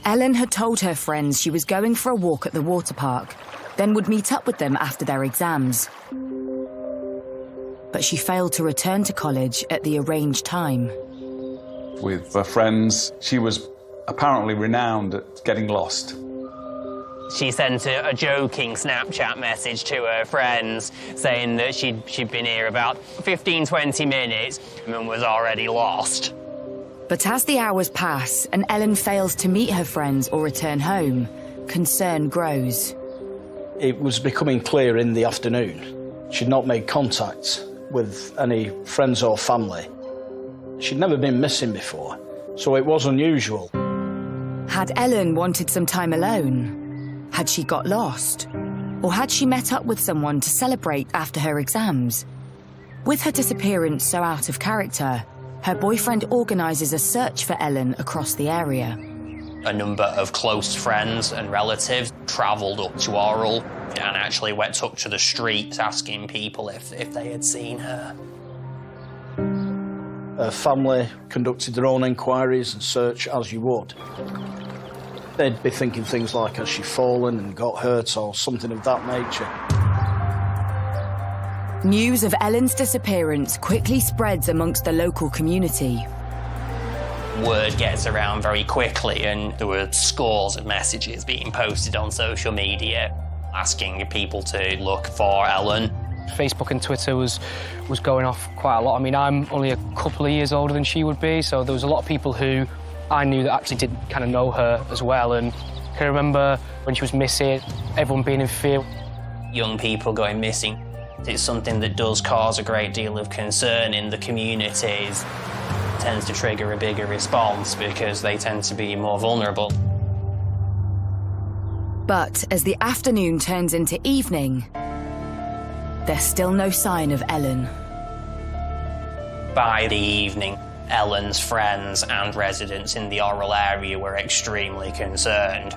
Ellen had told her friends she was going for a walk at the water park, then would meet up with them after their exams. But she failed to return to college at the arranged time. With her friends, she was apparently renowned at getting lost. She sent a joking Snapchat message to her friends saying that she'd been here about 15, 20 minutes and was already lost. But as the hours pass and Ellen fails to meet her friends or return home, concern grows. It was becoming clear in the afternoon. She'd not made contact with any friends or family. She'd never been missing before, so it was unusual. Had Ellen wanted some time alone? Had she got lost? Or had she met up with someone to celebrate after her exams? With her disappearance so out of character, her boyfriend organises a search for Ellen across the area. A number of close friends and relatives travelled up to Orrell and actually took to the streets asking people if they had seen her. Her family conducted their own inquiries and search as you would. They'd be thinking things like, has she fallen and got hurt or something of that nature. News of Ellen's disappearance quickly spreads amongst the local community. Word gets around very quickly, and there were scores of messages being posted on social media asking people to look for Ellen. Facebook and Twitter was going off quite a lot. I mean, I'm only a couple of years older than she would be, so there was a lot of people who I knew that actually didn't kind of know her as well. And I can remember when she was missing, everyone being in fear. Young people going missing, it's something that does cause a great deal of concern in the communities. It tends to trigger a bigger response because they tend to be more vulnerable. But as the afternoon turns into evening, there's still no sign of Ellen. By the evening, Ellen's friends and residents in the Orrell area were extremely concerned.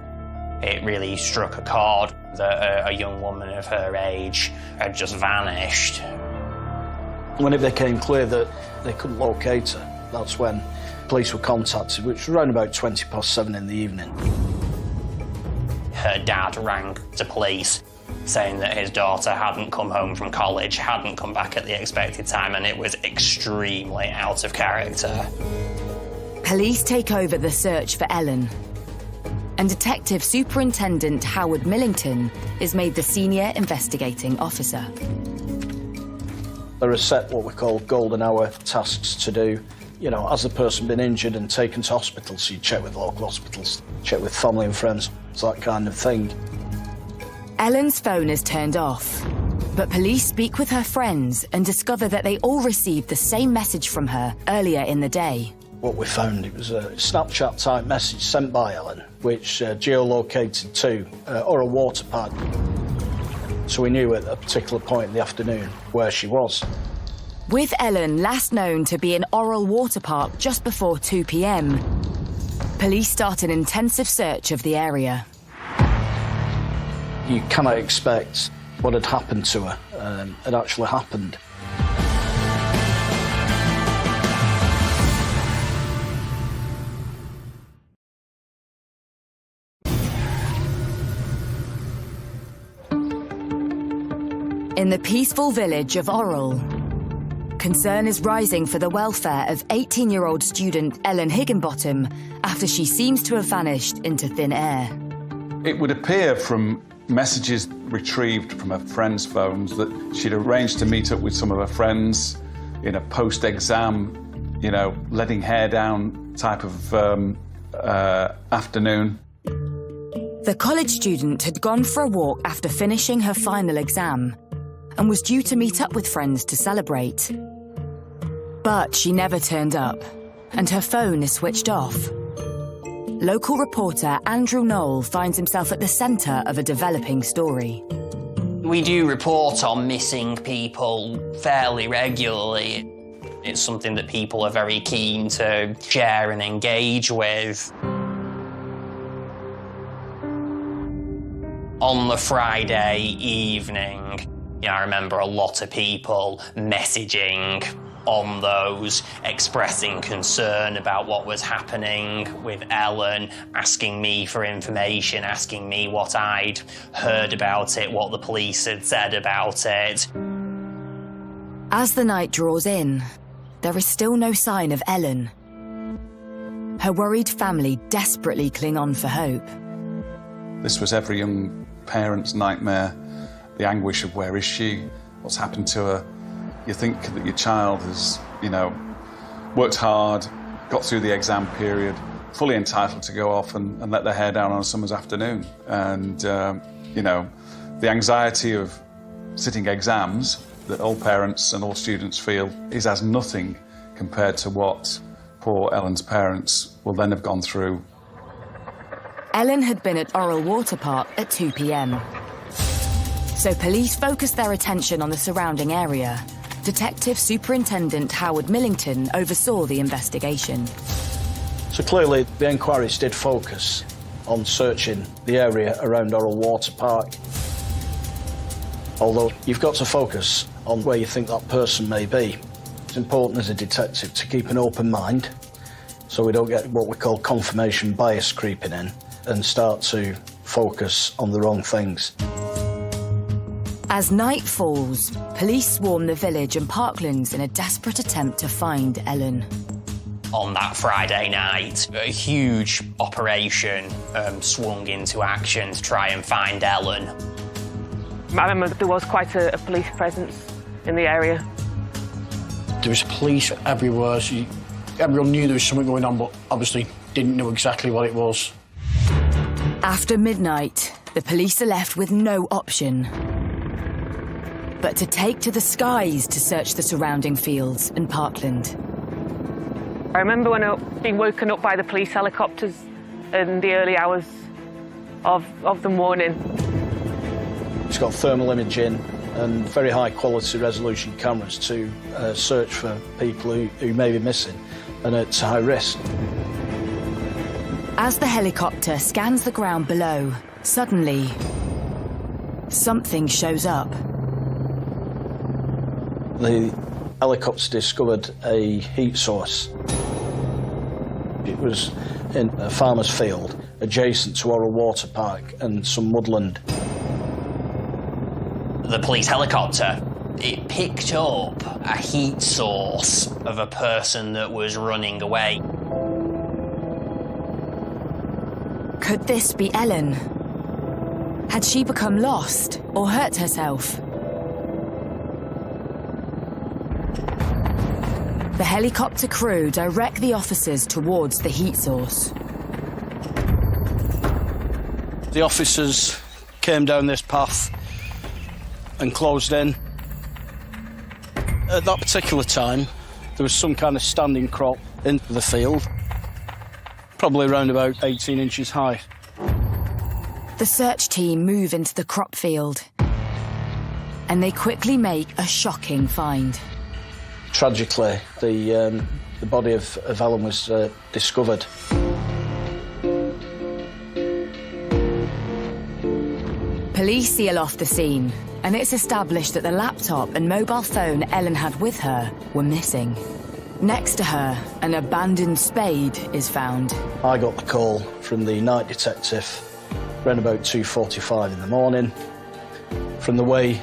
It really struck a chord that a young woman of her age had just vanished. When it became clear that they couldn't locate her, that's when police were contacted, which was around about 7:20 in the evening. Her dad rang the police saying that his daughter hadn't come home from college, hadn't come back at the expected time, and it was extremely out of character. Police take over the search for Ellen, and Detective Superintendent Howard Millington is made the senior investigating officer. There are set what we call golden hour tasks to do. You know, has the person been injured and taken to hospital? So you check with local hospitals, check with family and friends, it's that kind of thing. Ellen's phone is turned off, but police speak with her friends and discover that they all received the same message from her earlier in the day. What we found, it was a Snapchat-type message sent by Ellen, which geolocated to Orrell water park. So we knew at a particular point in the afternoon where she was. With Ellen last known to be in Orrell water park just before 2 p.m, police start an intensive search of the area. You cannot expect what had happened to her had actually happened. In the peaceful village of Orrell, concern is rising for the welfare of 18-year-old student Ellen Higginbottom after she seems to have vanished into thin air. It would appear from messages retrieved from her friends' phones that she'd arranged to meet up with some of her friends in a post-exam, you know, letting hair down type of afternoon. The college student had gone for a walk after finishing her final exam and was due to meet up with friends to celebrate. But she never turned up, and her phone is switched off. Local reporter Andrew Knoll finds himself at the centre of a developing story. We do report on missing people fairly regularly. It's something that people are very keen to share and engage with. On the Friday evening, I remember a lot of people messaging on those, expressing concern about what was happening with Ellen, asking me for information, asking me what I'd heard about it, what the police had said about it. As the night draws in, there is still no sign of Ellen. Her worried family desperately cling on for hope. This was every young parent's nightmare, the anguish of where is she, what's happened to her. You think that your child has, worked hard, got through the exam period, fully entitled to go off and let their hair down on a summer's afternoon. And, the anxiety of sitting exams that all parents and all students feel is as nothing compared to what poor Ellen's parents will then have gone through. Ellen had been at Oral Water Park at 2 p.m. So police focused their attention on the surrounding area. Detective Superintendent Howard Millington oversaw the investigation. So clearly the inquiries did focus on searching the area around Oral Water Park. Although you've got to focus on where you think that person may be. It's important as a detective to keep an open mind so we don't get what we call confirmation bias creeping in and start to focus on the wrong things. As night falls, police swarm the village and parklands in a desperate attempt to find Ellen. On that Friday night, a huge operation swung into action to try and find Ellen. I remember there was quite a police presence in the area. There was police everywhere, so everyone knew there was something going on, but obviously didn't know exactly what it was. After midnight, the police are left with no option but to take to the skies to search the surrounding fields and parkland. I remember when I was being woken up by the police helicopters in the early hours of the morning. It's got thermal imaging and very high quality resolution cameras to search for people who may be missing and at high risk. As the helicopter scans the ground below, suddenly something shows up. The helicopter discovered a heat source. It was in a farmer's field adjacent to Oral Water Park and some woodland. The police helicopter, it picked up a heat source of a person that was running away. Could this be Ellen? Had she become lost or hurt herself? The helicopter crew direct the officers towards the heat source. The officers came down this path and closed in. At that particular time, there was some kind of standing crop in the field, probably around about 18 inches high. The search team move into the crop field, and they quickly make a shocking find. Tragically, the body of Ellen was discovered. Police seal off the scene, and it's established that the laptop and mobile phone Ellen had with her were missing. Next to her, an abandoned spade is found. I got the call from the night detective around about 2:45 in the morning. From the way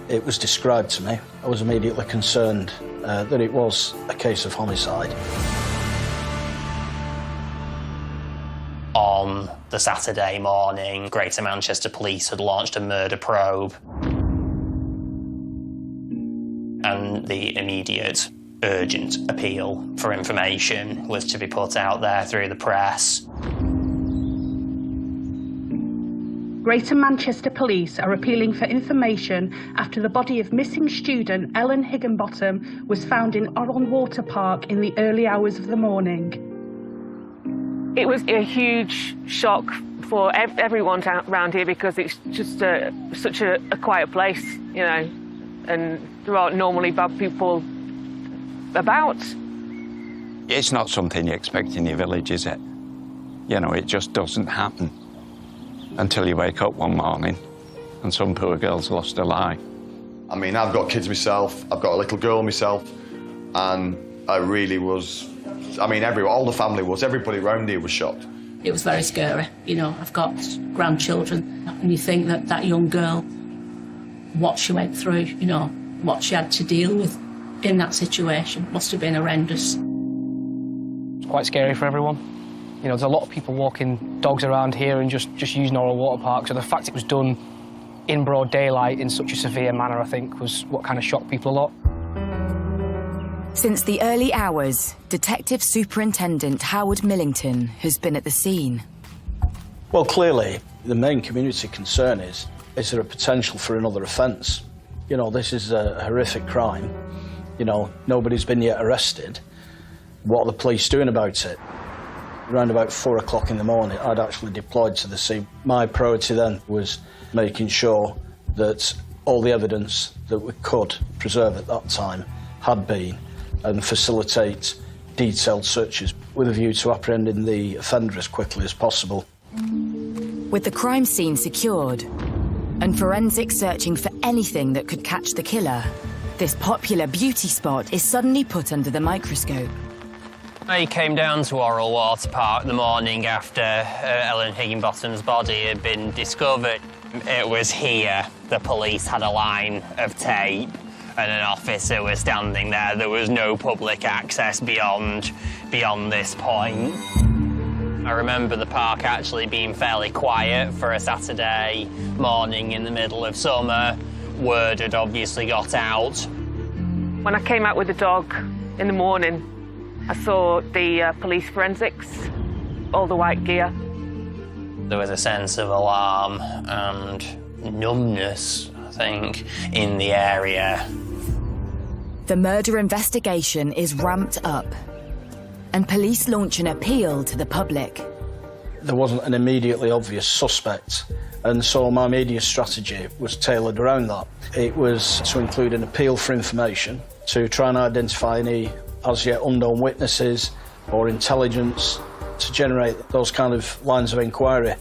it was described to me, I was immediately concerned that it was a case of homicide. On the Saturday morning, Greater Manchester Police had launched a murder probe. And the immediate, urgent appeal for information was to be put out there through the press. Greater Manchester Police are appealing for information after the body of missing student Ellen Higginbottom was found in Oral Water Park in the early hours of the morning. It was a huge shock for everyone around here because it's just such a quiet place, and there aren't normally bad people about. It's not something you expect in your village, is it? It just doesn't happen until you wake up one morning and some poor girl's lost her life. I mean, I've got kids myself, I've got a little girl myself, And I really was, I mean, all the family was, everybody around here was shocked. It was very scary. You know, I've got grandchildren, and you think that that young girl, what she went through, you know, what she had to deal with in that situation must have been horrendous. It's quite scary for everyone. You know, there's a lot of people walking dogs around here and just using Oral water park, so the fact it was done in broad daylight in such a severe manner, I think, was what kind of shocked people a lot. Since the early hours, Detective Superintendent Howard Millington has been at the scene. Well, clearly, the main community concern is there a potential for another offence? You know, this is a horrific crime. You know, nobody's been yet arrested. What are the police doing about it? Around about 4 o'clock in the morning, I'd actually deployed to the scene. My priority then was making sure that all the evidence that we could preserve at that time had been, and facilitate detailed searches with a view to apprehending the offender as quickly as possible. With the crime scene secured and forensic searching for anything that could catch the killer, this popular beauty spot is suddenly put under the microscope. I came down to Oral Water Park the morning after Ellen Higginbotham's body had been discovered. It was here the police had a line of tape and an officer was standing there. There was no public access beyond this point. I remember the park actually being fairly quiet for a Saturday morning in the middle of summer. Word had obviously got out. When I came out with the dog in the morning, I saw the police forensics, all the white gear. There was a sense of alarm and numbness, I think, in the area. The murder investigation is ramped up, and police launch an appeal to the public. There wasn't an immediately obvious suspect, and so my media strategy was tailored around that. It was to include an appeal for information, to try and identify any as yet unknown witnesses or intelligence, to generate those kind of lines of inquiry.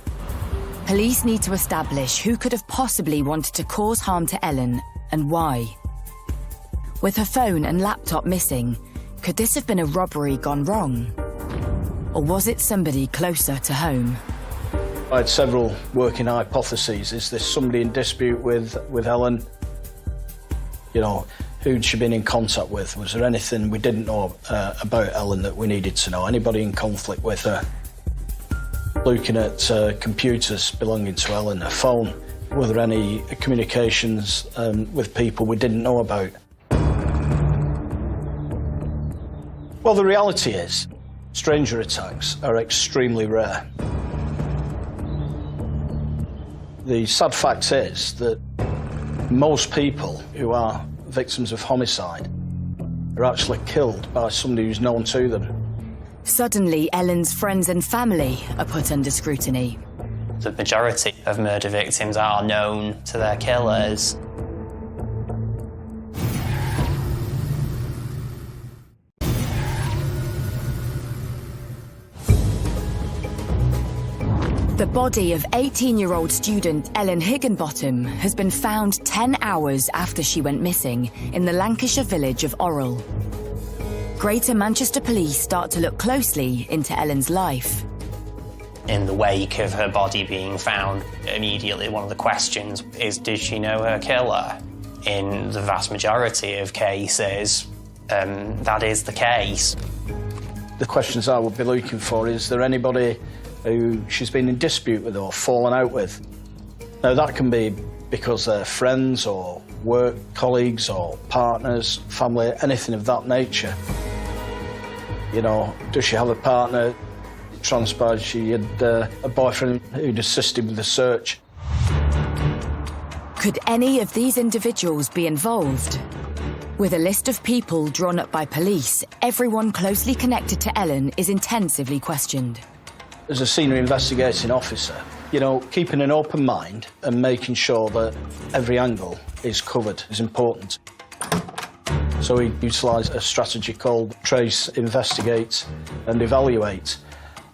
Police need to establish who could have possibly wanted to cause harm to Ellen and why. With her phone and laptop missing, could this have been a robbery gone wrong? Or was it somebody closer to home? I had several working hypotheses. Is this somebody in dispute with Ellen? You know, who'd she been in contact with? Was there anything we didn't know about Ellen that we needed to know? Anybody in conflict with her? Looking at computers belonging to Ellen, her phone, were there any communications with people we didn't know about? Well, the reality is, stranger attacks are extremely rare. The sad fact is that most people who are victims of homicide are actually killed by somebody who's known to them. Suddenly, Ellen's friends and family are put under scrutiny. The majority of murder victims are known to their killers. The body of 18-year-old student Ellen Higginbotham has been found 10 hours after she went missing in the Lancashire village of Orrell. Greater Manchester Police start to look closely into Ellen's life. In the wake of her body being found, immediately one of the questions is, did she know her killer? In the vast majority of cases, that is the case. The questions I would be looking for is there anybody who she's been in dispute with or fallen out with? Now, that can be because they're friends or work colleagues or partners, family, anything of that nature. You know, does she have a partner? It transpired she had a boyfriend who'd assisted with the search. Could any of these individuals be involved? With a list of people drawn up by police, everyone closely connected to Ellen is intensively questioned. As a senior investigating officer, you know, keeping an open mind and making sure that every angle is covered is important. So we utilise a strategy called trace, investigate and evaluate,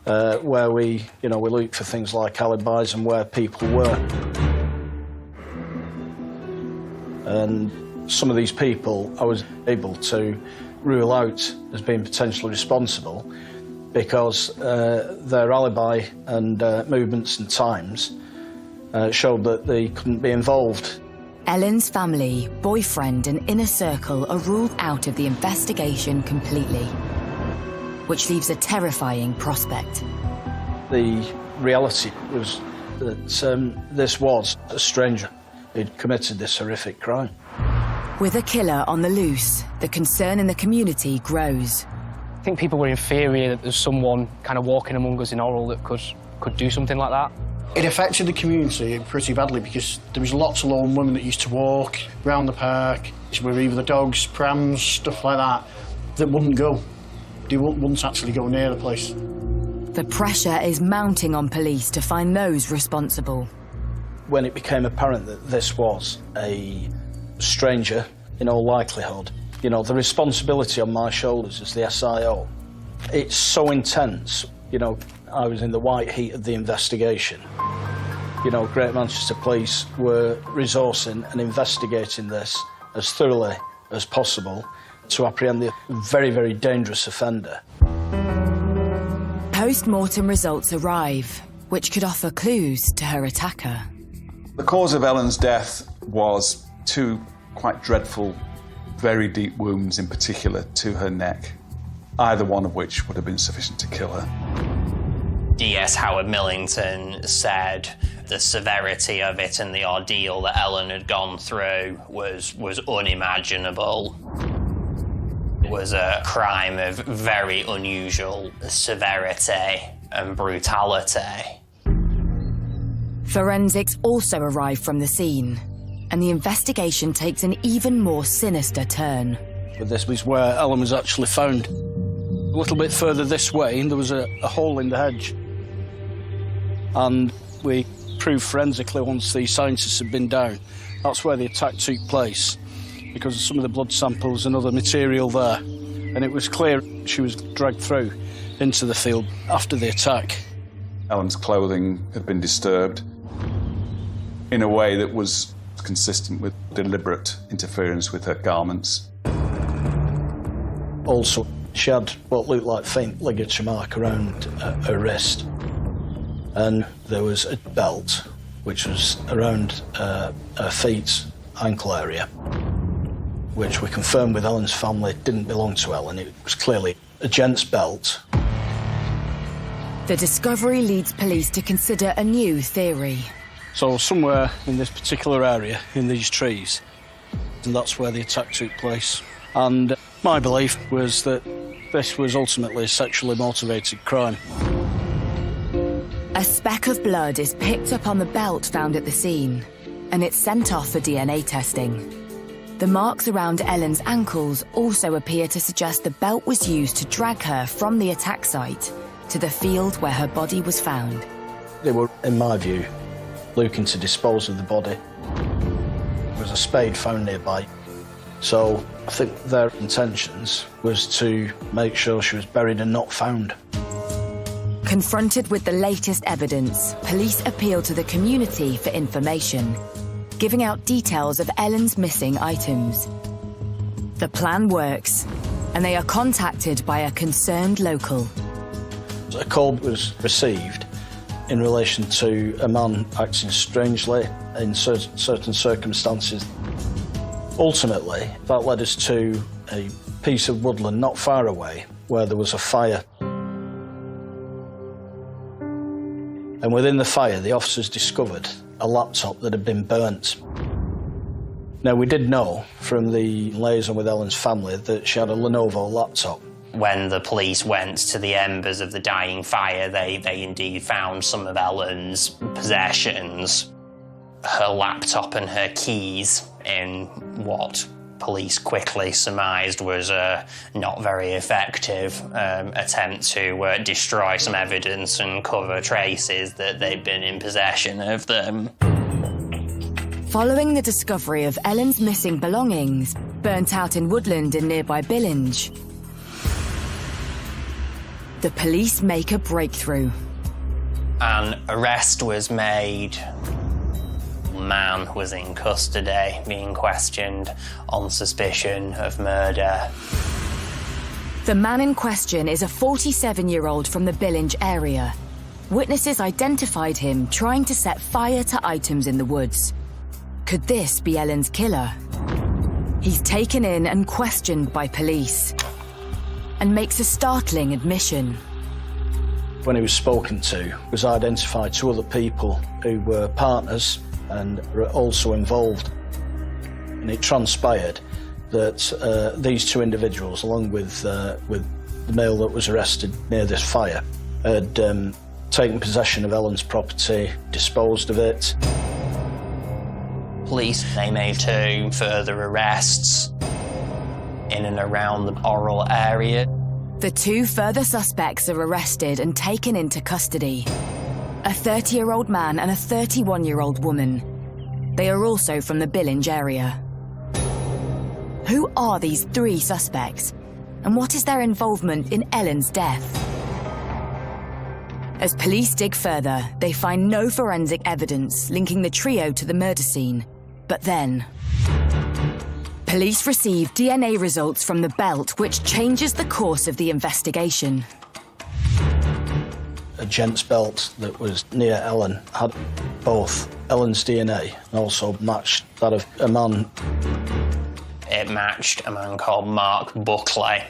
where we look for things like alibis and where people were. And some of these people I was able to rule out as being potentially responsible because their alibi and movements and times showed that they couldn't be involved. Ellen's family, boyfriend and inner circle are ruled out of the investigation completely, which leaves a terrifying prospect. The reality was that this was a stranger who'd committed this horrific crime. With a killer on the loose, the concern in the community grows. I think people were in fear here that there's someone kind of walking among us in Orrell that could do something like that. It affected the community pretty badly because there was lots of lone women that used to walk around the park with either the dogs, prams, stuff like that wouldn't go. They wouldn't actually go near the place. The pressure is mounting on police to find those responsible. When it became apparent that this was a stranger, in all likelihood, you know, the responsibility on my shoulders as the SIO, it's so intense. You know, I was in the white heat of the investigation. You know, Greater Manchester Police were resourcing and investigating this as thoroughly as possible to apprehend the very, very dangerous offender. Post-mortem results arrive, which could offer clues to her attacker. The cause of Ellen's death was two quite dreadful, very deep wounds, in particular to her neck, either one of which would have been sufficient to kill her. DS Howard Millington said the severity of it and the ordeal that Ellen had gone through was unimaginable. It was a crime of very unusual severity and brutality. Forensics also arrive from the scene, and the investigation takes an even more sinister turn. But this was where Ellen was actually found. A little bit further this way, and there was a hole in the hedge. And we proved forensically, once the scientists had been down, that's where the attack took place, because of some of the blood samples and other material there. And it was clear she was dragged through into the field after the attack. Ellen's clothing had been disturbed in a way that was consistent with deliberate interference with her garments. Also, she had what looked like faint ligature mark around her wrist. And there was a belt, which was around her feet, ankle area, which we confirmed with Ellen's family didn't belong to Ellen. It was clearly a gent's belt. The discovery leads police to consider a new theory. So somewhere in this particular area, in these trees, and that's where the attack took place. And my belief was that this was ultimately a sexually motivated crime. A speck of blood is picked up on the belt found at the scene, and it's sent off for DNA testing. The marks around Ellen's ankles also appear to suggest the belt was used to drag her from the attack site to the field where her body was found. They were, in my view, looking to dispose of the body. There was a spade found nearby, so I think their intentions was to make sure she was buried and not found. Confronted with the latest evidence, police appeal to the community for information, giving out details of Ellen's missing items. The plan works, and they are contacted by a concerned local. A call was received in relation to a man acting strangely in certain circumstances. Ultimately, that led us to a piece of woodland not far away where there was a fire. And within the fire, the officers discovered a laptop that had been burnt. Now, we did know from the liaison with Ellen's family that she had a Lenovo laptop. When the police went to the embers of the dying fire, they indeed found some of Ellen's possessions, her laptop and her keys, in what police quickly surmised was a not very effective attempt to destroy some evidence and cover traces that they'd been in possession of them. Following the discovery of Ellen's missing belongings, burnt out in woodland in nearby Billinge, the police make a breakthrough. An arrest was made. A man was in custody, being questioned on suspicion of murder. The man in question is a 47-year-old from the Billinge area. Witnesses identified him trying to set fire to items in the woods. Could this be Ellen's killer? He's taken in and questioned by police and makes a startling admission. When he was spoken to, was identified two other people who were partners and were also involved. And it transpired that these two individuals, along with the male that was arrested near this fire, had taken possession of Ellen's property, disposed of it. Police, they made 2 further arrests in and around the Orrell area. The 2 further suspects are arrested and taken into custody. A 30-year-old man and a 31-year-old woman. They are also from the Billinge area. Who are these 3 suspects? And what is their involvement in Ellen's death? As police dig further, they find no forensic evidence linking the trio to the murder scene. But then, police receive DNA results from the belt, which changes the course of the investigation. A gent's belt that was near Ellen had both Ellen's DNA and also matched that of a man. It matched a man called Mark Buckley.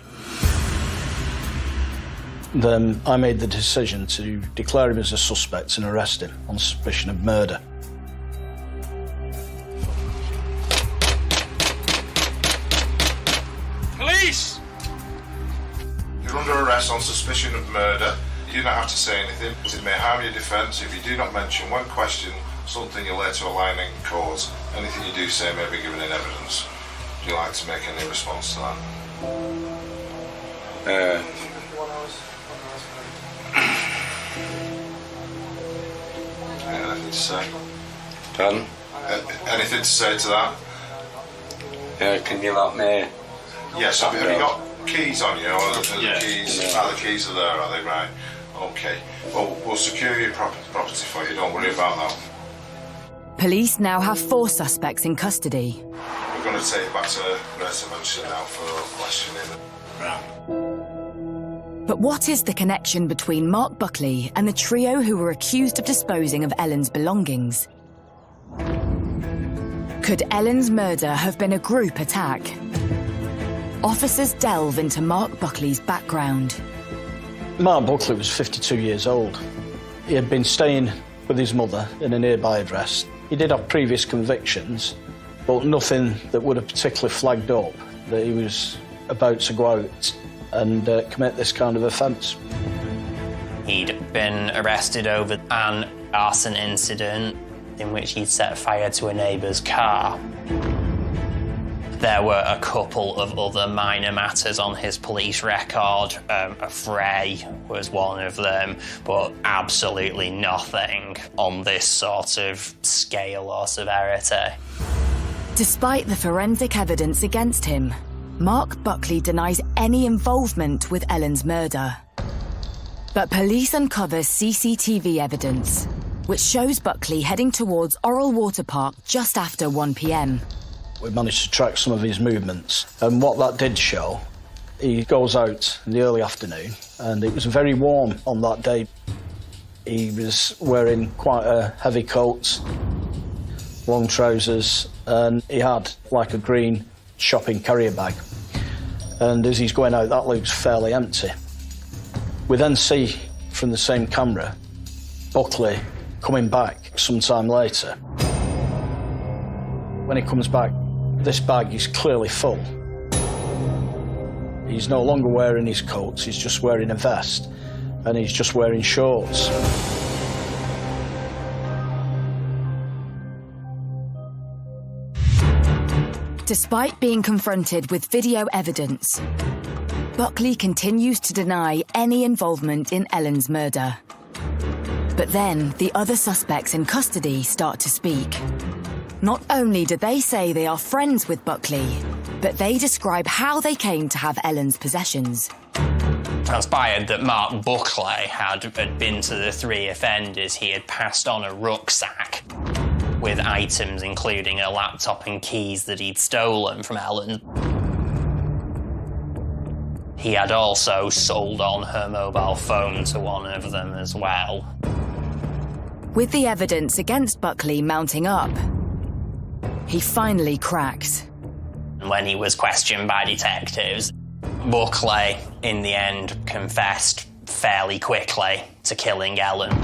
Then I made the decision to declare him as a suspect and arrest him on suspicion of murder. Police! You're under arrest on suspicion of murder. You do not have to say anything, but it may harm your defence if you do not mention one question, something you later align in court. Anything you do say may be given in evidence. Would you like to make any response to that? Anything to say? Pardon? Anything to say to that? Can you let me? Yes, have you got keys on you? Or the Yeah. keys? The keys are there, are they? Right. Okay. Well, we'll secure your property for you. Don't worry about that. Police now have 4 suspects in custody. We're going to take you back to residential now for questioning. But what is the connection between Mark Buckley and the trio who were accused of disposing of Ellen's belongings? Could Ellen's murder have been a group attack? Officers delve into Mark Buckley's background. Mark Buckley was 52 years old. He had been staying with his mother in a nearby address. He did have previous convictions, but nothing that would have particularly flagged up that he was about to go out and commit this kind of offence. He'd been arrested over an arson incident in which he'd set fire to a neighbour's car. There were a couple of other minor matters on his police record. A fray was one of them, but absolutely nothing on this sort of scale or severity. Despite the forensic evidence against him, Mark Buckley denies any involvement with Ellen's murder. But police uncovers CCTV evidence, which shows Buckley heading towards Orrell Water Park just after 1 p.m. We managed to track some of his movements, and what that did show, he goes out in the early afternoon, and it was very warm on that day. He was wearing quite a heavy coat, long trousers, and he had like a green shopping carrier bag. And as he's going out, that looks fairly empty. We then see from the same camera Buckley coming back sometime later. When he comes back, this bag is clearly full. He's no longer wearing his coat, he's just wearing a vest, and he's just wearing shorts. Despite being confronted with video evidence, Buckley continues to deny any involvement in Ellen's murder. But then the other suspects in custody start to speak. Not only do they say they are friends with Buckley, but they describe how they came to have Ellen's possessions. Transpired that Mark Buckley had been to the 3 offenders. He had passed on a rucksack with items including a laptop and keys that he'd stolen from Ellen. He had also sold on her mobile phone to one of them as well. With the evidence against Buckley mounting up, he finally cracks. When he was questioned by detectives, Buckley, in the end, confessed fairly quickly to killing Ellen.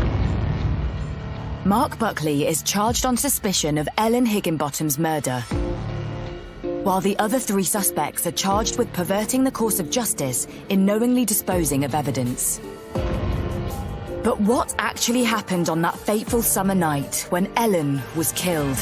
Mark Buckley is charged on suspicion of Ellen Higginbottom's murder, while the other 3 suspects are charged with perverting the course of justice in knowingly disposing of evidence. But what actually happened on that fateful summer night when Ellen was killed?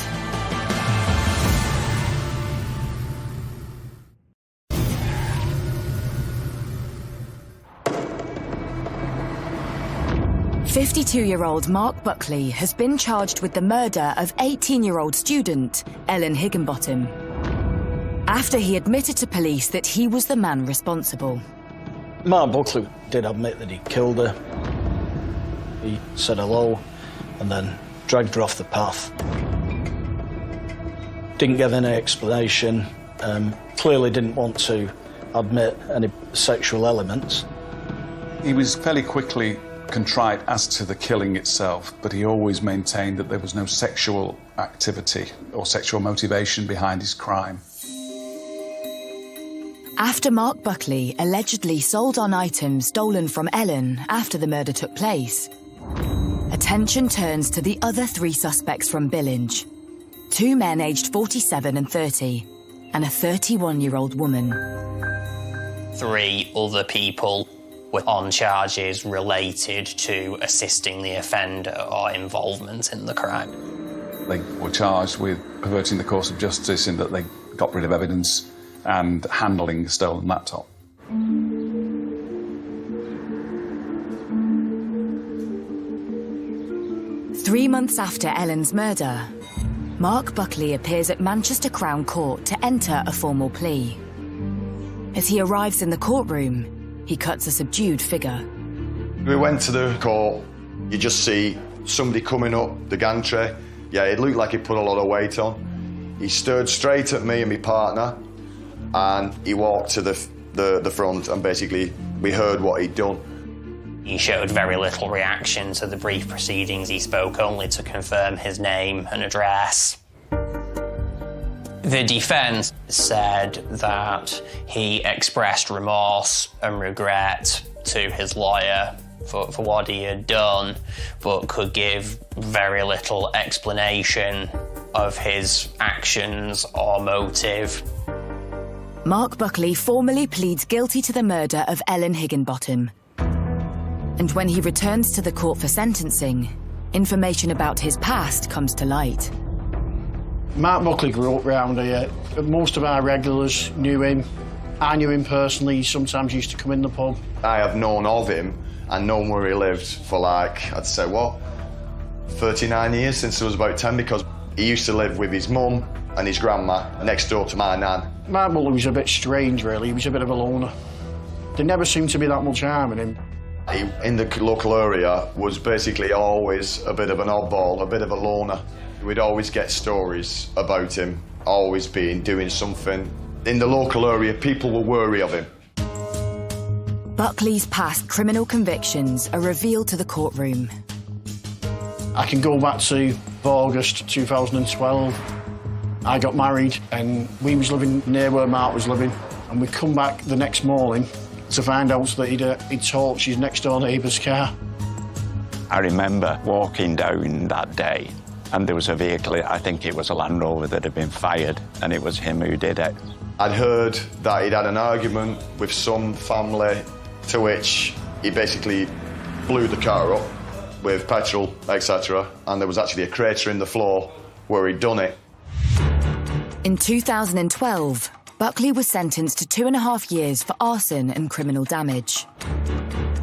"52-year-old Mark Buckley has been charged with the murder of 18-year-old student Ellen Higginbottom, after he admitted to police that he was the man responsible. Mark Buckley did admit that he killed her. He said hello and then dragged her off the path. Didn't give any explanation, clearly didn't want to admit any sexual elements. He was fairly quickly contrite as to the killing itself, but he always maintained that there was no sexual activity or sexual motivation behind his crime. After Mark Buckley allegedly sold on items stolen from Ellen after the murder took place, attention turns to the other 3 suspects from Billinge, 2 men aged 47 and 30, and a 31-year-old woman. 3 other people were on charges related to assisting the offender or involvement in the crime. They were charged with perverting the course of justice in that they got rid of evidence and handling a stolen laptop. 3 months after Ellen's murder, Mark Buckley appears at Manchester Crown Court to enter a formal plea. As he arrives in the courtroom, he cuts a subdued figure. We went to the court, you just see somebody coming up the gantry. Yeah, it looked like he put a lot of weight on. He stared straight at me and my partner, and he walked to the front, and basically we heard what he'd done. He showed very little reaction to the brief proceedings. He spoke only to confirm his name and address. The defence said that he expressed remorse and regret to his lawyer for what he had done, but could give very little explanation of his actions or motive. Mark Buckley formally pleads guilty to the murder of Ellen Higginbottom. And when he returns to the court for sentencing, information about his past comes to light. Mark Buckley grew up round here. Most of our regulars knew him. I knew him personally. He sometimes used to come in the pub. I have known of him and known where he lived for, like, I'd say, 39 years, since I was about 10, because he used to live with his mum and his grandma next door to my nan. Mark Buckley was a bit strange, really. He was a bit of a loner. There never seemed to be that much harm in him. He, in the local area, was basically always a bit of an oddball, a bit of a loner. We'd always get stories about him, always doing something. In the local area, people were wary of him. Buckley's past criminal convictions are revealed to the courtroom. I can go back to August 2012. I got married and we was living near where Mark was living, and we come back the next morning to find out that he'd torched his next door neighbour's car. I remember walking down that day and there was a vehicle, I think it was a Land Rover, that had been fired, and it was him who did it. I'd heard that he'd had an argument with some family, to which he basically blew the car up with petrol, etc., and there was actually a crater in the floor where he'd done it. In 2012, Buckley was sentenced to 2.5 years for arson and criminal damage.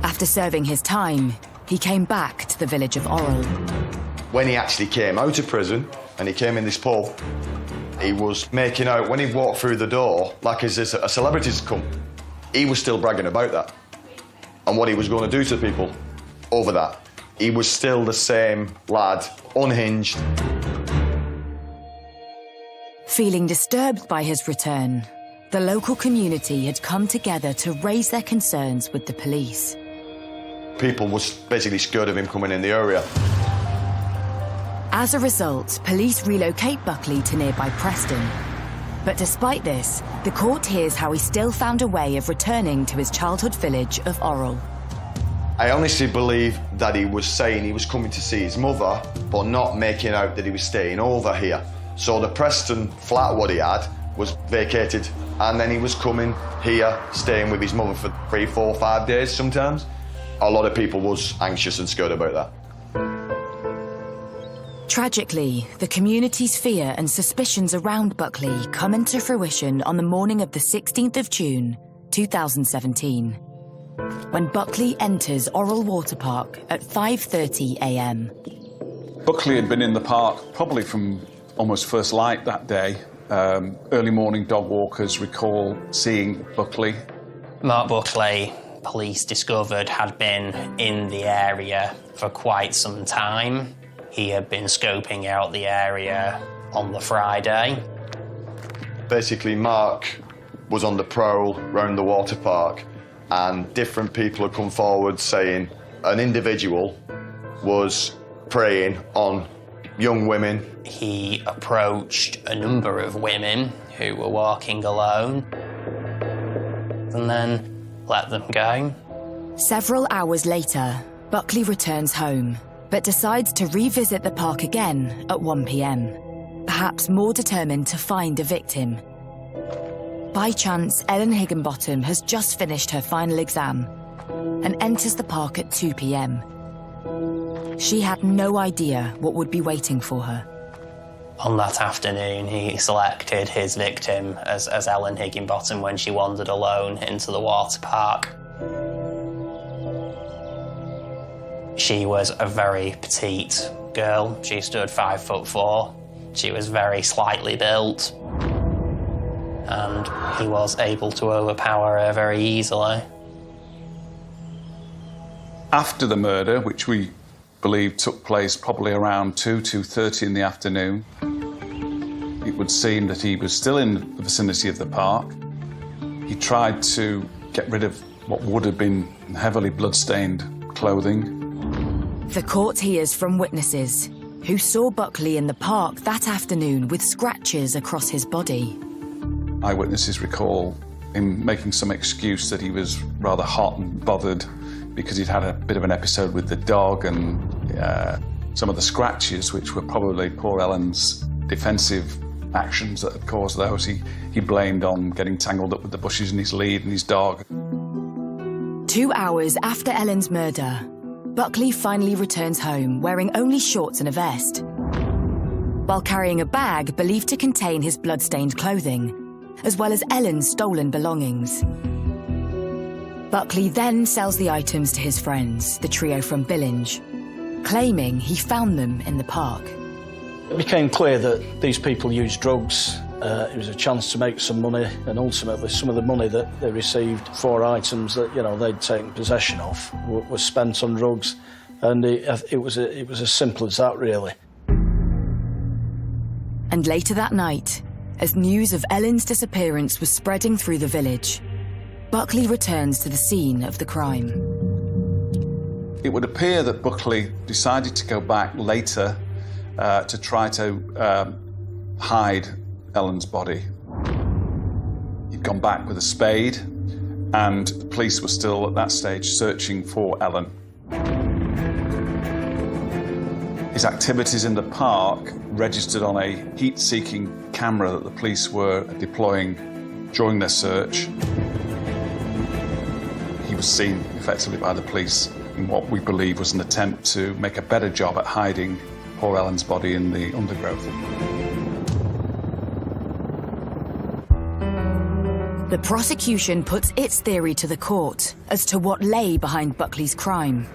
After serving his time, he came back to the village of Orrell. When he actually came out of prison and he came in this pub, he was making out, when he walked through the door, like as a celebrity's come, he was still bragging about that and what he was going to do to people over that. He was still the same lad, unhinged. Feeling disturbed by his return, the local community had come together to raise their concerns with the police. People was basically scared of him coming in the area. As a result, police relocate Buckley to nearby Preston. But despite this, the court hears how he still found a way of returning to his childhood village of Orrell. I honestly believe that he was saying he was coming to see his mother, but not making out that he was staying over here. So the Preston flat what he had was vacated, and then he was coming here, staying with his mother for 3, 4, 5 days sometimes. A lot of people was anxious and scared about that. Tragically, the community's fear and suspicions around Buckley come into fruition on the morning of the 16th of June, 2017, when Buckley enters Orrell Water Park at 5:30 a.m. Buckley had been in the park probably from almost first light that day. Early morning dog walkers recall seeing Buckley. Mark Buckley, police discovered, had been in the area for quite some time. He had been scoping out the area on the Friday. Basically, Mark was on the prowl round the water park, and different people had come forward saying an individual was preying on young women. He approached a number of women who were walking alone and then let them go. Several hours later, Buckley returns home, but decides to revisit the park again at 1 p.m, perhaps more determined to find a victim. By chance, Ellen Higginbottom has just finished her final exam and enters the park at 2 p.m. She had no idea what would be waiting for her. On that afternoon, he selected his victim as Ellen Higginbottom when she wandered alone into the water park. She was a very petite girl. She stood 5'4". She was very slightly built, and he was able to overpower her very easily. After the murder, which we believe took place probably around 2:30 in the afternoon, it would seem that he was still in the vicinity of the park. He tried to get rid of what would have been heavily blood-stained clothing. The court hears from witnesses who saw Buckley in the park that afternoon with scratches across his body. Eyewitnesses recall him making some excuse that he was rather hot and bothered because he'd had a bit of an episode with the dog, and some of the scratches, which were probably poor Ellen's defensive actions that had caused those, he blamed on getting tangled up with the bushes in his lead and his dog. 2 hours after Ellen's murder, Buckley finally returns home wearing only shorts and a vest, while carrying a bag believed to contain his blood-stained clothing, as well as Ellen's stolen belongings. Buckley then sells the items to his friends, the trio from Billinge, claiming he found them in the park. It became clear that these people used drugs. It was a chance to make some money, and ultimately some of the money that they received for items that, you know, they'd taken possession of was spent on drugs, and it was as simple as that, really. And later that night, as news of Ellen's disappearance was spreading through the village, Buckley returns to the scene of the crime. It would appear that Buckley decided to go back later to try to hide Ellen's body. He'd gone back with a spade, and the police were still at that stage searching for Ellen. His activities in the park registered on a heat-seeking camera that the police were deploying during their search. He was seen effectively by the police in what we believe was an attempt to make a better job at hiding poor Ellen's body in the undergrowth. The prosecution puts its theory to the court as to what lay behind Buckley's crime.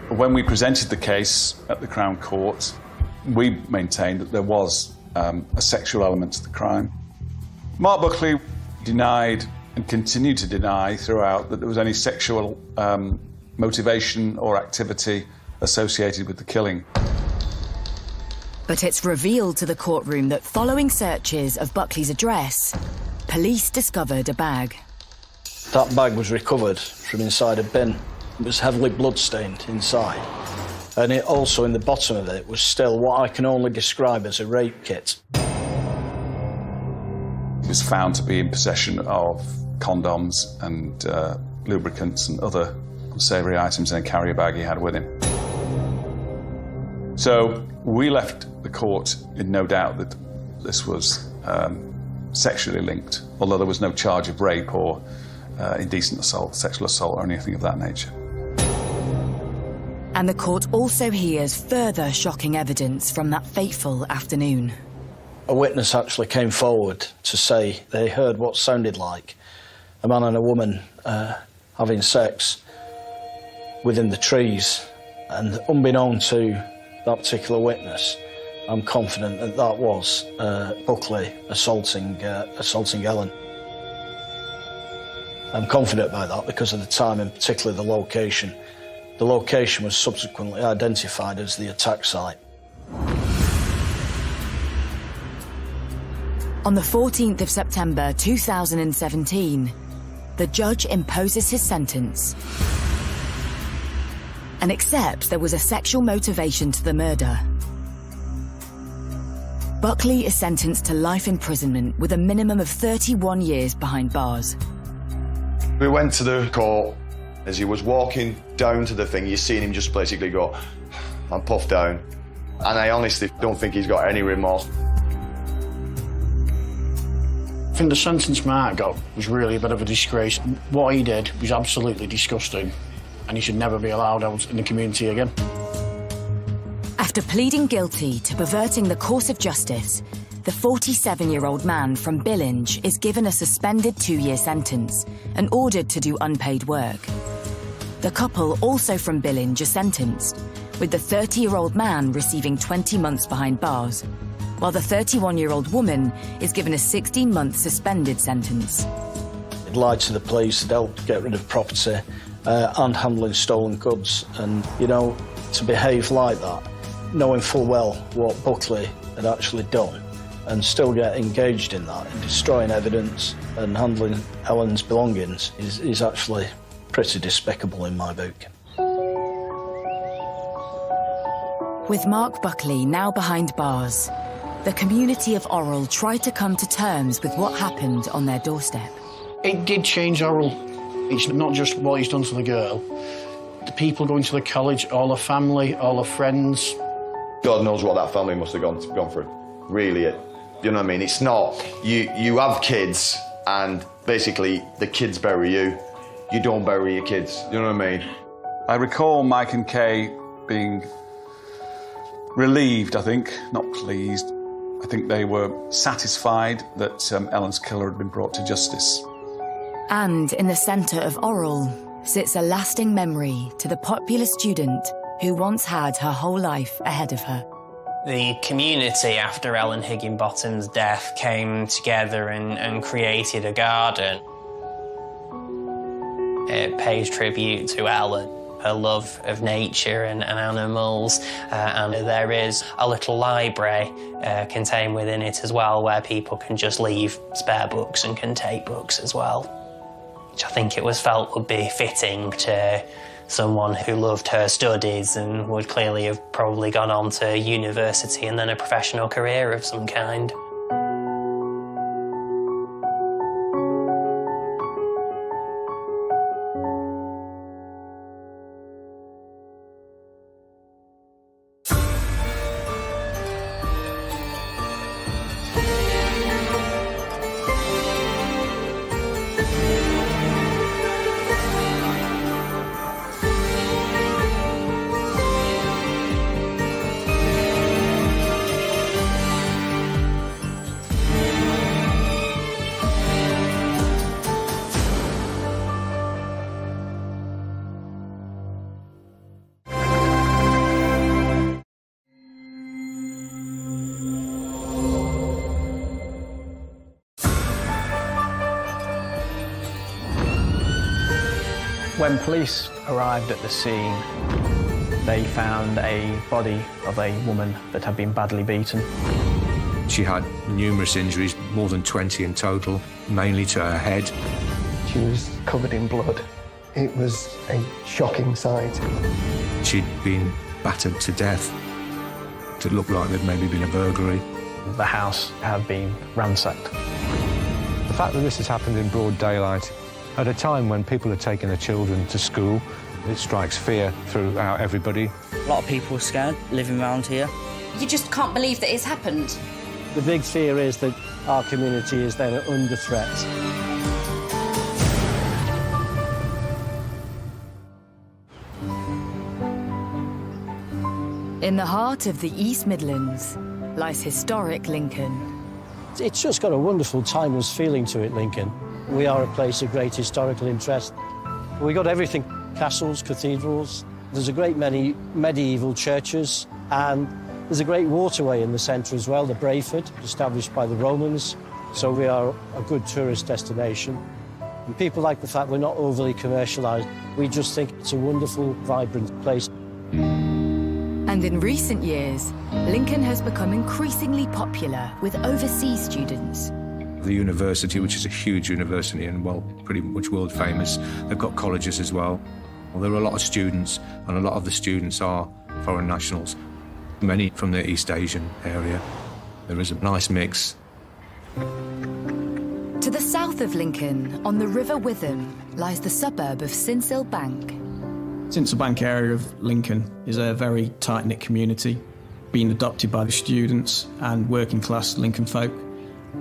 When we presented the case at the Crown Court, we maintained that there was a sexual element to the crime. Mark Buckley denied and continued to deny throughout that there was any sexual motivation or activity associated with the killing. But it's revealed to the courtroom that following searches of Buckley's address, police discovered a bag. That bag was recovered from inside a bin. It was heavily blood-stained inside. And it also, in the bottom of it, was still what I can only describe as a rape kit. He was found to be in possession of condoms and lubricants and other unsavoury items in a carrier bag he had with him. So we left the court in no doubt that this was sexually linked, although there was no charge of rape or indecent assault, sexual assault or anything of that nature. And the court also hears further shocking evidence from that fateful afternoon. A witness actually came forward to say they heard what sounded like a man and a woman having sex within the trees. And unbeknown to that particular witness, I'm confident that that was Buckley assaulting Ellen. I'm confident about that because of the time and particularly the location. The location was subsequently identified as the attack site. On the 14th of September 2017, the judge imposes his sentence and accepts there was a sexual motivation to the murder. Buckley is sentenced to life imprisonment with a minimum of 31 years behind bars. We went to the court. As he was walking down to the thing, you seen him just basically go and puff down. And I honestly don't think he's got any remorse. I think the sentence Mark got was really a bit of a disgrace. What he did was absolutely disgusting, and he should never be allowed out in the community again. After pleading guilty to perverting the course of justice, the 47-year-old man from Billinge is given a suspended 2-year sentence and ordered to do unpaid work. The couple, also from Billinge, are sentenced, with the 30-year-old man receiving 20 months behind bars, while the 31-year-old woman is given a 16-month suspended sentence. He'd lied to the police, they'd helped get rid of property and handling stolen goods. And, you know, to behave like that, knowing full well what Buckley had actually done, and still get engaged in that, in destroying evidence and handling Ellen's belongings, is actually pretty despicable in my book. With Mark Buckley now behind bars, the community of Orrell tried to come to terms with what happened on their doorstep. It did change Orrell. It's not just what he's done to the girl. The people going to the college, all her family, all her friends. God knows what that family must have gone through. Really, you know what I mean? It's not, you have kids and basically the kids bury you. You don't bury your kids, you know what I mean? I recall Mike and Kay being relieved, I think, not pleased. I think they were satisfied that Ellen's killer had been brought to justice. And in the centre of Orrell sits a lasting memory to the popular student who once had her whole life ahead of her. The community, after Ellen Higginbotham's death, came together and created a garden. It pays tribute to Ellen, her love of nature and animals, and there is a little library contained within it as well, where people can just leave spare books and can take books as well, which I think it was felt would be fitting to someone who loved her studies and would clearly have probably gone on to university and then a professional career of some kind. When police arrived at the scene, they found a body of a woman that had been badly beaten. She had numerous injuries, more than 20 in total, mainly to her head. She was covered in blood. It was a shocking sight. She'd been battered to death. It looked like there'd maybe been a burglary. The house had been ransacked. The fact that this has happened in broad daylight, at a time when people are taking their children to school, it strikes fear throughout everybody. A lot of people are scared living around here. You just can't believe that it's happened. The big fear is that our community is then under threat. In the heart of the East Midlands lies historic Lincoln. It's just got a wonderful, timeless feeling to it, Lincoln. We are a place of great historical interest. We've got everything, castles, cathedrals. There's a great many medieval churches, and there's a great waterway in the centre as well, the Brayford, established by the Romans. So we are a good tourist destination. And people like the fact we're not overly commercialised. We just think it's a wonderful, vibrant place. And in recent years, Lincoln has become increasingly popular with overseas students. The university, which is a huge university and, well, pretty much world famous, they've got colleges as well. Well, there are a lot of students, and a lot of the students are foreign nationals, many from the East Asian area. There is a nice mix. To the south of Lincoln, on the River Witham, lies the suburb of Sincil Bank. Sincil Bank area of Lincoln is a very tight-knit community, being adopted by the students and working-class Lincoln folk.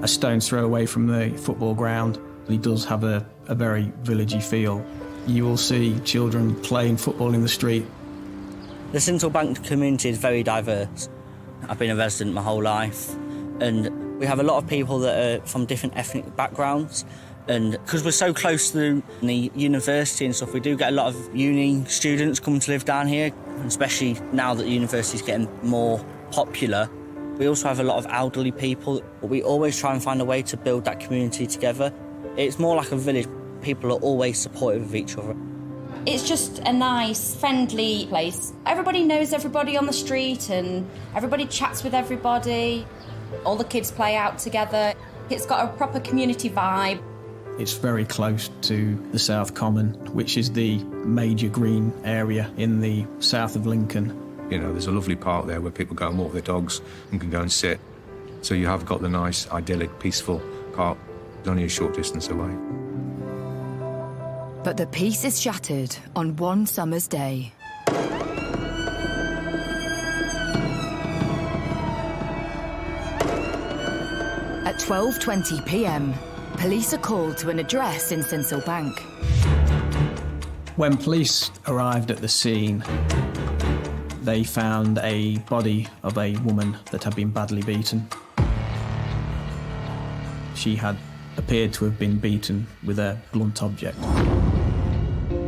A stone's throw away from the football ground, it does have a very villagey feel. You will see children playing football in the street. The Sincil Bank community is very diverse. I've been a resident my whole life, and we have a lot of people that are from different ethnic backgrounds. And because we're so close to the university and stuff, we do get a lot of uni students coming to live down here, especially now that the university is getting more popular. We also have a lot of elderly people. We always try and find a way to build that community together. It's more like a village. People are always supportive of each other. It's just a nice, friendly place. Everybody knows everybody on the street and everybody chats with everybody. All the kids play out together. It's got a proper community vibe. It's very close to the South Common, which is the major green area in the south of Lincoln. You know, there's a lovely park there where people go and walk their dogs and can go and sit. So you have got the nice, idyllic, peaceful park only a short distance away. But the peace is shattered on one summer's day. At 12:20 p.m, police are called to an address in Sincil Bank. When police arrived at the scene, they found a body of a woman that had been badly beaten. She had appeared to have been beaten with a blunt object.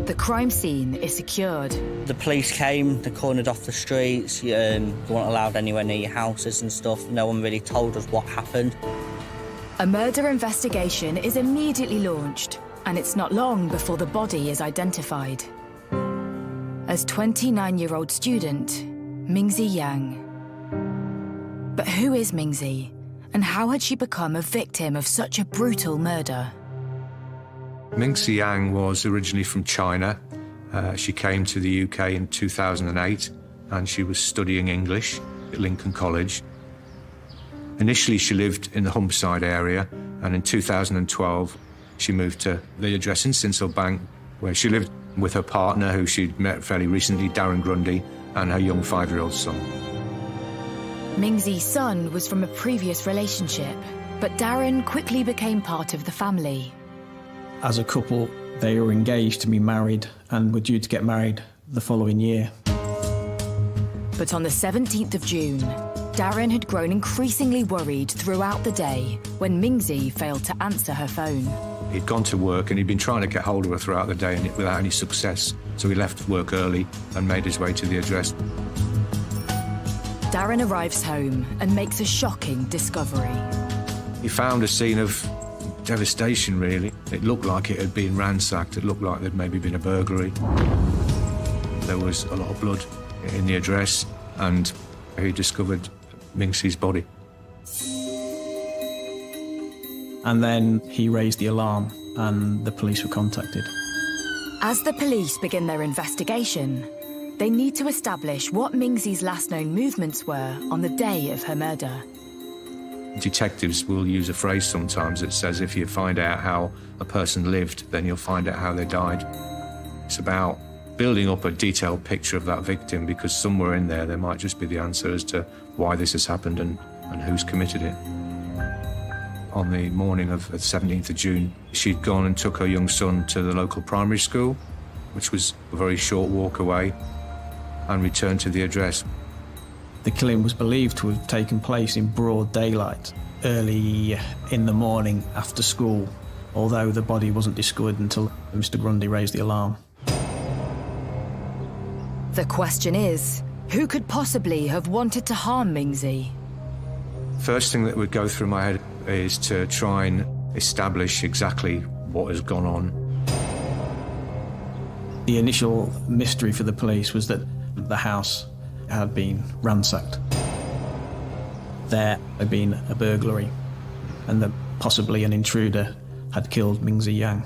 The crime scene is secured. The police came, they cornered off the streets, you weren't allowed anywhere near your houses and stuff. No one really told us what happened. A murder investigation is immediately launched, and it's not long before the body is identified as 29-year-old student Mingzi Yang. But who is Mingzi, and how had she become a victim of such a brutal murder? Mingzi Yang was originally from China. She came to the UK in 2008, and she was studying English at Lincoln College. Initially, she lived in the Humberside area, and in 2012, she moved to the address in Sincil Bank, where she lived with her partner, who she'd met fairly recently, Darren Grundy, and her young 5-year-old son. Mingzi's son was from a previous relationship, but Darren quickly became part of the family. As a couple, they were engaged to be married and were due to get married the following year. But on the 17th of June, Darren had grown increasingly worried throughout the day when Mingzi failed to answer her phone. He'd gone to work and he'd been trying to get hold of her throughout the day without any success, so he left work early and made his way to the address. Darren arrives home and makes a shocking discovery. He found a scene of devastation, really. It looked like it had been ransacked. It looked like there'd maybe been a burglary. There was a lot of blood in the address, and he discovered Mingzi's body. And then he raised the alarm and the police were contacted. As the police begin their investigation, they need to establish what Mingzi's last known movements were on the day of her murder. Detectives will use a phrase sometimes that says if you find out how a person lived, then you'll find out how they died. It's about building up a detailed picture of that victim, because somewhere in there might just be the answer as to why this has happened and who's committed it. On the morning of the 17th of June, she'd gone and took her young son to the local primary school, which was a very short walk away, and returned to the address. The killing was believed to have taken place in broad daylight, early in the morning after school, although the body wasn't discovered until Mr. Grundy raised the alarm. The question is, who could possibly have wanted to harm Mingzi? First thing that would go through my head is to try and establish exactly what has gone on. The initial mystery for the police was that the house had been ransacked. There had been a burglary, and that possibly an intruder had killed Mingzi Yang.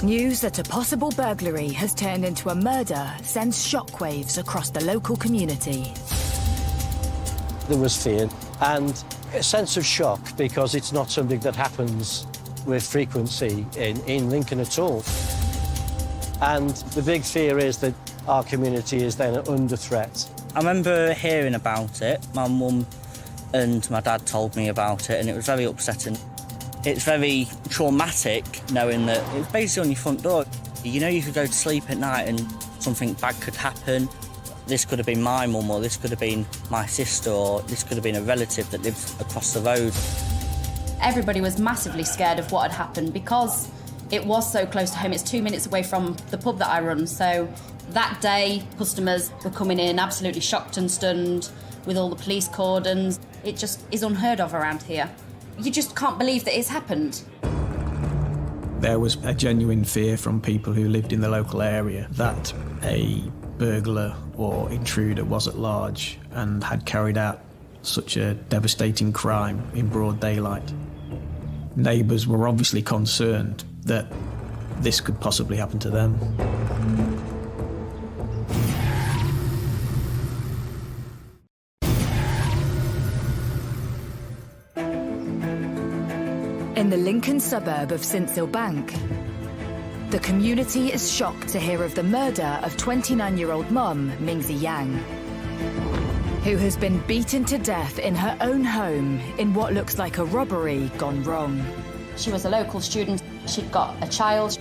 News that a possible burglary has turned into a murder sends shockwaves across the local community. There was fear and a sense of shock, because it's not something that happens with frequency in Lincoln at all. And the big fear is that our community is then under threat. I remember hearing about it. My mum and my dad told me about it, and it was very upsetting. It's very traumatic knowing that it's basically on your front door. You know, you could go to sleep at night and something bad could happen. This could have been my mum, or this could have been my sister, or this could have been a relative that lives across the road. Everybody was massively scared of what had happened because it was so close to home. It's 2 minutes away from the pub that I run, so that day customers were coming in absolutely shocked and stunned with all the police cordons. It just is unheard of around here. You just can't believe that it's happened. There was a genuine fear from people who lived in the local area that a burglar or intruder was at large and had carried out such a devastating crime in broad daylight. Neighbours were obviously concerned that this could possibly happen to them. In the Lincoln suburb of Sincil-Bank, the community is shocked to hear of the murder of 29-year-old mum, Mingzi Yang, who has been beaten to death in her own home in what looks like a robbery gone wrong. She was a local student. She'd got a child.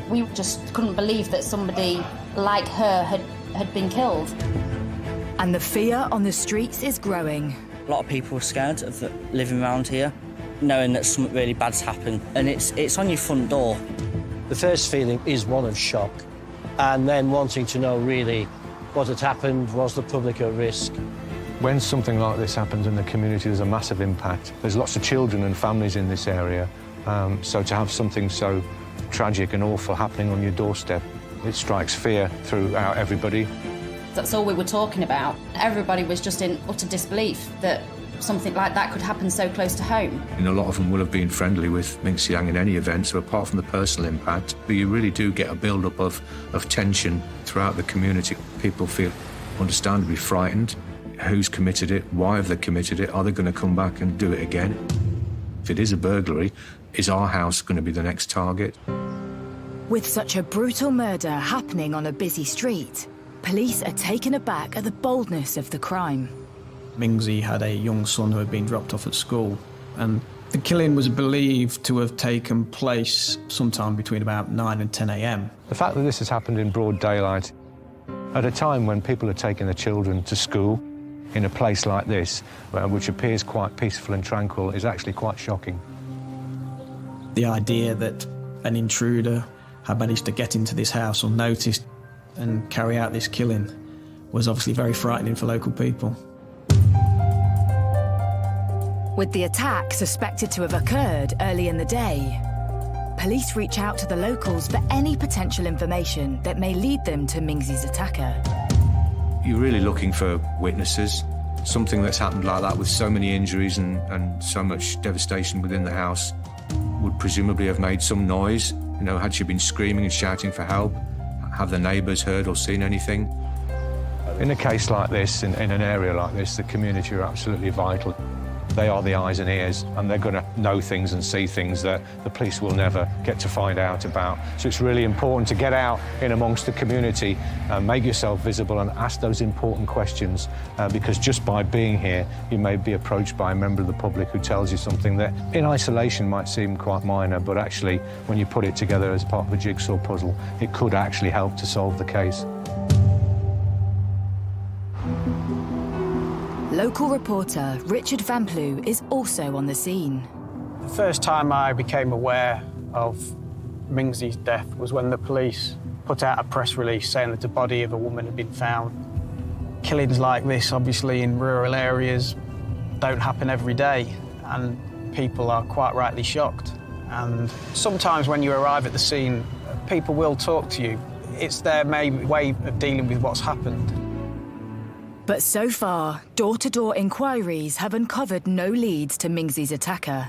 We just couldn't believe that somebody like her had been killed. And the fear on the streets is growing. A lot of people were scared of living around here, knowing that something really bad's happened, and it's on your front door. The first feeling is one of shock, and then wanting to know really what had happened. Was the public at risk? When something like this happens in the community, there's a massive impact. There's lots of children and families in this area, so to have something so tragic and awful happening on your doorstep, it strikes fear throughout everybody. That's all we were talking about. Everybody was just in utter disbelief that something like that could happen so close to home. And a lot of them will have been friendly with Mingzi Yang in any event, so apart from the personal impact, but you really do get a build-up of tension throughout the community. People feel understandably frightened. Who's committed it? Why have they committed it? Are they going to come back and do it again? If it is a burglary, is our house going to be the next target? With such a brutal murder happening on a busy street, police are taken aback at the boldness of the crime. Mingzi had a young son who had been dropped off at school, and the killing was believed to have taken place sometime between about 9 and 10 a.m. The fact that this has happened in broad daylight, at a time when people are taking their children to school, in a place like this, which appears quite peaceful and tranquil, is actually quite shocking. The idea that an intruder had managed to get into this house unnoticed and carry out this killing was obviously very frightening for local people. With the attack suspected to have occurred early in the day, police reach out to the locals for any potential information that may lead them to Mingzi's attacker. You're really looking for witnesses, Something that's happened like that with so many injuries and so much devastation within the house would presumably have made some noise. You know, had she been screaming and shouting for help? Have the neighbours heard or seen anything? In a case like this, in an area like this, the community are absolutely vital. They are the eyes and ears, and they're going to know things and see things that the police will never get to find out about. So it's really important to get out in amongst the community, make yourself visible and ask those important questions, because just by being here, you may be approached by a member of the public who tells you something that in isolation might seem quite minor, but actually when you put it together as part of a jigsaw puzzle, it could actually help to solve the case. Local reporter Richard Van Plu is also on the scene. The first time I became aware of Mingsy's death was when the police put out a press release saying that the body of a woman had been found. Killings like this, obviously in rural areas, don't happen every day, and people are quite rightly shocked. And sometimes when you arrive at the scene, people will talk to you. It's their main way of dealing with what's happened. But so far, door-to-door inquiries have uncovered no leads to Mingsy's attacker.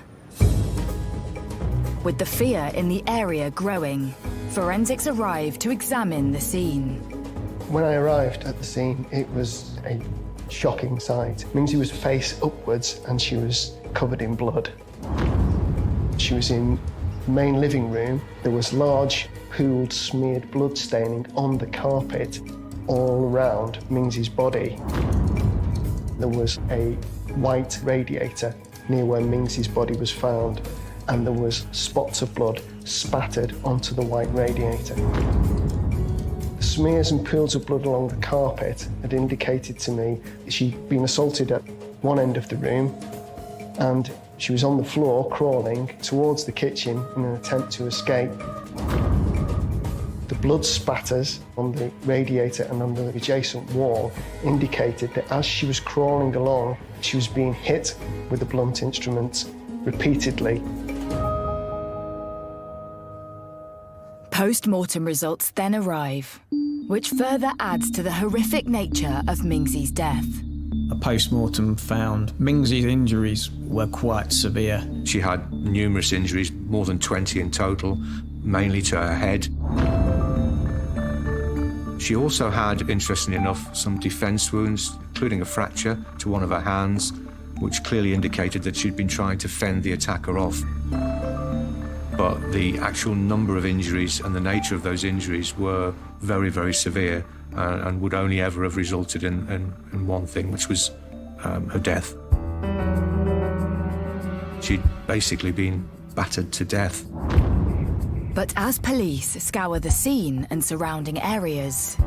With the fear in the area growing, forensics arrived to examine the scene. When I arrived at the scene, it was a shocking sight. Mingsy was face upwards and she was covered in blood. She was in the main living room. There was large, pooled, smeared blood staining on the carpet all around Mingsy's body. There was a white radiator near where Mingsy's body was found, and there was spots of blood spattered onto the white radiator. The smears and pools of blood along the carpet had indicated to me that she'd been assaulted at one end of the room, and she was on the floor crawling towards the kitchen in an attempt to escape. The blood spatters on the radiator and on the adjacent wall indicated that as she was crawling along, she was being hit with the blunt instruments repeatedly. Post-mortem results then arrive, which further adds to the horrific nature of Mingsy's death. A post-mortem found Mingsy's injuries were quite severe. She had numerous injuries, more than 20 in total, mainly to her head. She also had, interestingly enough, some defence wounds, including a fracture to one of her hands, which clearly indicated that she'd been trying to fend the attacker off. But the actual number of injuries and the nature of those injuries were very, very severe and would only ever have resulted in one thing, which was her death. She'd basically been battered to death. But as police scour the scene and surrounding areas,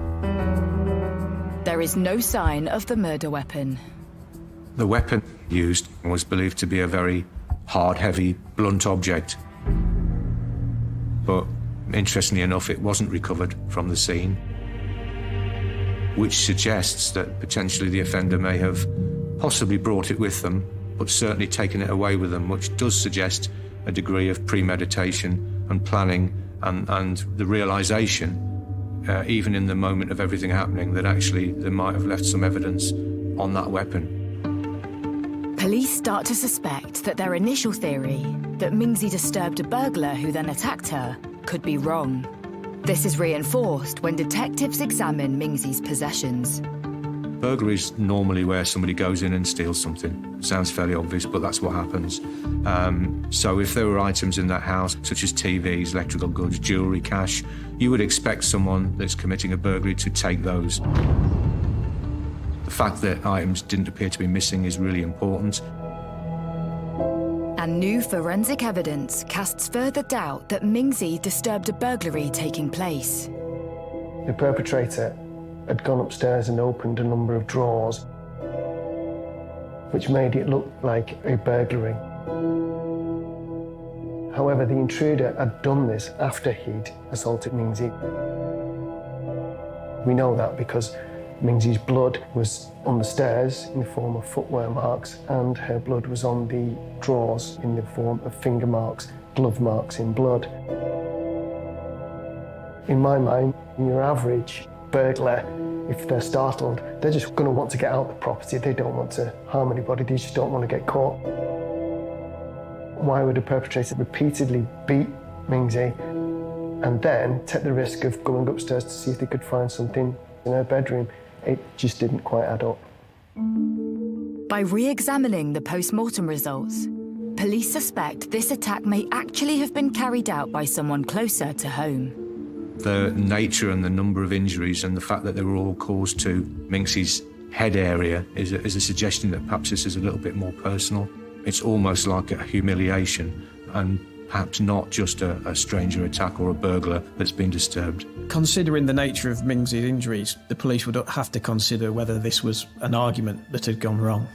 there is no sign of the murder weapon. The weapon used was believed to be a very hard, heavy, blunt object. But interestingly enough, it wasn't recovered from the scene, which suggests that potentially the offender may have possibly brought it with them, but certainly taken it away with them, which does suggest a degree of premeditation and planning and the realisation, even in the moment of everything happening, that actually they might have left some evidence on that weapon. Police start to suspect that their initial theory, that Mingsy disturbed a burglar who then attacked her, could be wrong. This is reinforced when detectives examine Mingsy's possessions. Burglary is normally where somebody goes in and steals something. Sounds fairly obvious, but that's what happens. So if there were items in that house, such as TVs, electrical goods, jewellery, cash, you would expect someone that's committing a burglary to take those. The fact that items didn't appear to be missing is really important. And new forensic evidence casts further doubt that Mingsy disturbed a burglary taking place. The perpetrator had gone upstairs and opened a number of drawers, which made it look like a burglary. However, the intruder had done this after he'd assaulted Mingsy. We know that because Mingsy's blood was on the stairs in the form of footwear marks, and her blood was on the drawers in the form of finger marks, glove marks in blood. In my mind, your average burglar If they're startled, they're just going to want to get out of the property. They don't want to harm anybody. They just don't want to get caught. Why would a perpetrator repeatedly beat Mingzi and then take the risk of going upstairs to see if they could find something in her bedroom? It just didn't quite add up. By re-examining the post-mortem results, police suspect this attack may actually have been carried out by someone closer to home. The nature and the number of injuries and the fact that they were all caused to Mingzi's head area is a suggestion that perhaps this is a little bit more personal. It's almost like a humiliation and perhaps not just a stranger attack or a burglar that's been disturbed. Considering the nature of Mingzi's injuries, the police would have to consider whether this was an argument that had gone wrong.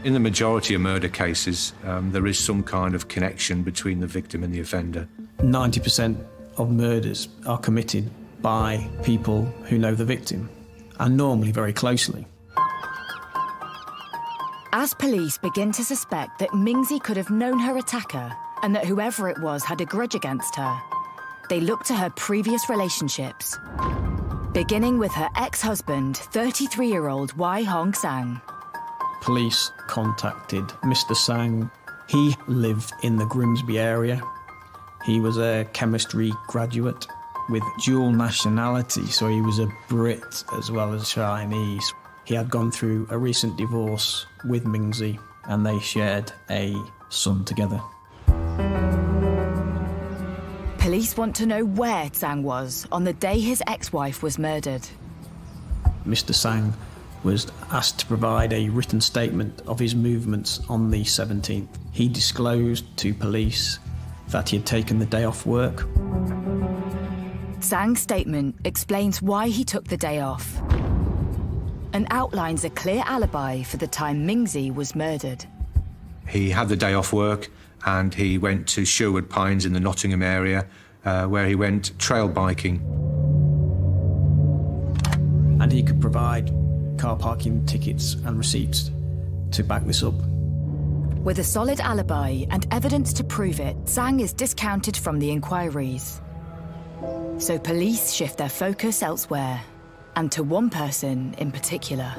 In the majority of murder cases, there is some kind of connection between the victim and the offender. 90% of murders are committed by people who know the victim, and normally very closely. As police begin to suspect that Mingzi could have known her attacker and that whoever it was had a grudge against her, they look to her previous relationships, beginning with her ex-husband, 33-year-old Wai Hong Sang. Police contacted Mr. Sang. He lived in the Grimsby area. He was a chemistry graduate with dual nationality, so he was a Brit as well as Chinese. He had gone through a recent divorce with Mingzi and they shared a son together. Police want to know where Sang was on the day his ex-wife was murdered. Mr. Sang was asked to provide a written statement of his movements on the 17th. He disclosed to police that he had taken the day off work. Sang's statement explains why he took the day off and outlines a clear alibi for the time Mingzi was murdered. He had the day off work and he went to Sherwood Pines in the Nottingham area where he went trail biking. And he could provide car parking tickets and receipts to back this up. With a solid alibi and evidence to prove it, Sang is discounted from the inquiries. So police shift their focus elsewhere, and to one person in particular.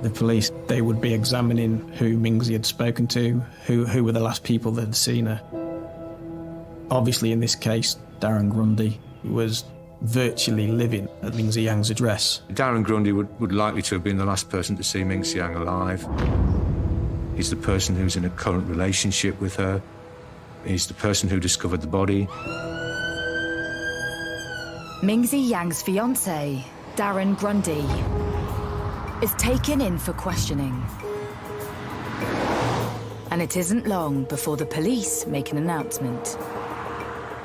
The police, they would be examining who Mingzi had spoken to, who were the last people that had seen her. Obviously, in this case, Darren Grundy was virtually living at Mingzi Yang's address. Darren Grundy would likely to have been the last person to see Mingzi Yang alive. He's the person who's in a current relationship with her. He's the person who discovered the body. Mingzi Yang's fiancé, Darren Grundy, is taken in for questioning. And it isn't long before the police make an announcement.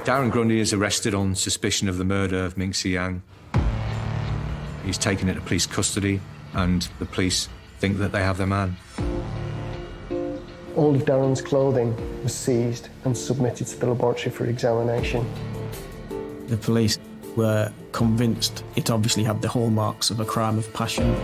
Darren Grundy is arrested on suspicion of the murder of Mingzi Yang. He's taken into police custody, and the police think that they have their man. All of Darren's clothing was seized and submitted to the laboratory for examination. The police were convinced it obviously had the hallmarks of a crime of passion.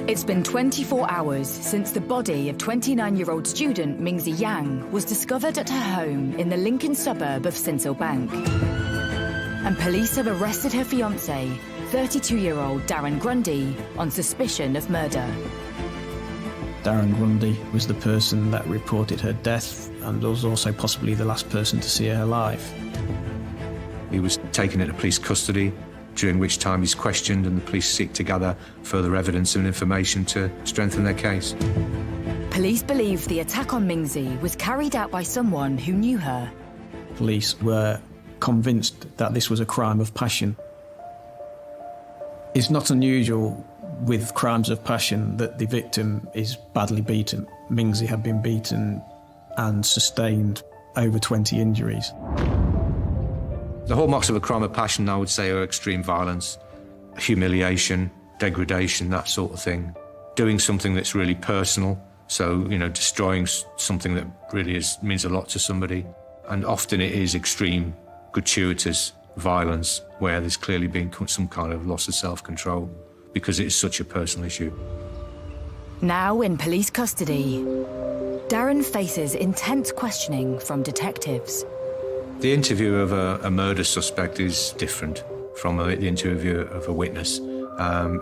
It's been 24 hours since the body of 29-year-old student Mingzi Yang was discovered at her home in the Lincoln suburb of Sinsel Bank. And police have arrested her fiancé, 32-year-old Darren Grundy, on suspicion of murder. Darren Grundy was the person that reported her death and was also possibly the last person to see her alive. He was taken into police custody, during which time he's questioned and the police seek to gather further evidence and information to strengthen their case. Police believe the attack on Mingzi was carried out by someone who knew her. Police were convinced that this was a crime of passion. It's not unusual with crimes of passion that the victim is badly beaten. Mingzi had been beaten and sustained over 20 injuries. The hallmarks of a crime of passion, I would say, are extreme violence, humiliation, degradation, that sort of thing. Doing something that's really personal, so, destroying something that really means a lot to somebody. And often it is extreme, gratuitous violence, where there's clearly been some kind of loss of self-control, because it's such a personal issue. Now in police custody, Darren faces intense questioning from detectives. The interview of a murder suspect is different from the interview of a witness.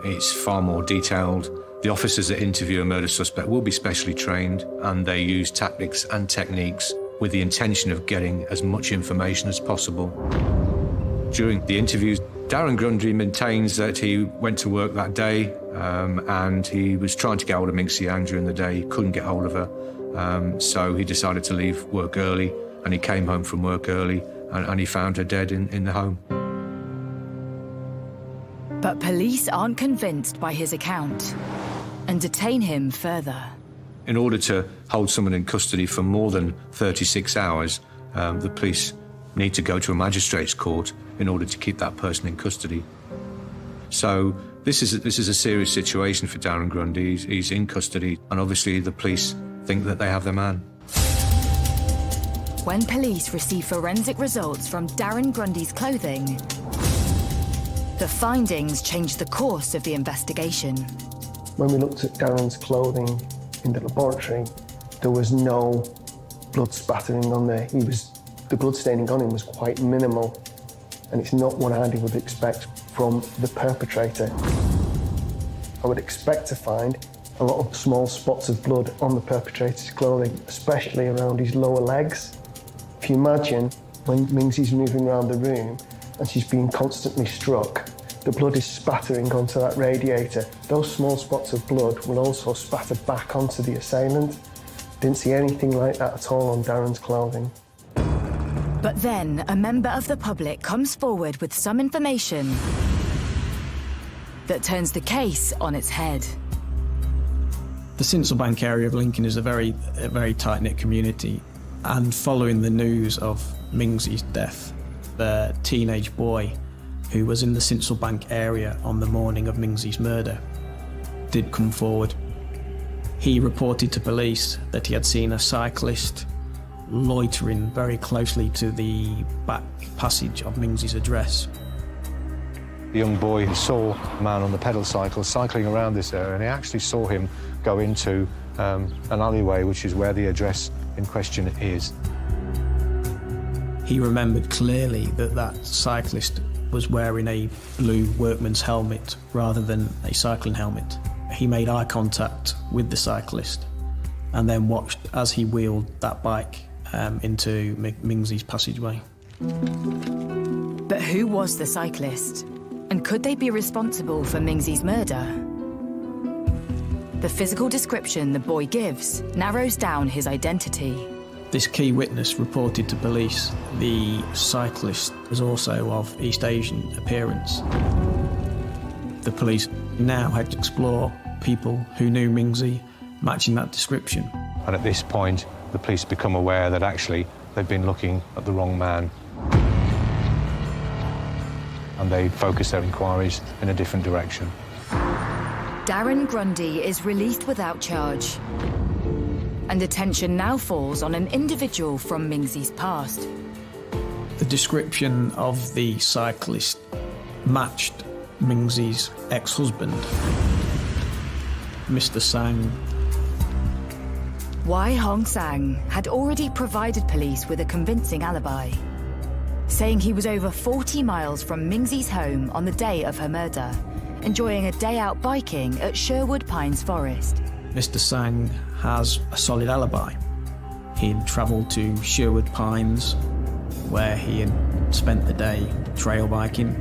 It's far more detailed. The officers that interview a murder suspect will be specially trained, and they use tactics and techniques with the intention of getting as much information as possible. During the interviews, Darren Grundy maintains that he went to work that day and he was trying to get hold of Minxie Yang during the day. He couldn't get hold of her, so he decided to leave work early, and he came home from work early and he found her dead in the home. But police aren't convinced by his account and detain him further. In order to hold someone in custody for more than 36 hours, the police need to go to a magistrate's court in order to keep that person in custody. So this is a serious situation for Darren Grundy. He's in custody, and obviously the police think that they have their man. When police receive forensic results from Darren Grundy's clothing, the findings change the course of the investigation. When we looked at Darren's clothing in the laboratory, there was no blood spattering on there. The blood staining on him was quite minimal, and it's not what I would expect from the perpetrator. I would expect to find a lot of small spots of blood on the perpetrator's clothing, especially around his lower legs. If you imagine when Minxie's moving around the room and she's being constantly struck, the blood is spattering onto that radiator. Those small spots of blood will also spatter back onto the assailant. Didn't see anything like that at all on Darren's clothing. But then a member of the public comes forward with some information that turns the case on its head. The Sincilbank area of Lincoln is a very tight-knit community, and following the news of Minxie's death, the teenage boy who was in the Sincilbank area on the morning of Minxie's murder did come forward. He reported to police that he had seen a cyclist loitering very closely to the back passage of Minxie's address. The young boy saw a man on the pedal cycle cycling around this area, and he actually saw him go into an alleyway, which is where the address in question is. He remembered clearly that that cyclist was wearing a blue workman's helmet rather than a cycling helmet. He made eye contact with the cyclist and then watched as he wheeled that bike into Minxie's passageway. But who was the cyclist? And could they be responsible for Minxie's murder? The physical description the boy gives narrows down his identity. This key witness reported to police the cyclist was also of East Asian appearance. The police now had to explore people who knew Minxie matching that description. And at this point, the police become aware that actually they've been looking at the wrong man. And they focus their inquiries in a different direction. Darren Grundy is released without charge. And attention now falls on an individual from Minxie's past. The description of the cyclist matched Minxie's ex-husband, Mr. Sang. Wai Hong Sang had already provided police with a convincing alibi, saying he was over 40 miles from Minxie's home on the day of her murder, enjoying a day out biking at Sherwood Pines Forest. Mr. Sang has a solid alibi. He'd travelled to Sherwood Pines, where he had spent the day trail biking.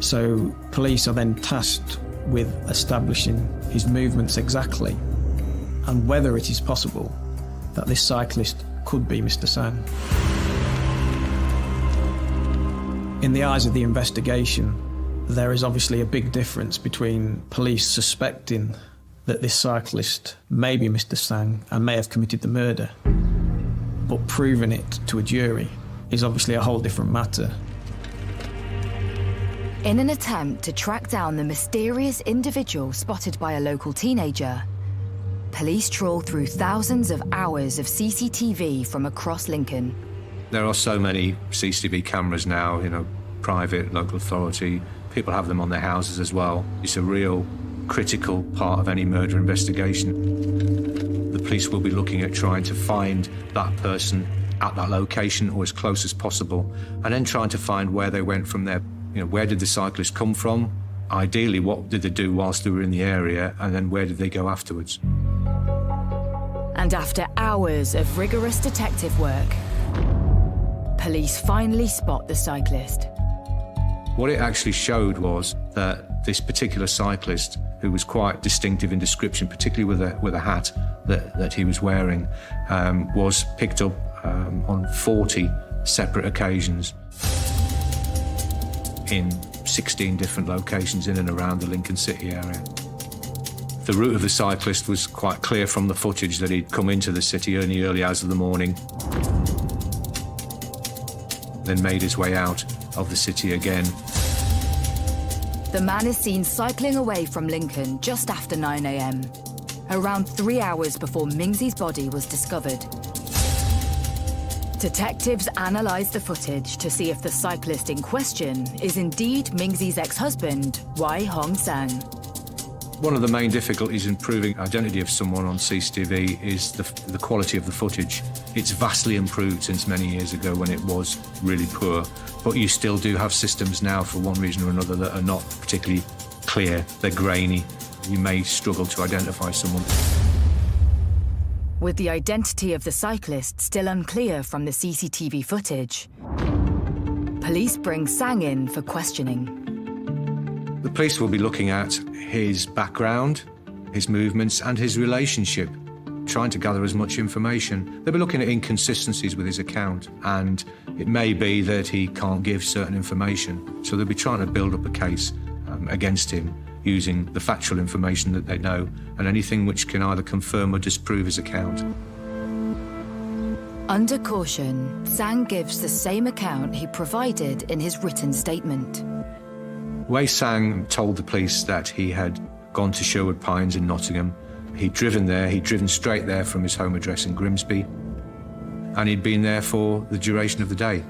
So police are then tasked with establishing his movements exactly and whether it is possible that this cyclist could be Mr. Sang. In the eyes of the investigation, there is obviously a big difference between police suspecting that this cyclist may be Mr. Sang and may have committed the murder, but proving it to a jury is obviously a whole different matter. In an attempt to track down the mysterious individual spotted by a local teenager, police trawl through thousands of hours of CCTV from across Lincoln. There are so many CCTV cameras now, private, local authority. People have them on their houses as well. It's a real critical part of any murder investigation. The police will be looking at trying to find that person at that location or as close as possible, and then trying to find where they went from there. You know, where did the cyclist come from? Ideally, what did they do whilst they were in the area, and then where did they go afterwards? And after hours of rigorous detective work, police finally spot the cyclist. What it actually showed was that this particular cyclist, who was quite distinctive in description, particularly with a hat that he was wearing, was picked up on 40 separate occasions in 16 different locations in and around the Lincoln City area. The route of the cyclist was quite clear from the footage that he'd come into the city in the early hours of the morning, then made his way out of the city again. The man is seen cycling away from Lincoln just after 9 a.m, around 3 hours before Mingsi's body was discovered. Detectives analyse the footage to see if the cyclist in question is indeed Mingsi's ex-husband, Wai Hong Sang. One of the main difficulties in proving identity of someone on CCTV is the quality of the footage. It's vastly improved since many years ago when it was really poor, but you still do have systems now, for one reason or another, that are not particularly clear. They're grainy. You may struggle to identify someone. With the identity of the cyclist still unclear from the CCTV footage, police bring Sang in for questioning. The police will be looking at his background, his movements, and his relationship, trying to gather as much information. They'll be looking at inconsistencies with his account, and it may be that he can't give certain information. So they'll be trying to build up a case against him using the factual information that they know, and anything which can either confirm or disprove his account. Under caution, Sang gives the same account he provided in his written statement. Wei Sang told the police that he had gone to Sherwood Pines in Nottingham. He'd driven straight there from his home address in Grimsby, and he'd been there for the duration of the day.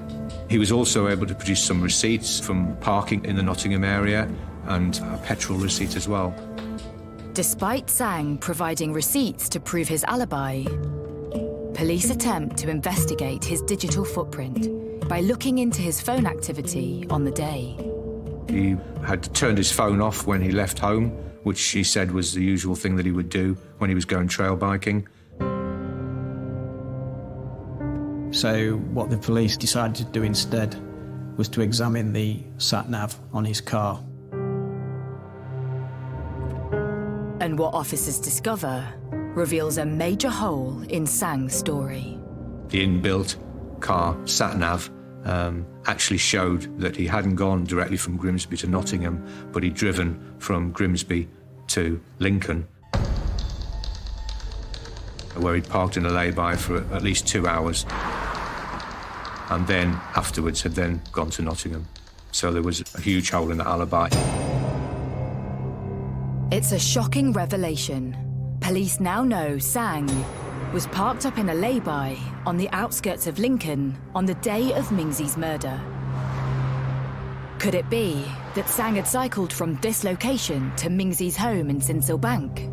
He was also able to produce some receipts from parking in the Nottingham area and a petrol receipt as well. Despite Sang providing receipts to prove his alibi, police attempt to investigate his digital footprint by looking into his phone activity on the day. He had turned his phone off when he left home, which he said was the usual thing that he would do when he was going trail biking. So what the police decided to do instead was to examine the sat-nav on his car. And what officers discover reveals a major hole in Sang's story. The inbuilt car sat-nav actually showed that he hadn't gone directly from Grimsby to Nottingham, but he'd driven from Grimsby to Lincoln, where he'd parked in a lay-by for at least 2 hours, and then afterwards had then gone to Nottingham. So there was a huge hole in the alibi. It's a shocking revelation. Police now know Sang was parked up in a lay-by on the outskirts of Lincoln on the day of Mingsi's murder. Could it be that Sang had cycled from this location to Mingsi's home in Sinsel Bank?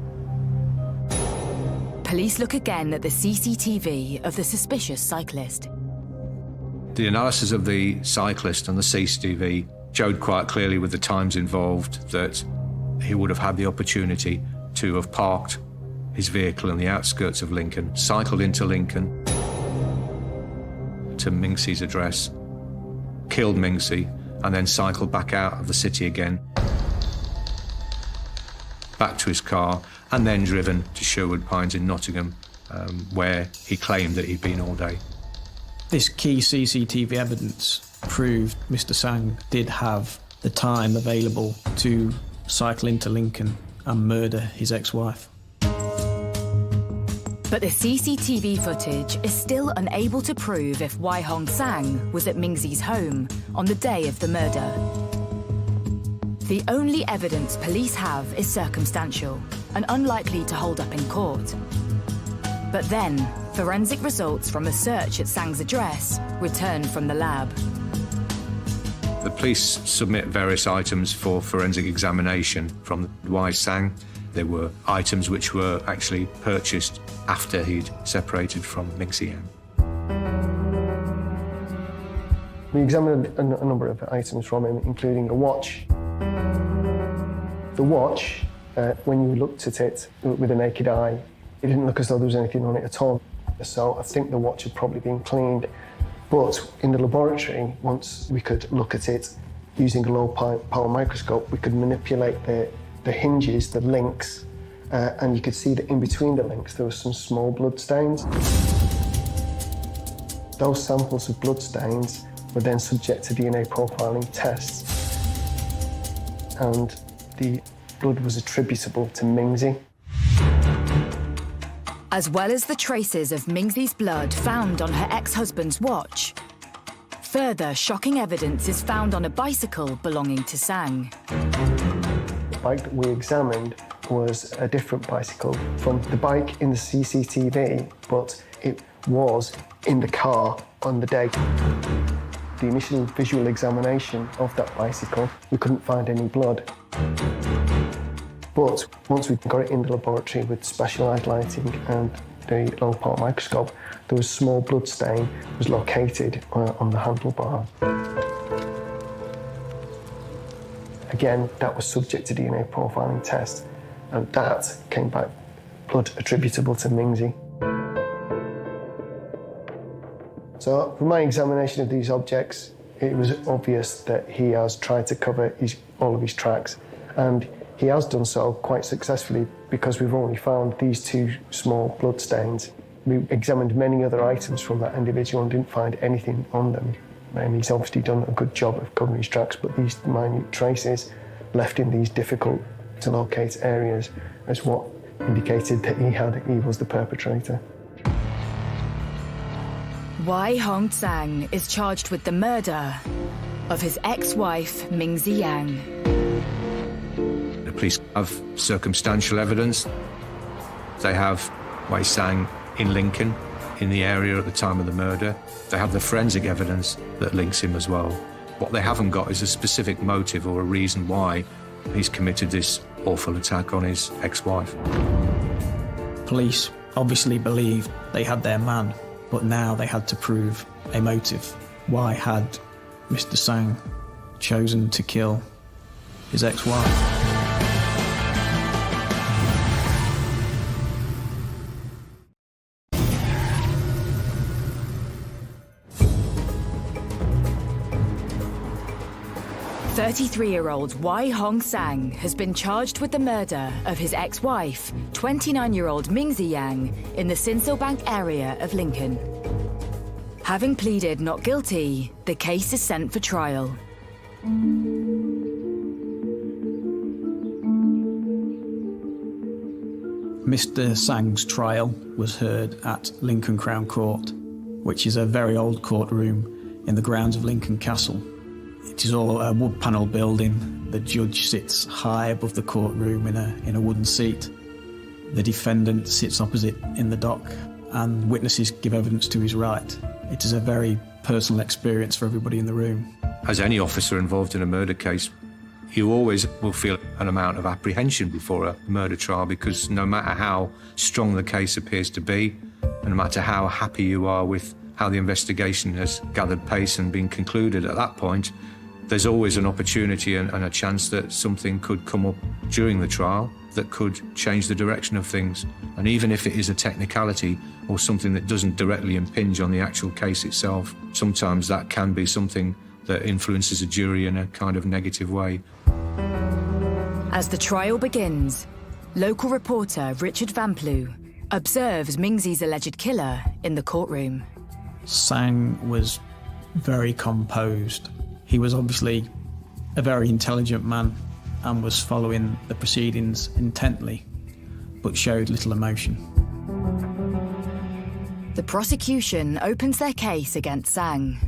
Police look again at the CCTV of the suspicious cyclist. The analysis of the cyclist and the CCTV showed quite clearly, with the times involved, that he would have had the opportunity to have parked his vehicle on the outskirts of Lincoln, cycled into Lincoln to Mingsi's address, killed Mingsi, and then cycled back out of the city again, back to his car, and then driven to Sherwood Pines in Nottingham, where he claimed that he'd been all day. This key CCTV evidence proved Mr. Sang did have the time available to cycle into Lincoln and murder his ex-wife. But the CCTV footage is still unable to prove if Wai Hong Sang was at Mingsi's home on the day of the murder. The only evidence police have is circumstantial and unlikely to hold up in court. But then, forensic results from a search at Sang's address returned from the lab. The police submit various items for forensic examination from Wai Sang. There were items which were actually purchased after he'd separated from Ming Xiang. We examined a number of items from him, including a watch. The watch, when you looked at it with a naked eye, it didn't look as though there was anything on it at all. So I think the watch had probably been cleaned. But in the laboratory, once we could look at it using a low-power microscope, we could manipulate the hinges, the links, and you could see that in between the links there were some small blood stains. Those samples of blood stains were then subject to DNA profiling tests, and the blood was attributable to Mingzi. As well as the traces of Mingzi's blood found on her ex-husband's watch, further shocking evidence is found on a bicycle belonging to Sang. The bike that we examined was a different bicycle from the bike in the CCTV, but it was in the car on the day. The initial visual examination of that bicycle, we couldn't find any blood. But once we got it in the laboratory with specialised lighting and the low-power microscope, there was a small blood stain that was located on the handlebar. Again, that was subject to DNA profiling test, and that came back blood attributable to Mingzi. So, from my examination of these objects, it was obvious that he has tried to cover all of his tracks, and he has done so quite successfully because we've only found these two small blood stains. We examined many other items from that individual and didn't find anything on them. And he's obviously done a good job of covering his tracks, but these minute traces left in these difficult to locate areas is what indicated that he was the perpetrator. Wai Hong Sang is charged with the murder of his ex-wife, Mingzi Yang. The police have circumstantial evidence. They have Wai Sang in Lincoln, in the area at the time of the murder. They have the forensic evidence that links him as well. What they haven't got is a specific motive or a reason why he's committed this awful attack on his ex-wife. Police obviously believed they had their man, but now they had to prove a motive. Why had Mr. Sang chosen to kill his ex-wife? "33-year-old Wai Hong Sang has been charged with the murder of his ex-wife, 29-year-old Mingzi Yang, in the Sinsilbank area of Lincoln. Having pleaded not guilty, the case is sent for trial. Mr. Sang's trial was heard at Lincoln Crown Court, which is a very old courtroom in the grounds of Lincoln Castle. It is all a wood panel building. The judge sits high above the courtroom in a wooden seat. The defendant sits opposite in the dock, and witnesses give evidence to his right. It is a very personal experience for everybody in the room. As any officer involved in a murder case, you always will feel an amount of apprehension before a murder trial, because no matter how strong the case appears to be, and no matter how happy you are with how the investigation has gathered pace and been concluded at that point, there's always an opportunity and a chance that something could come up during the trial that could change the direction of things. And even if it is a technicality or something that doesn't directly impinge on the actual case itself, sometimes that can be something that influences a jury in a kind of negative way. As the trial begins, local reporter Richard Van Plu observes Mingzi's alleged killer in the courtroom. Sang was very composed. He was obviously a very intelligent man and was following the proceedings intently, but showed little emotion. The prosecution opens their case against Sang.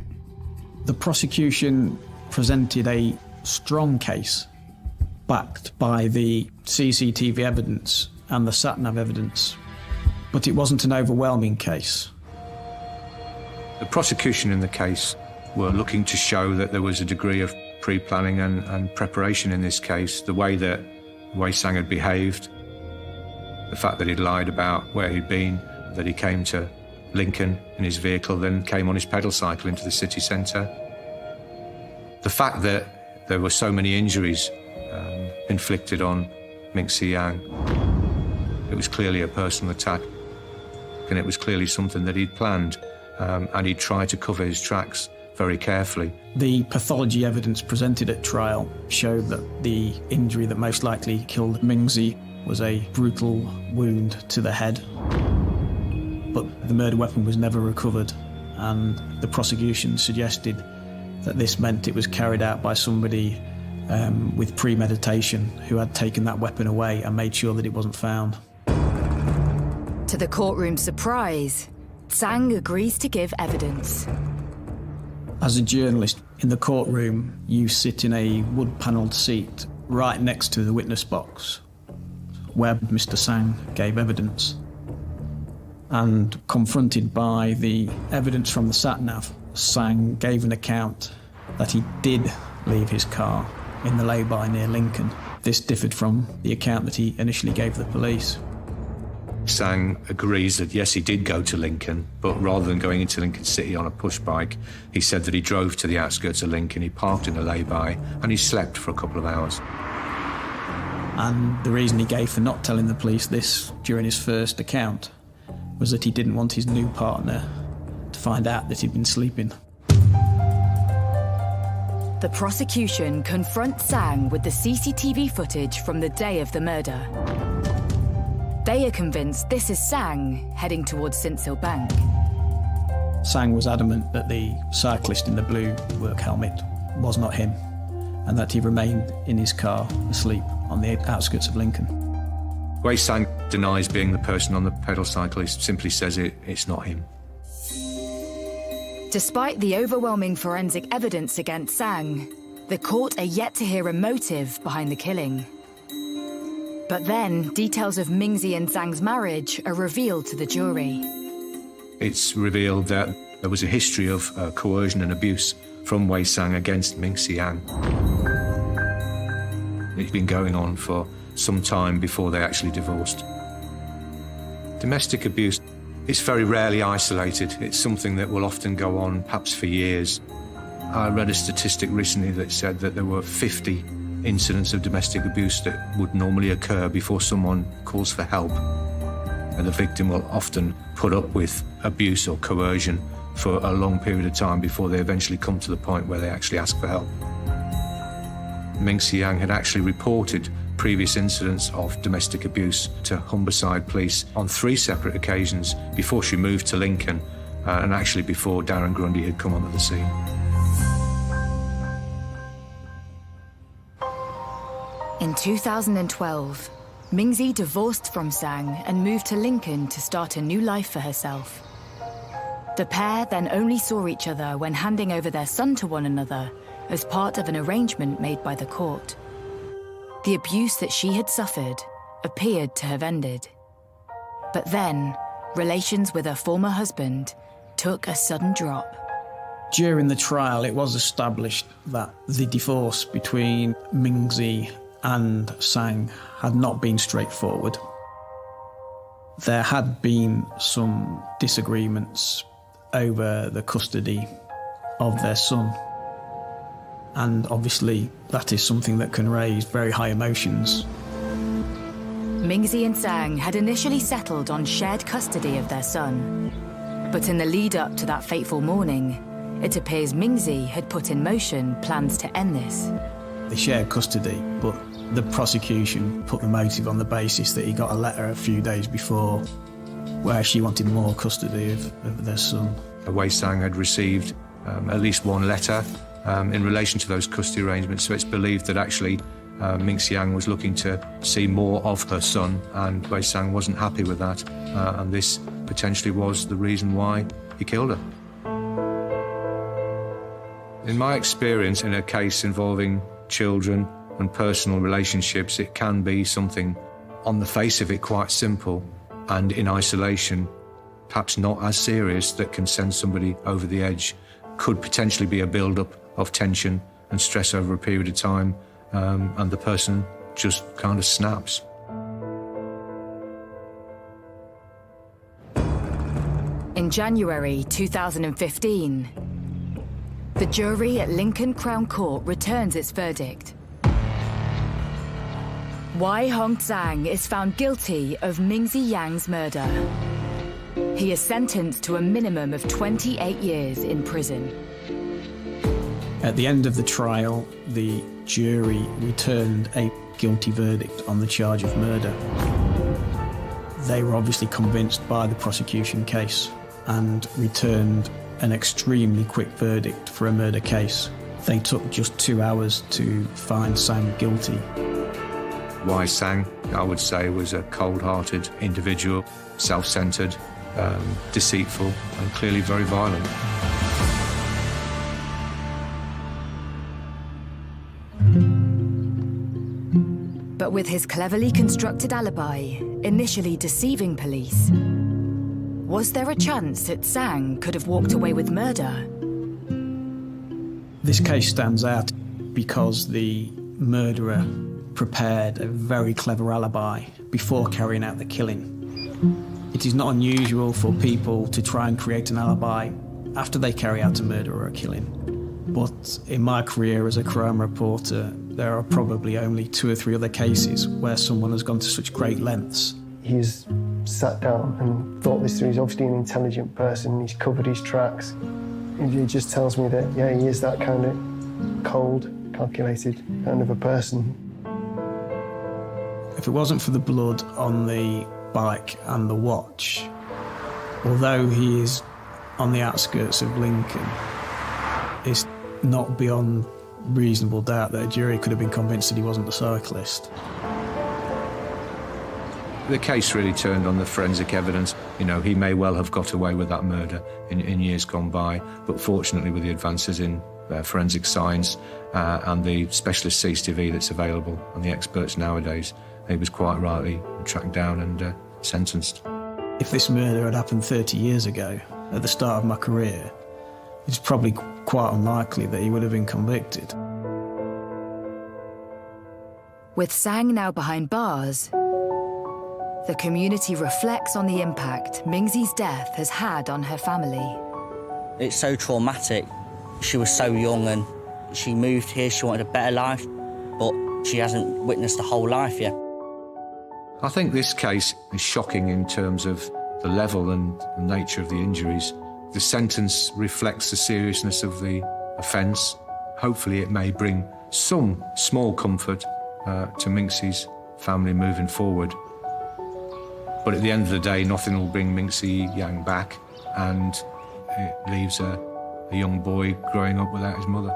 The prosecution presented a strong case, backed by the CCTV evidence and the sat-nav evidence, but it wasn't an overwhelming case. The prosecution in the case were looking to show that there was a degree of pre-planning and preparation in this case. The way that Wei Sang had behaved, the fact that he'd lied about where he'd been, that he came to Lincoln in his vehicle, then came on his pedal cycle into the city centre. The fact that there were so many injuries inflicted on Ming-Si Yang, it was clearly a personal attack, and it was clearly something that he'd planned, and he'd tried to cover his tracks very carefully. The pathology evidence presented at trial showed that the injury that most likely killed Ming-Si was a brutal wound to the head. But the murder weapon was never recovered, and the prosecution suggested that this meant it was carried out by somebody with premeditation who had taken that weapon away and made sure that it wasn't found. To the courtroom's surprise, Sang agrees to give evidence. As a journalist in the courtroom, you sit in a wood-panelled seat right next to the witness box where Mr. Sang gave evidence. And confronted by the evidence from the sat-nav, Sang gave an account that he did leave his car in the lay-by near Lincoln. This differed from the account that he initially gave the police. Sang agrees that yes, he did go to Lincoln, but rather than going into Lincoln City on a push bike, he said that he drove to the outskirts of Lincoln, he parked in a lay-by, and he slept for a couple of hours. And the reason he gave for not telling the police this during his first account was that he didn't want his new partner to find out that he'd been sleeping. The prosecution confronts Sang with the CCTV footage from the day of the murder. They are convinced this is Sang heading towards Sinsel Bank. Sang was adamant that the cyclist in the blue work helmet was not him, and that he remained in his car asleep on the outskirts of Lincoln. Wei Sang denies being the person on the pedal cycle. He simply says it's not him. Despite the overwhelming forensic evidence against Sang, the court are yet to hear a motive behind the killing. But then, details of Ming-Si and Sang's marriage are revealed to the jury. It's revealed that there was a history of coercion and abuse from Wei Sang against Ming-Si Yang. It's been going on for some time before they actually divorced. Domestic abuse is very rarely isolated. It's something that will often go on perhaps for years. I read a statistic recently that said that there were 50 incidents of domestic abuse that would normally occur before someone calls for help. And the victim will often put up with abuse or coercion for a long period of time before they eventually come to the point where they actually ask for help. Ming-Si Yang had actually reported previous incidents of domestic abuse to Humberside Police on 3 separate occasions before she moved to Lincoln, and actually before Darren Grundy had come onto the scene. In 2012, Ming-Si divorced from Sang and moved to Lincoln to start a new life for herself. The pair then only saw each other when handing over their son to one another as part of an arrangement made by the court. The abuse that she had suffered appeared to have ended. But then, relations with her former husband took a sudden drop. During the trial, it was established that the divorce between Ming-Si and Sang had not been straightforward. There had been some disagreements over the custody of their son. And obviously, that is something that can raise very high emotions. Ming-Si and Sang had initially settled on shared custody of their son. But in the lead up to that fateful morning, it appears Ming-Si had put in motion plans to end this. They shared custody, but the prosecution put the motive on the basis that he got a letter a few days before where she wanted more custody of their son. Wei Sang had received at least one letter in relation to those custody arrangements, so it's believed that actually Ming-Si Yang was looking to see more of her son, and Wei Sang wasn't happy with that, and this potentially was the reason why he killed her. In my experience, in a case involving children and personal relationships, it can be something on the face of it quite simple, and in isolation perhaps not as serious, that can send somebody over the edge. Could potentially be a build-up of tension and stress over a period of time, and the person just kind of snaps. In January 2015, the jury at Lincoln Crown Court returns its verdict. Wai Hong Zhang is found guilty of Mingzi Yang's murder. He is sentenced to a minimum of 28 years in prison. At the end of the trial, the jury returned a guilty verdict on the charge of murder. They were obviously convinced by the prosecution case and returned an extremely quick verdict for a murder case. They took just 2 hours to find Sang guilty. Wai Sang, I would say, was a cold-hearted individual, self-centred, deceitful, and clearly very violent. But with his cleverly constructed alibi, initially deceiving police, was there a chance that Sang could have walked away with murder? This case stands out because the murderer prepared a very clever alibi before carrying out the killing. It is not unusual for people to try and create an alibi after they carry out a murder or a killing. But in my career as a crime reporter, there are probably only 2 or 3 other cases where someone has gone to such great lengths. He's sat down and thought this through. He's obviously an intelligent person. He's covered his tracks. It just tells me that, yeah, he is that kind of cold, calculated kind of a person. If it wasn't for the blood on the bike and the watch, although he is on the outskirts of Lincoln, it's not beyond reasonable doubt that a jury could have been convinced that he wasn't a cyclist. The case really turned on the forensic evidence. You know, he may well have got away with that murder in years gone by, but fortunately with the advances in forensic science and the specialist CCTV that's available and the experts nowadays, he was quite rightly tracked down and sentenced. If this murder had happened 30 years ago, at the start of my career, it's probably quite unlikely that he would have been convicted. With Sang now behind bars, the community reflects on the impact Mingzi's death has had on her family. It's so traumatic. She was so young and she moved here, she wanted a better life, but she hasn't witnessed a whole life yet. I think this case is shocking in terms of the level and the nature of the injuries. The sentence reflects the seriousness of the offence. Hopefully it may bring some small comfort to Mingzi's family moving forward. But at the end of the day, nothing will bring Mingzi Yang back, and it leaves a young boy growing up without his mother.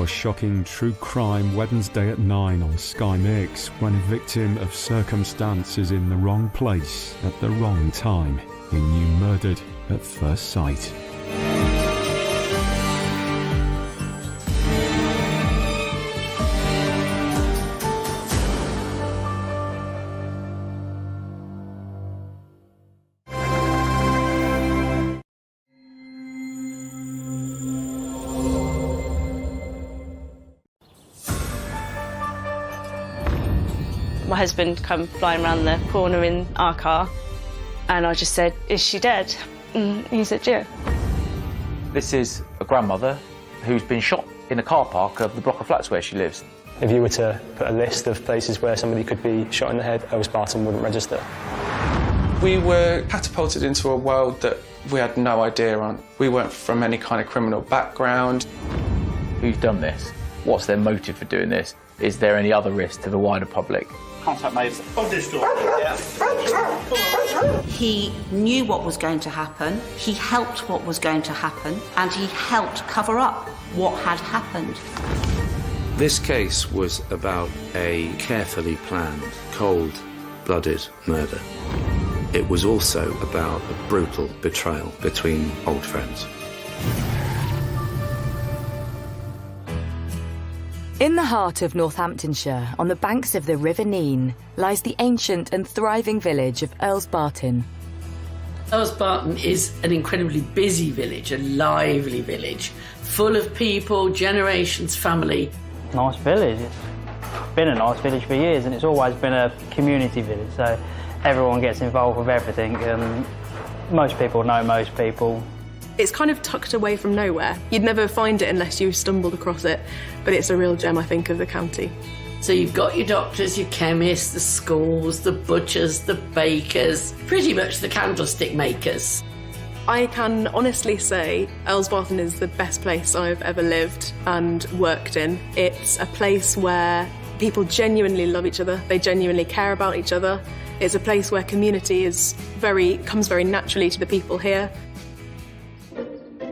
Shocking true crime Wednesday at 9 on Sky Mix, when a victim of circumstance is in the wrong place at the wrong time in You Murdered at First Sight. My husband come flying around the corner in our car, and I just said, "Is she dead?" And he said, "Yeah." This is a grandmother who's been shot in a car park of the block of flats where she lives. If you were to put a list of places where somebody could be shot in the head, Old Spartan wouldn't register. We were catapulted into a world that we had no idea on. We weren't from any kind of criminal background. Who's done this? What's their motive for doing this? Is there any other risk to the wider public? Contact made on this door. He knew what was going to happen, he helped what was going to happen, and he helped cover up what had happened. This case was about a carefully planned, cold-blooded murder. It was also about a brutal betrayal between old friends. In the heart of Northamptonshire, on the banks of the River Nene, lies the ancient and thriving village of Earls Barton. Earls Barton is an incredibly busy village, a lively village, full of people, generations, family. Nice village. It's been a nice village for years, and it's always been a community village, so everyone gets involved with everything, and most people know most people. It's kind of tucked away from nowhere. You'd never find it unless you stumbled across it, but it's a real gem, I think, of the county. So you've got your doctors, your chemists, the schools, the butchers, the bakers, pretty much the candlestick makers. I can honestly say Earls Barton is the best place I've ever lived and worked in. It's a place where people genuinely love each other, they genuinely care about each other. It's a place where community comes very naturally to the people here.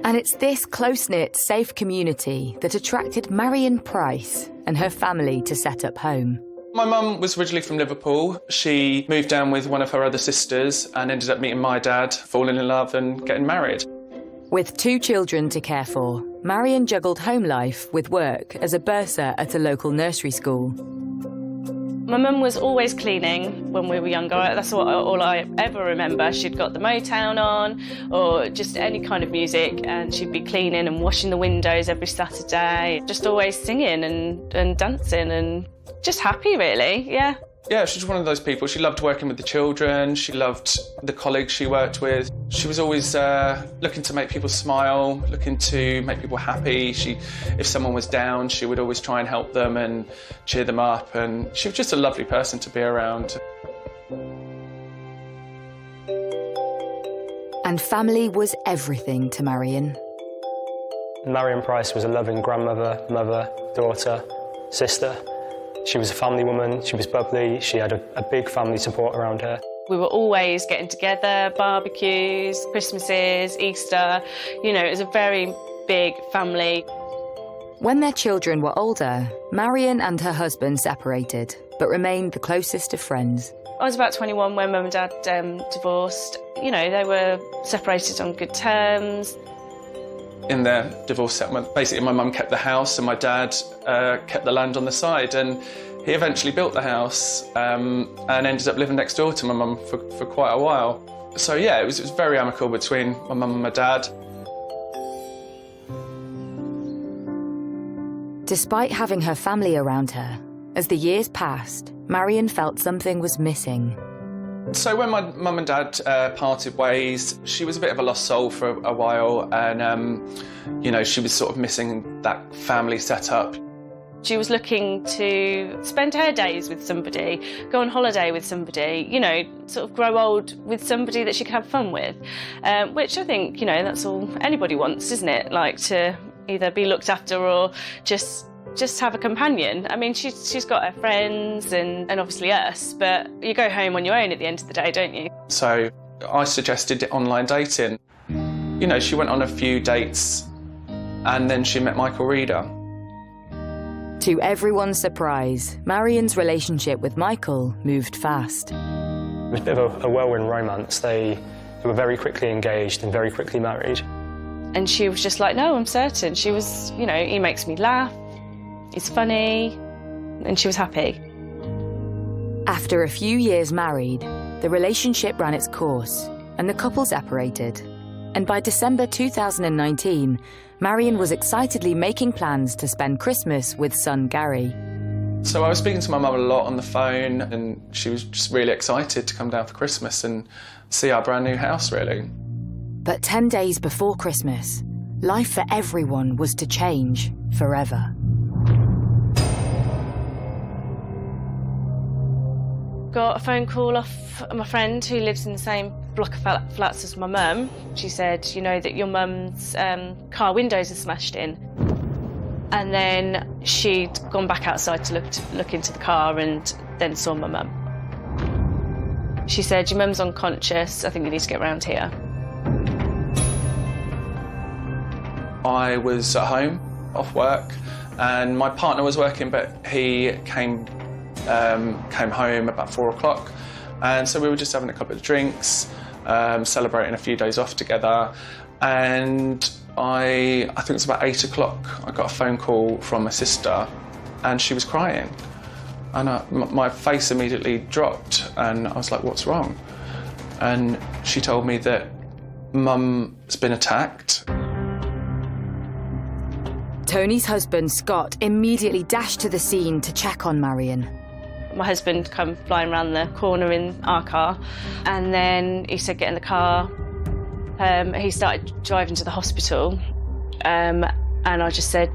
And it's this close-knit, safe community that attracted Marion Price and her family to set up home. My mum was originally from Liverpool. She moved down with one of her other sisters and ended up meeting my dad, falling in love and getting married. With 2 children to care for, Marion juggled home life with work as a bursar at a local nursery school. My mum was always cleaning when we were younger. That's all I ever remember. She'd got the Motown on or just any kind of music, and she'd be cleaning and washing the windows every Saturday. Just always singing and dancing and just happy, really, yeah. Yeah, she's one of those people. She loved working with the children. She loved the colleagues she worked with. She was always looking to make people smile, looking to make people happy. If someone was down, she would always try and help them and cheer them up. And she was just a lovely person to be around. And family was everything to Marion. Marion Price was a loving grandmother, mother, daughter, sister. She was a family woman, she was bubbly, she had a big family support around her. We were always getting together, barbecues, Christmases, Easter. You know, it was a very big family. When their children were older, Marion and her husband separated, but remained the closest of friends. I was about 21 when Mum and Dad divorced. You know, they were separated on good terms. In their divorce settlement, basically my mum kept the house and my dad kept the land on the side, and he eventually built the house and ended up living next door to my mum for quite a while. So yeah, it was very amicable between my mum and my dad. Despite having her family around her, as the years passed, Marion felt something was missing. So when my mum and dad parted ways, she was a bit of a lost soul for a while, and you know, she was sort of missing that family setup. She was looking to spend her days with somebody, go on holiday with somebody, you know, sort of grow old with somebody that she could have fun with, which I think, you know, that's all anybody wants, isn't it? Like to either be looked after or just have a companion. I mean, she's got her friends and obviously us, but you go home on your own at the end of the day, don't you? So I suggested online dating. You know, she went on a few dates and then she met Michael Reader. To everyone's surprise, Marion's relationship with Michael moved fast. It was a bit of a whirlwind romance. They were very quickly engaged and very quickly married. And she was just like, no, I'm certain. She was, you know, he makes me laugh. It's funny, and she was happy. After a few years married, the relationship ran its course, and the couple separated. And by December 2019, Marion was excitedly making plans to spend Christmas with son Gary. So I was speaking to my mum a lot on the phone, and she was just really excited to come down for Christmas and see our brand new house, really. But 10 days before Christmas, life for everyone was to change forever. Got a phone call off my friend who lives in the same block of flats as my mum. She said, you know, that your mum's car windows are smashed in. And then she'd gone back outside to look into the car and then saw my mum. She said, your mum's unconscious, I think you need to get round here. I was at home, off work, and my partner was working, but he came home about 4 o'clock, and so we were just having a couple of drinks, celebrating a few days off together, and I think it was about 8 o'clock, I got a phone call from my sister and she was crying. And my face immediately dropped, and I was like, what's wrong? And she told me that Mum's been attacked. Tony's husband, Scott, immediately dashed to the scene to check on Marion. My husband come flying around the corner in our car, and then he said, get in the car. He started driving to the hospital, and I just said,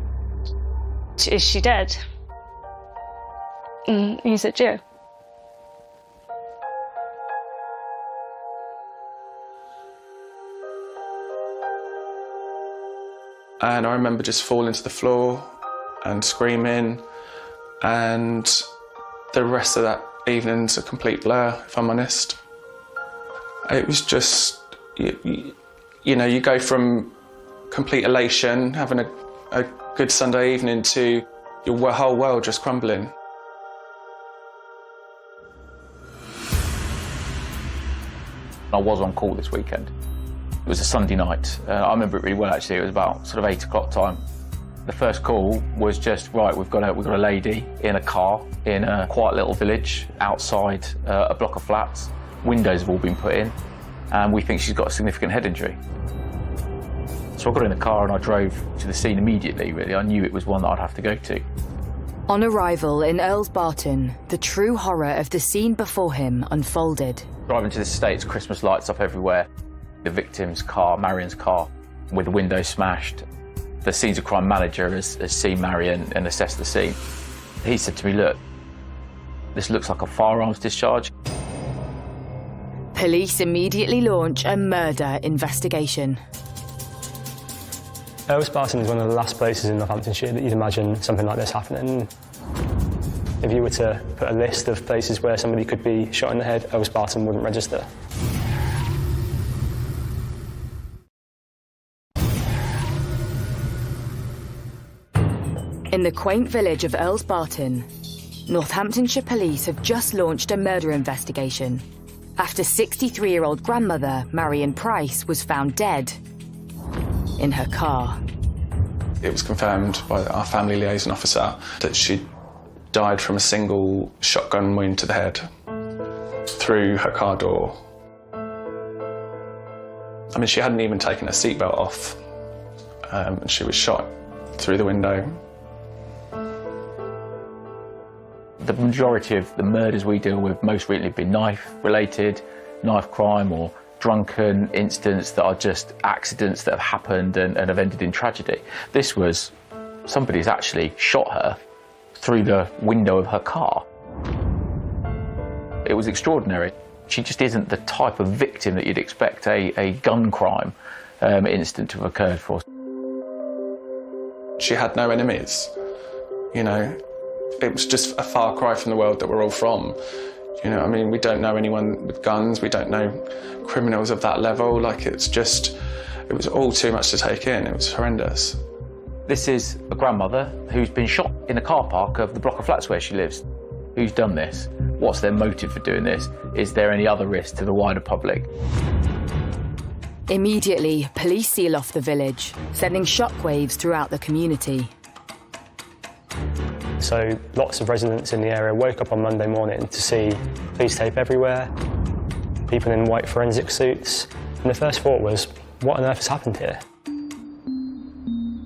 is she dead? And he said, yeah. And I remember just falling to the floor and screaming, and the rest of that evening's a complete blur, if I'm honest. It was just, you know, you go from complete elation, having a good Sunday evening, to your whole world just crumbling. I was on call this weekend. It was a Sunday night. I remember it really well, actually. It was about sort of 8 o'clock time. The first call was just, right, we've got a lady in a car in a quiet little village outside a block of flats. Windows have all been put in, and we think she's got a significant head injury. So I got in the car and I drove to the scene immediately, really. I knew it was one that I'd have to go to. On arrival in Earls Barton, the true horror of the scene before him unfolded. Driving to the States, Christmas lights up everywhere. The victim's car, Marion's car, with the window smashed. The scenes of crime manager has seen Marion and assessed the scene. He said to me, look, this looks like a firearms discharge. Police immediately launch a murder investigation. Earls Barton is one of the last places in Northamptonshire that you'd imagine something like this happening. If you were to put a list of places where somebody could be shot in the head, Earls Barton wouldn't register. In the quaint village of Earls Barton, Northamptonshire police have just launched a murder investigation after 63-year-old grandmother Marion Price was found dead in her car. It was confirmed by our family liaison officer that she died from a single shotgun wound to the head through her car door. I mean, she hadn't even taken her seatbelt off, and she was shot through the window. The majority of the murders we deal with most recently have been knife-related, knife crime, or drunken incidents that are just accidents that have happened and have ended in tragedy. This was somebody's actually shot her through the window of her car. It was extraordinary. She just isn't the type of victim that you'd expect a gun crime incident to have occurred for. She had no enemies, you know. It was just a far cry from the world that we're all from. You know, I mean, we don't know anyone with guns, we don't know criminals of that level. Like, it was all too much to take in. It was horrendous. This is a grandmother who's been shot in the car park of the block of flats where she lives. Who's done this? What's their motive for doing this? Is there any other risk to the wider public? Immediately, police seal off the village, sending shockwaves throughout the community. So lots of residents in the area woke up on Monday morning to see police tape everywhere, people in white forensic suits, and the first thought was, what on earth has happened here?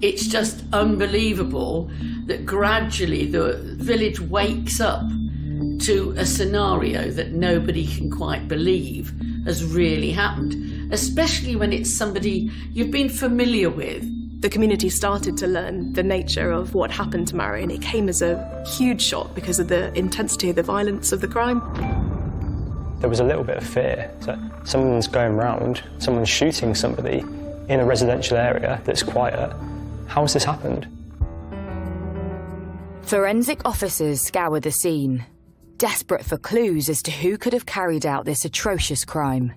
It's just unbelievable that gradually the village wakes up to a scenario that nobody can quite believe has really happened, especially when it's somebody you've been familiar with. The community started to learn the nature of what happened to Marion. It came as a huge shock because of the intensity of the violence of the crime. There was a little bit of fear that someone's going round, someone's shooting somebody in a residential area that's quiet. How has this happened? Forensic officers scour the scene, desperate for clues as to who could have carried out this atrocious crime.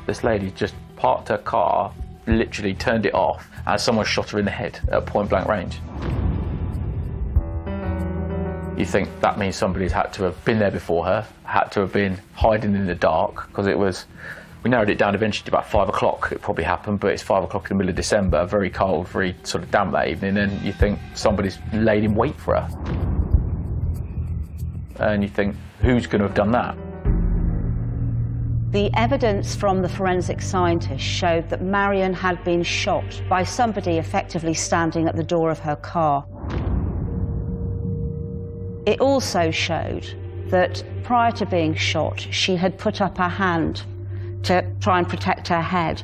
This lady just parked her car, literally turned it off, and someone shot her in the head at point-blank range. You think that means somebody's had to have been there before her, had to have been hiding in the dark, because it was We narrowed it down eventually to about 5 o'clock. It probably happened, but it's 5 o'clock in the middle of December, very cold, very sort of damp that evening, and you think somebody's laid in wait for her. And you think, who's going to have done that? The evidence from the forensic scientist showed that Marion had been shot by somebody effectively standing at the door of her car. It also showed that prior to being shot, she had put up her hand to try and protect her head.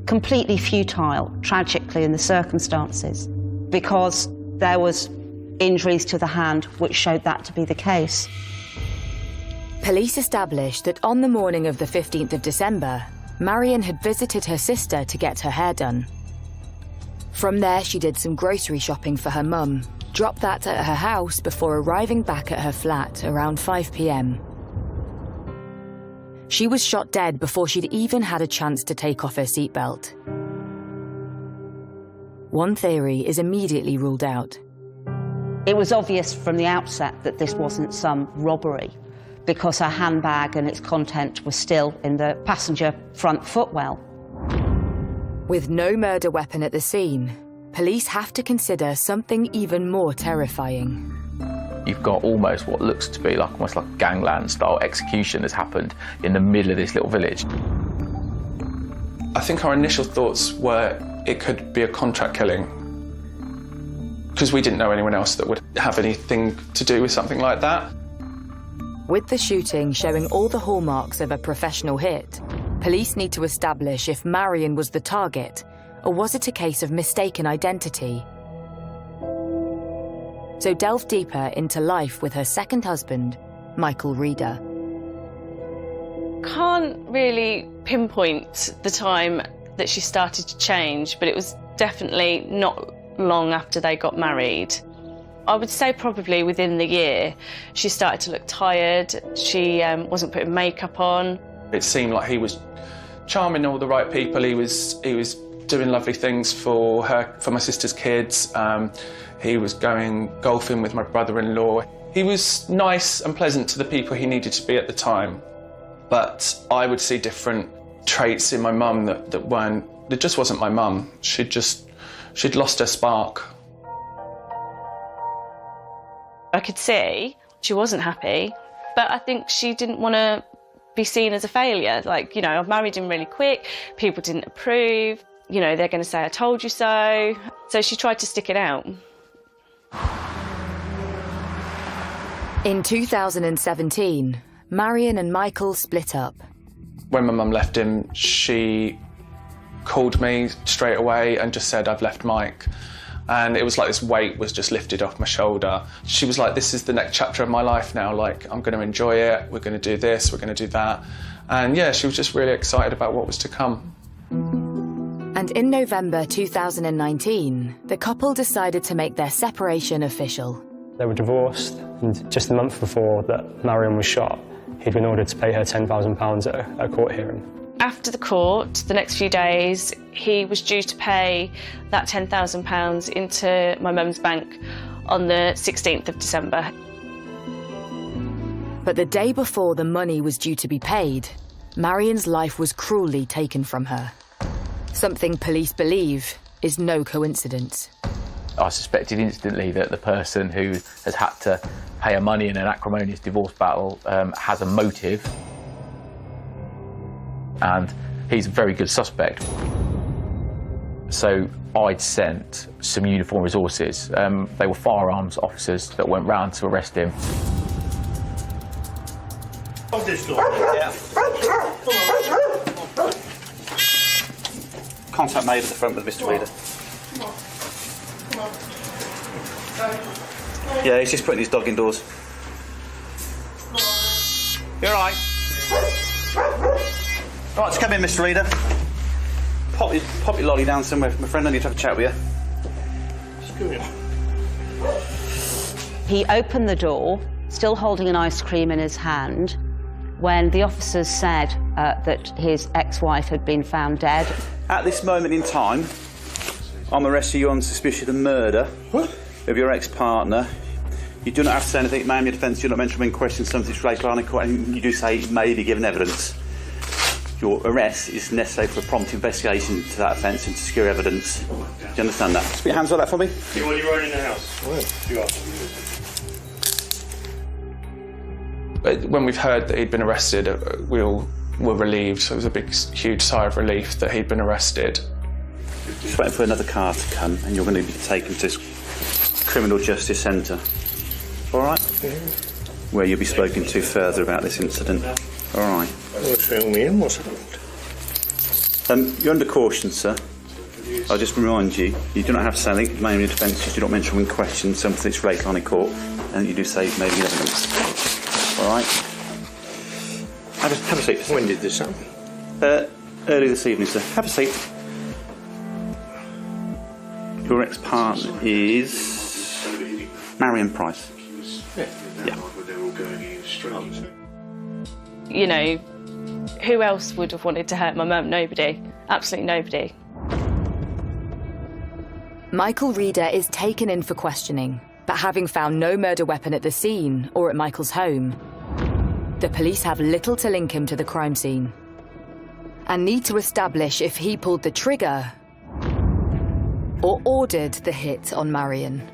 Completely futile, tragically, in the circumstances, because there was injuries to the hand which showed that to be the case. Police established that on the morning of the 15th of December, Marion had visited her sister to get her hair done. From there, she did some grocery shopping for her mum, dropped that at her house before arriving back at her flat around 5 p.m. She was shot dead before she'd even had a chance to take off her seatbelt. One theory is immediately ruled out. It was obvious from the outset that this wasn't some robbery, because her handbag and its content was still in the passenger front footwell. With no murder weapon at the scene, police have to consider something even more terrifying. You've got almost what looks to be almost like a gangland style execution has happened in the middle of this little village. I think our initial thoughts were it could be a contract killing, because we didn't know anyone else that would have anything to do with something like that. With the shooting showing all the hallmarks of a professional hit, police need to establish if Marion was the target, or was it a case of mistaken identity? So delve deeper into life with her second husband, Michael Reeder. Can't really pinpoint the time that she started to change, but it was definitely not long after they got married. I would say probably within the year, she started to look tired. She wasn't putting makeup on. It seemed like he was charming all the right people. He was doing lovely things for her, for my sister's kids. He was going golfing with my brother-in-law. He was nice and pleasant to the people he needed to be at the time. But I would see different traits in my mum that just wasn't my mum. She'd lost her spark. I could see she wasn't happy, but I think she didn't want to be seen as a failure. Like, you know, I've married him really quick, people didn't approve, you know, they're going to say I told you so. So she tried to stick it out. In 2017, Marion and Michael split up. When my mum left him, she called me straight away and just said, I've left Mike. And it was like this weight was just lifted off my shoulder. She was like, this is the next chapter of my life now. Like, I'm going to enjoy it. We're going to do this. We're going to do that. And yeah, she was just really excited about what was to come. And in November 2019, the couple decided to make their separation official. They were divorced, and just a month before that Marion was shot, he'd been ordered to pay her £10,000 at a court hearing. After the court, the next few days, he was due to pay that £10,000 into my mum's bank on the 16th of December. But the day before the money was due to be paid, Marion's life was cruelly taken from her. Something police believe is no coincidence. I suspected instantly that the person who has had to pay her money in an acrimonious divorce battle has a motive. And he's a very good suspect. So I'd sent some uniformed resources. They were firearms officers that went round to arrest him. Hold this door. Yeah. Contact made at the front with Mr. Reeder. Yeah, he's just putting his dog indoors. You're all right. Right, let's come in, Mr. Reeder. Pop your lolly down somewhere. My friend, I need to have a chat with you. He opened the door, still holding an ice cream in his hand, when the officers said that his ex-wife had been found dead. At this moment in time, I'm arresting you on suspicion of murder of your ex-partner. You do not have to say anything, ma'am. Your defence, you're not meant to be questioned something related to line of court, and you do say it may be given evidence. Your arrest is necessary for a prompt investigation into that offence and to secure evidence. Do you understand that? Just put your hands on that for me. You want your own in the house? You are. When we've heard that he'd been arrested, we all were relieved. So it was a big, huge sigh of relief that he'd been arrested. Just waiting for another car to come and you're going to be taken to Criminal Justice Centre. All right? Yeah. Where you'll be spoken to further about this incident. All right. What's wrong with me and what's happened? You're under caution, sir. I'll just remind you, you do not have to say anything. Mainly defences do not mention when questioned something that's related on in court, and you do say maybe evidence. All right? Have a seat. When did this happen? Early this evening, sir. Have a seat. Your ex-partner is Marion Price. Yeah. You know, who else would have wanted to hurt my mum? Nobody. Absolutely nobody. Michael Reader is taken in for questioning, but having found no murder weapon at the scene or at Michael's home, the police have little to link him to the crime scene and need to establish if he pulled the trigger or ordered the hit on Marion.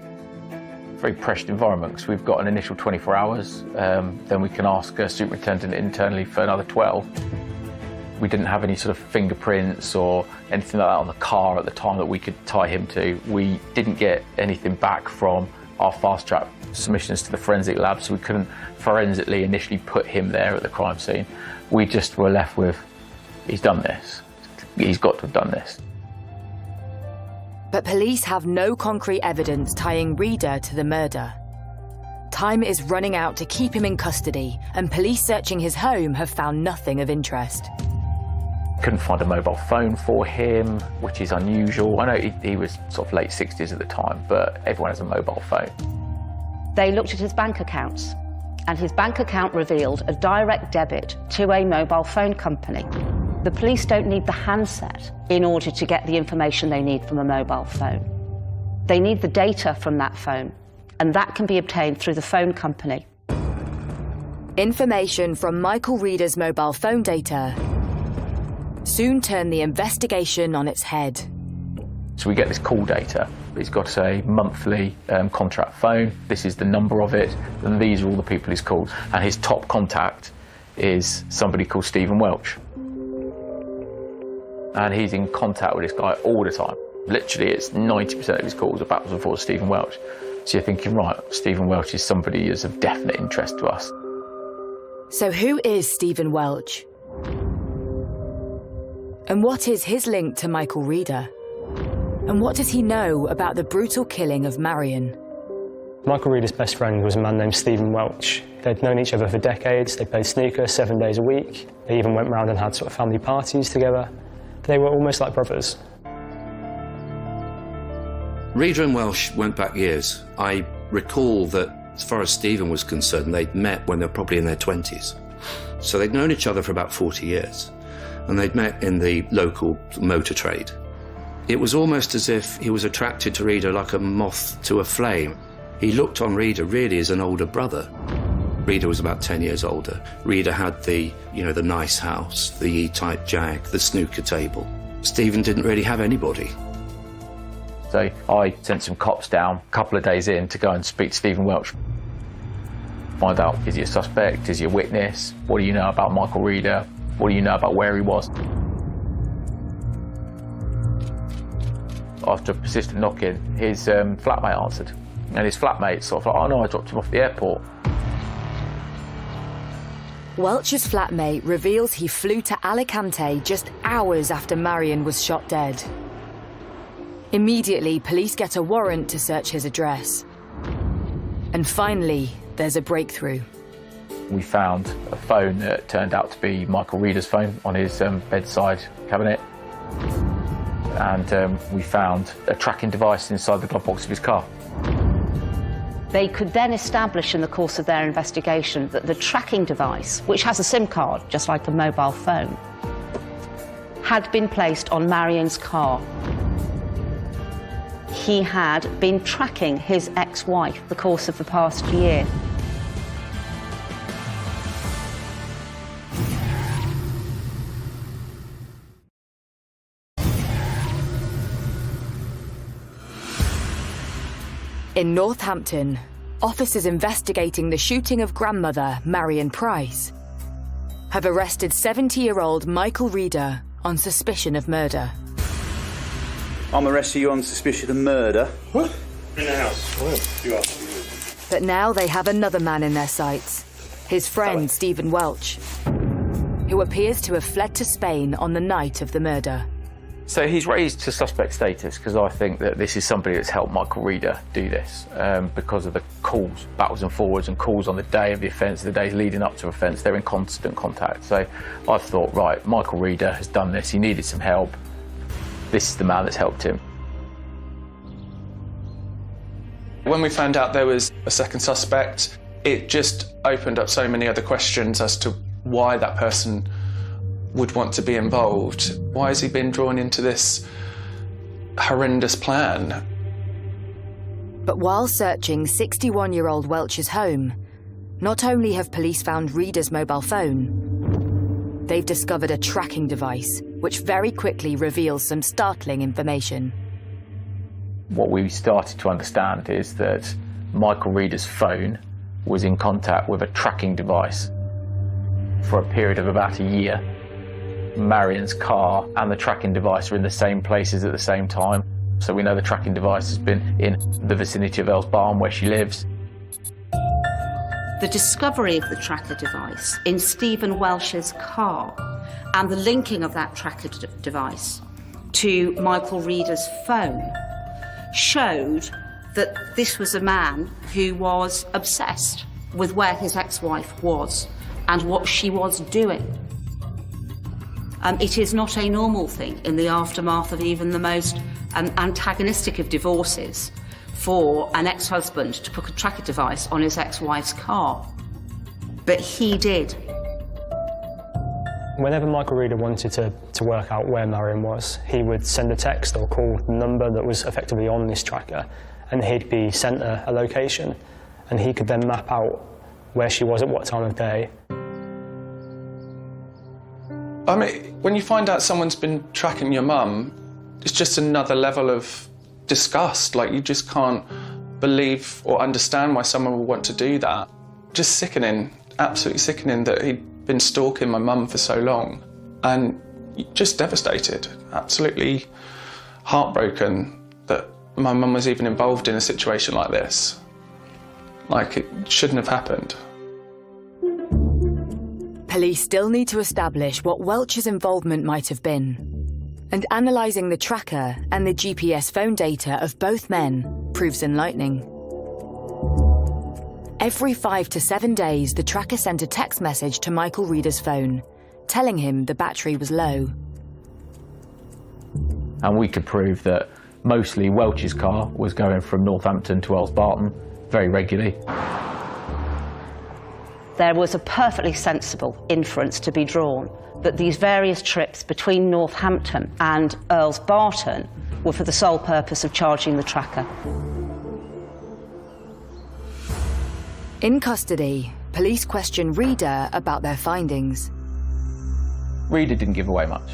Very pressured environment because we've got an initial 24 hours, then we can ask a superintendent internally for another 12. We didn't have any sort of fingerprints or anything like that on the car at the time that we could tie him to. We didn't get anything back from our fast track submissions to the forensic lab, so we couldn't forensically initially put him there at the crime scene. We just were left with, he's done this. He's got to have done this. But police have no concrete evidence tying Reader to the murder. Time is running out to keep him in custody, and police searching his home have found nothing of interest. Couldn't find a mobile phone for him, which is unusual. I know he was sort of late 60s at the time, but everyone has a mobile phone. They looked at his bank accounts, and his bank account revealed a direct debit to a mobile phone company. The police don't need the handset in order to get the information they need from a mobile phone. They need the data from that phone, and that can be obtained through the phone company. Information from Michael Reader's mobile phone data soon turned the investigation on its head. So we get this call data. He's got a monthly contract phone. This is the number of it, and these are all the people he's called. And his top contact is somebody called Stephen Welch. And he's in contact with this guy all the time. Literally, it's 90% of his calls are backwards and forwards Stephen Welch. So you're thinking, right, Stephen Welch is somebody who's of definite interest to us. So who is Stephen Welch? And what is his link to Michael Reader? And what does he know about the brutal killing of Marion? Michael Reader's best friend was a man named Stephen Welch. They'd known each other for decades. They played snooker 7 days a week. They even went round and had sort of family parties together. They were almost like brothers. Reader and Welsh went back years. I recall that, as far as Stephen was concerned, they'd met when they were probably in their 20s. So they'd known each other for about 40 years. And they'd met in the local motor trade. It was almost as if he was attracted to Reader like a moth to a flame. He looked on Reader really as an older brother. Reader was about 10 years older. Reader had the nice house, the E-type Jag, the snooker table. Stephen didn't really have anybody. So I sent some cops down a couple of days in to go and speak to Stephen Welch. Find out, is he a suspect? Is he a witness? What do you know about Michael Reader? What do you know about where he was? After persistent knocking, his flatmate answered. And his flatmate sort of like, oh no, I dropped him off the airport. Welch's flatmate reveals he flew to Alicante just hours after Marion was shot dead. Immediately, police get a warrant to search his address. And finally, there's a breakthrough. We found a phone that turned out to be Michael Reader's phone on his bedside cabinet. And we found a tracking device inside the glove box of his car. They could then establish in the course of their investigation that the tracking device, which has a SIM card, just like a mobile phone, had been placed on Marion's car. He had been tracking his ex-wife the course of the past year. In Northampton, officers investigating the shooting of grandmother Marion Price have arrested 70-year-old Michael Reeder on suspicion of murder. I'm arresting you on suspicion of murder. What? In the house. What? You asked me. But now they have another man in their sights, his friend Stephen Welch, who appears to have fled to Spain on the night of the murder. So he's raised to suspect status because I think that this is somebody that's helped Michael Reeder do this because of the calls, backwards and forwards, and calls on the day of the offence, the days leading up to offence. They're in constant contact. So I've thought, right, Michael Reeder has done this. He needed some help. This is the man that's helped him. When we found out there was a second suspect, it just opened up so many other questions as to why that person would want to be involved. Why has he been drawn into this horrendous plan? But while searching 61-year-old Welch's home, not only have police found Reeder's mobile phone, they've discovered a tracking device which very quickly reveals some startling information. What we started to understand is that Michael Reeder's phone was in contact with a tracking device for a period of about a year. Marion's car and the tracking device are in the same places at the same time. So we know the tracking device has been in the vicinity of Earls Barn, where she lives. The discovery of the tracker device in Stephen Welch's car and the linking of that tracker device to Michael Reeder's phone showed that this was a man who was obsessed with where his ex-wife was and what she was doing. It is not a normal thing in the aftermath of even the most antagonistic of divorces for an ex-husband to put a tracker device on his ex-wife's car. But he did. Whenever Michael Reeder wanted to work out where Marion was, he would send a text or call the number that was effectively on this tracker, and he'd be sent a location, and he could then map out where she was at what time of day. I mean, when you find out someone's been tracking your mum, it's just another level of disgust. Like, you just can't believe or understand why someone would want to do that. Just sickening, absolutely sickening that he'd been stalking my mum for so long. And just devastated, absolutely heartbroken that my mum was even involved in a situation like this. Like, it shouldn't have happened. Police still need to establish what Welch's involvement might have been. And analysing the tracker and the GPS phone data of both men proves enlightening. Every 5 to 7 days, the tracker sent a text message to Michael Reeder's phone, telling him the battery was low. And we could prove that mostly Welch's car was going from Northampton to Earls Barton very regularly. There was a perfectly sensible inference to be drawn that these various trips between Northampton and Earls Barton were for the sole purpose of charging the tracker. In custody, police questioned Reeder about their findings. Reeder didn't give away much.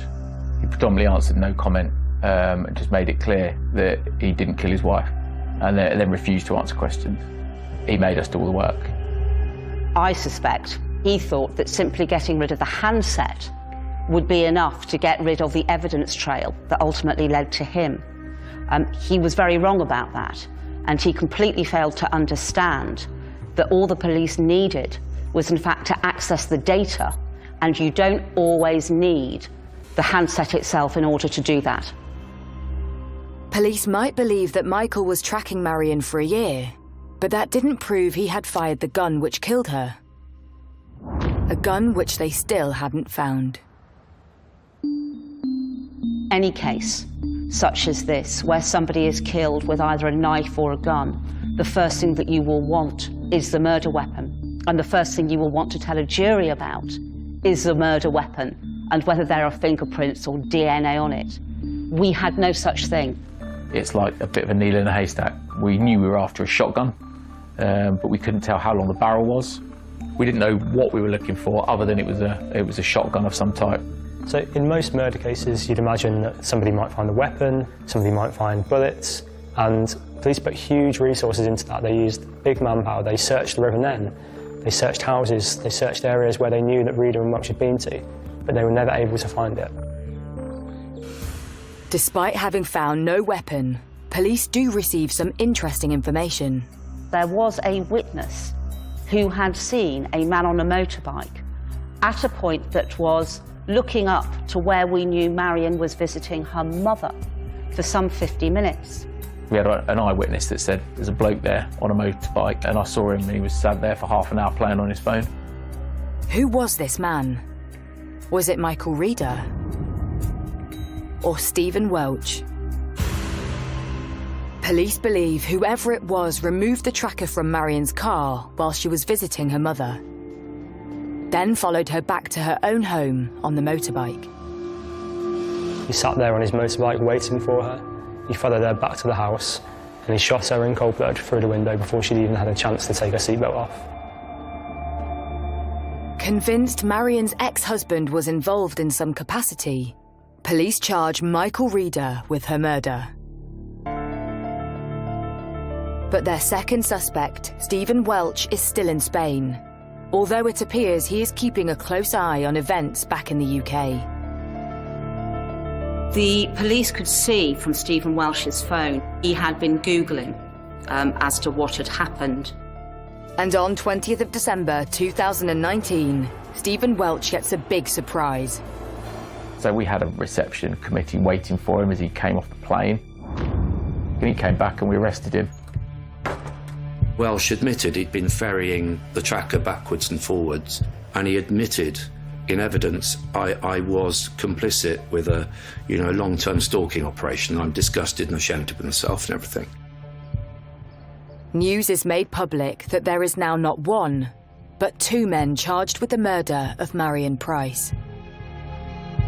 He predominantly answered no comment and just made it clear that he didn't kill his wife, and then refused to answer questions. He made us do all the work. I suspect he thought that simply getting rid of the handset would be enough to get rid of the evidence trail that ultimately led to him. He was very wrong about that, and he completely failed to understand that all the police needed was in fact to access the data, and you don't always need the handset itself in order to do that. Police might believe that Michael was tracking Marion for a year, but that didn't prove he had fired the gun which killed her. A gun which they still hadn't found. Any case, such as this, where somebody is killed with either a knife or a gun, the first thing that you will want is the murder weapon. And the first thing you will want to tell a jury about is the murder weapon and whether there are fingerprints or DNA on it. We had no such thing. It's like a bit of a needle in a haystack. We knew we were after a shotgun, but we couldn't tell how long the barrel was. We didn't know what we were looking for, other than it was a shotgun of some type. So in most murder cases, you'd imagine that somebody might find a weapon, somebody might find bullets, and Police put huge resources into that. They used big manpower. They searched the River Nen. They searched houses. They searched areas where they knew that Rita and Welch had been to, but they were never able to find it. Despite having found no weapon, police do receive some interesting information. There was a witness who had seen a man on a motorbike at a point that was looking up to where we knew Marion was visiting her mother for some 50 minutes. We had an eyewitness that said there's a bloke there on a motorbike, and I saw him and he was sat there for half an hour playing on his phone. Who was this man? Was it Michael Reeder? Or Stephen Welch? Police believe whoever it was removed the tracker from Marion's car while she was visiting her mother, then followed her back to her own home on the motorbike. He sat there on his motorbike waiting for her. He followed her back to the house and he shot her in cold blood through the window before she'd even had a chance to take her seatbelt off. Convinced Marion's ex-husband was involved in some capacity, police charge Michael Reeder with her murder. But their second suspect, Stephen Welch, is still in Spain, although it appears he is keeping a close eye on events back in the UK. The police could see from Stephen Welch's phone he had been Googling as to what had happened. And on 20th of December 2019, Stephen Welch gets a big surprise. So we had a reception committee waiting for him as he came off the plane. And he came back and we arrested him. Welch admitted he'd been ferrying the tracker backwards and forwards, and he admitted in evidence, I was complicit with a long-term stalking operation. I'm disgusted and ashamed of myself and everything. News is made public that there is now not one, but two men charged with the murder of Marion Price.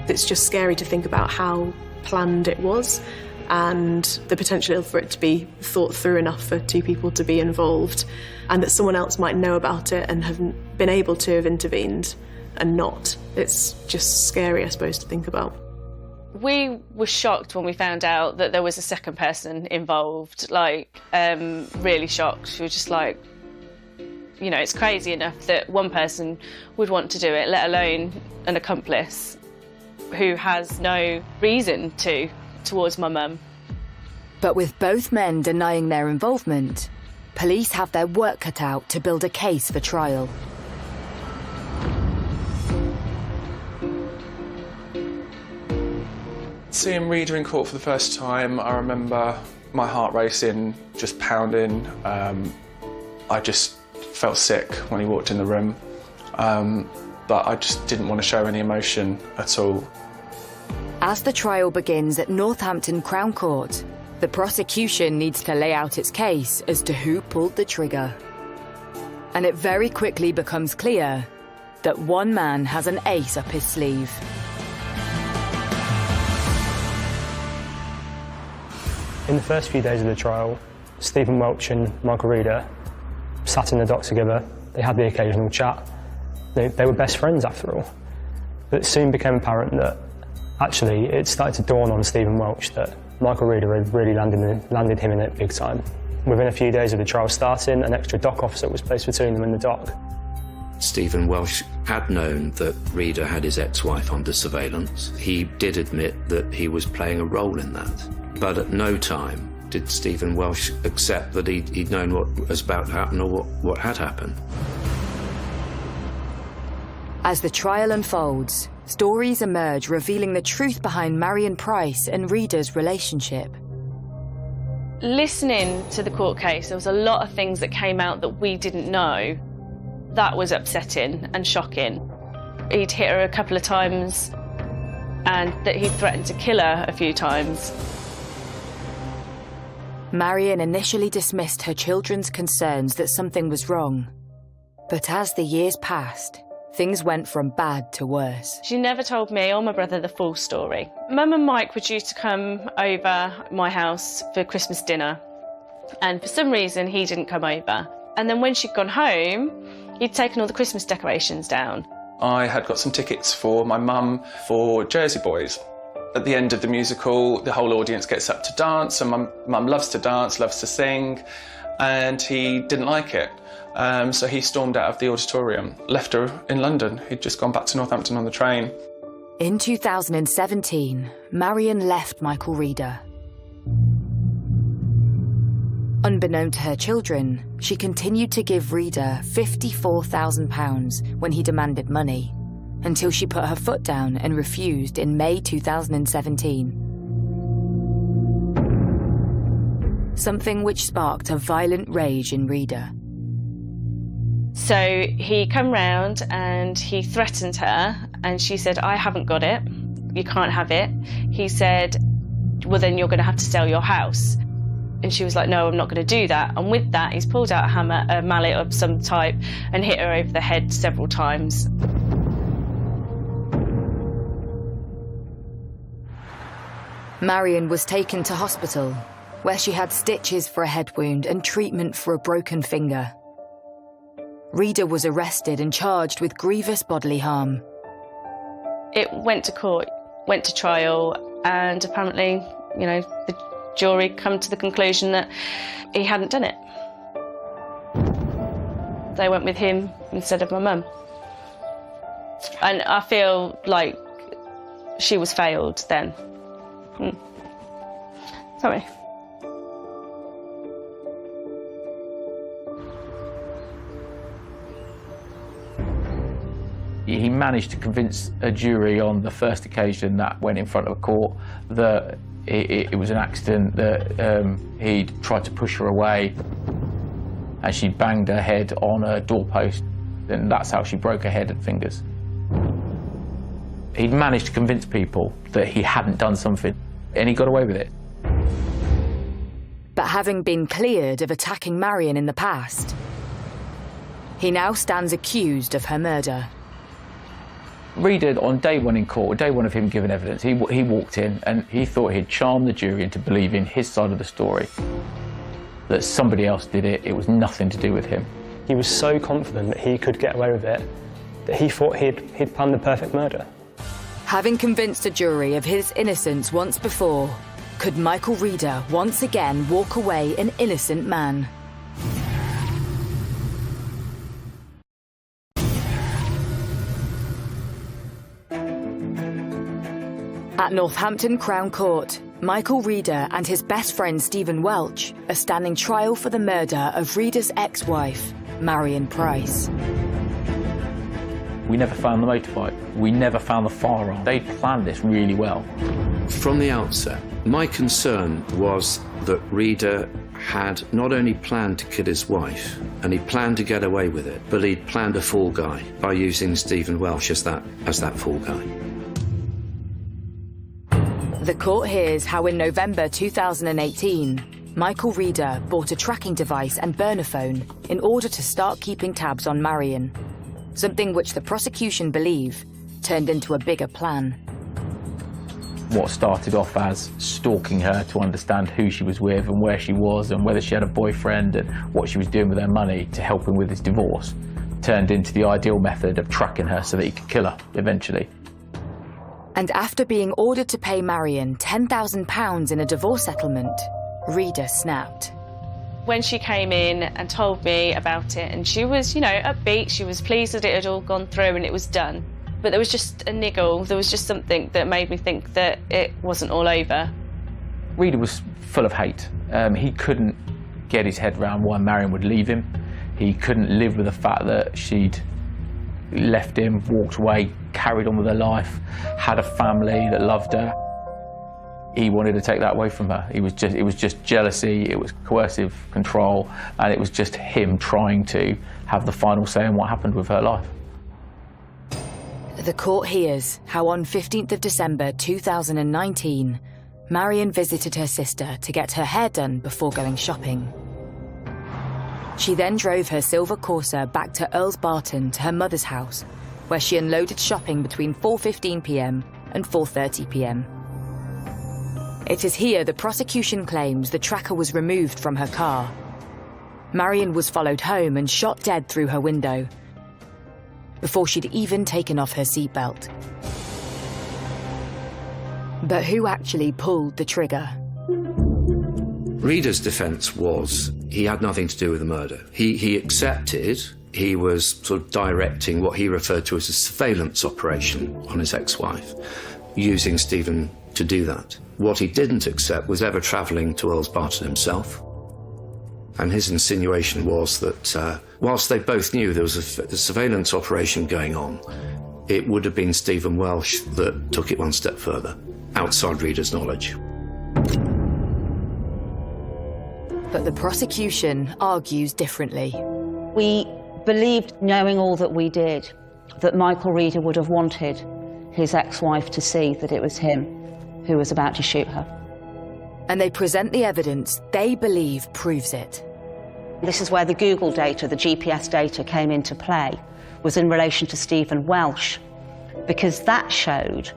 It's just scary to think about how planned it was and the potential for it to be thought through enough for two people to be involved, and that someone else might know about it and haven't been able to have intervened and not. It's just scary, I suppose, to think about. We were shocked when we found out that there was a second person involved, really shocked. We were just like, it's crazy enough that one person would want to do it, let alone an accomplice who has no reason towards my mum. But with both men denying their involvement, police have their work cut out to build a case for trial. Seeing Reeder in court for the first time, I remember my heart racing, just pounding. I just felt sick when he walked in the room, but I just didn't want to show any emotion at all. As the trial begins at Northampton Crown Court, the prosecution needs to lay out its case as to who pulled the trigger. And it very quickly becomes clear that one man has an ace up his sleeve. In the first few days of the trial, Stephen Welch and Michael Reeder sat in the dock together. They had the occasional chat. They were best friends after all. But it soon became apparent that actually it started to dawn on Stephen Welch that Michael Reeder had really landed him in it big time. Within a few days of the trial starting, an extra dock officer was placed between them and the dock. Stephen Welch had known that Reeder had his ex-wife under surveillance. He did admit that he was playing a role in that. But at no time did Stephen Welch accept that he'd known what was about to happen or what had happened. As the trial unfolds, stories emerge revealing the truth behind Marion Price and Reeder's relationship. Listening to the court case, there was a lot of things that came out that we didn't know. That was upsetting and shocking. He'd hit her a couple of times and that he'd threatened to kill her a few times. Marion initially dismissed her children's concerns that something was wrong. But as the years passed, things went from bad to worse. She never told me or my brother the full story. Mum and Mike were due to come over my house for Christmas dinner, and for some reason he didn't come over. And then when she'd gone home, he'd taken all the Christmas decorations down. I had got some tickets for my mum for Jersey Boys, At the end of the musical, the whole audience gets up to dance, and Mum loves to dance, loves to sing, and he didn't like it. So he stormed out of the auditorium, left her in London. He'd just gone back to Northampton on the train. In 2017, Marion left Michael Reader. Unbeknown to her children, she continued to give Reader £54,000 when he demanded money, until she put her foot down and refused in May 2017. Something which sparked a violent rage in Reader. So he come round and he threatened her, and she said, I haven't got it, you can't have it. He said, well then you're going to have to sell your house. And she was like, no, I'm not going to do that. And with that, he's pulled out a hammer, a mallet of some type, and hit her over the head several times. Marion was taken to hospital, where she had stitches for a head wound and treatment for a broken finger. Reader was arrested and charged with grievous bodily harm. It went to court, went to trial, and apparently, you know, the jury come to the conclusion that he hadn't done it. They went with him instead of my mum. And I feel like she was failed then. Sorry. He managed to convince a jury on the first occasion that went in front of a court that it was an accident, that he'd tried to push her away and she banged her head on a doorpost, and that's how she broke her head and fingers. He'd managed to convince people that he hadn't done something, and he got away with it. But having been cleared of attacking Marion in the past, he now stands accused of her murder. Reader, on day one in court, day one of him giving evidence, he walked in and he thought he'd charmed the jury into believing his side of the story, that somebody else did it, it was nothing to do with him. He was so confident that he could get away with it that he thought he'd planned the perfect murder. Having convinced a jury of his innocence once before, could Michael Reader once again walk away an innocent man? At Northampton Crown Court, Michael Reader and his best friend Stephen Welch are standing trial for the murder of Reader's ex-wife, Marion Price. We never found the motorbike. We never found the firearm. They'd planned this really well. From the outset, my concern was that Reader had not only planned to kill his wife, and he planned to get away with it, but he'd planned a fall guy by using Stephen Welch as that fall guy. The court hears how in November 2018, Michael Reader bought a tracking device and burner phone in order to start keeping tabs on Marion, something which the prosecution believe turned into a bigger plan. What started off as stalking her to understand who she was with and where she was and whether she had a boyfriend and what she was doing with her money to help him with his divorce turned into the ideal method of tracking her so that he could kill her eventually. And after being ordered to pay Marion £10,000 in a divorce settlement, Reader snapped. When she came in and told me about it, and she was, you know, upbeat, she was pleased that it had all gone through and it was done. But there was just a niggle, there was just something that made me think that it wasn't all over. Reader was full of hate. He couldn't get his head around why Marion would leave him. He couldn't live with the fact that she'd left him, walked away, carried on with her life, had a family that loved her. He wanted to take that away from her. It was just jealousy, it was coercive control, and it was just him trying to have the final say on what happened with her life. The court hears how on 15th of December 2019, Marion visited her sister to get her hair done before going shopping. She then drove her silver Corsa back to Earls Barton to her mother's house, where she unloaded shopping between 4:15 p.m. and 4:30 p.m. It is here the prosecution claims the tracker was removed from her car. Marion was followed home and shot dead through her window, before she'd even taken off her seatbelt. But who actually pulled the trigger? Reader's defence was he had nothing to do with the murder. He accepted he was sort of directing what he referred to as a surveillance operation on his ex-wife, using Stephen to do that. What he didn't accept was ever travelling to Earls Barton himself. And his insinuation was that whilst they both knew there was a surveillance operation going on, it would have been Stephen Welsh that took it one step further, outside Reader's knowledge. But the prosecution argues differently. We believed, knowing all that we did, that Michael Reader would have wanted his ex-wife to see that it was him who was about to shoot her. And they present the evidence they believe proves it. This is where the Google data, the GPS data, came into play, was in relation to Stephen Welsh, because that showed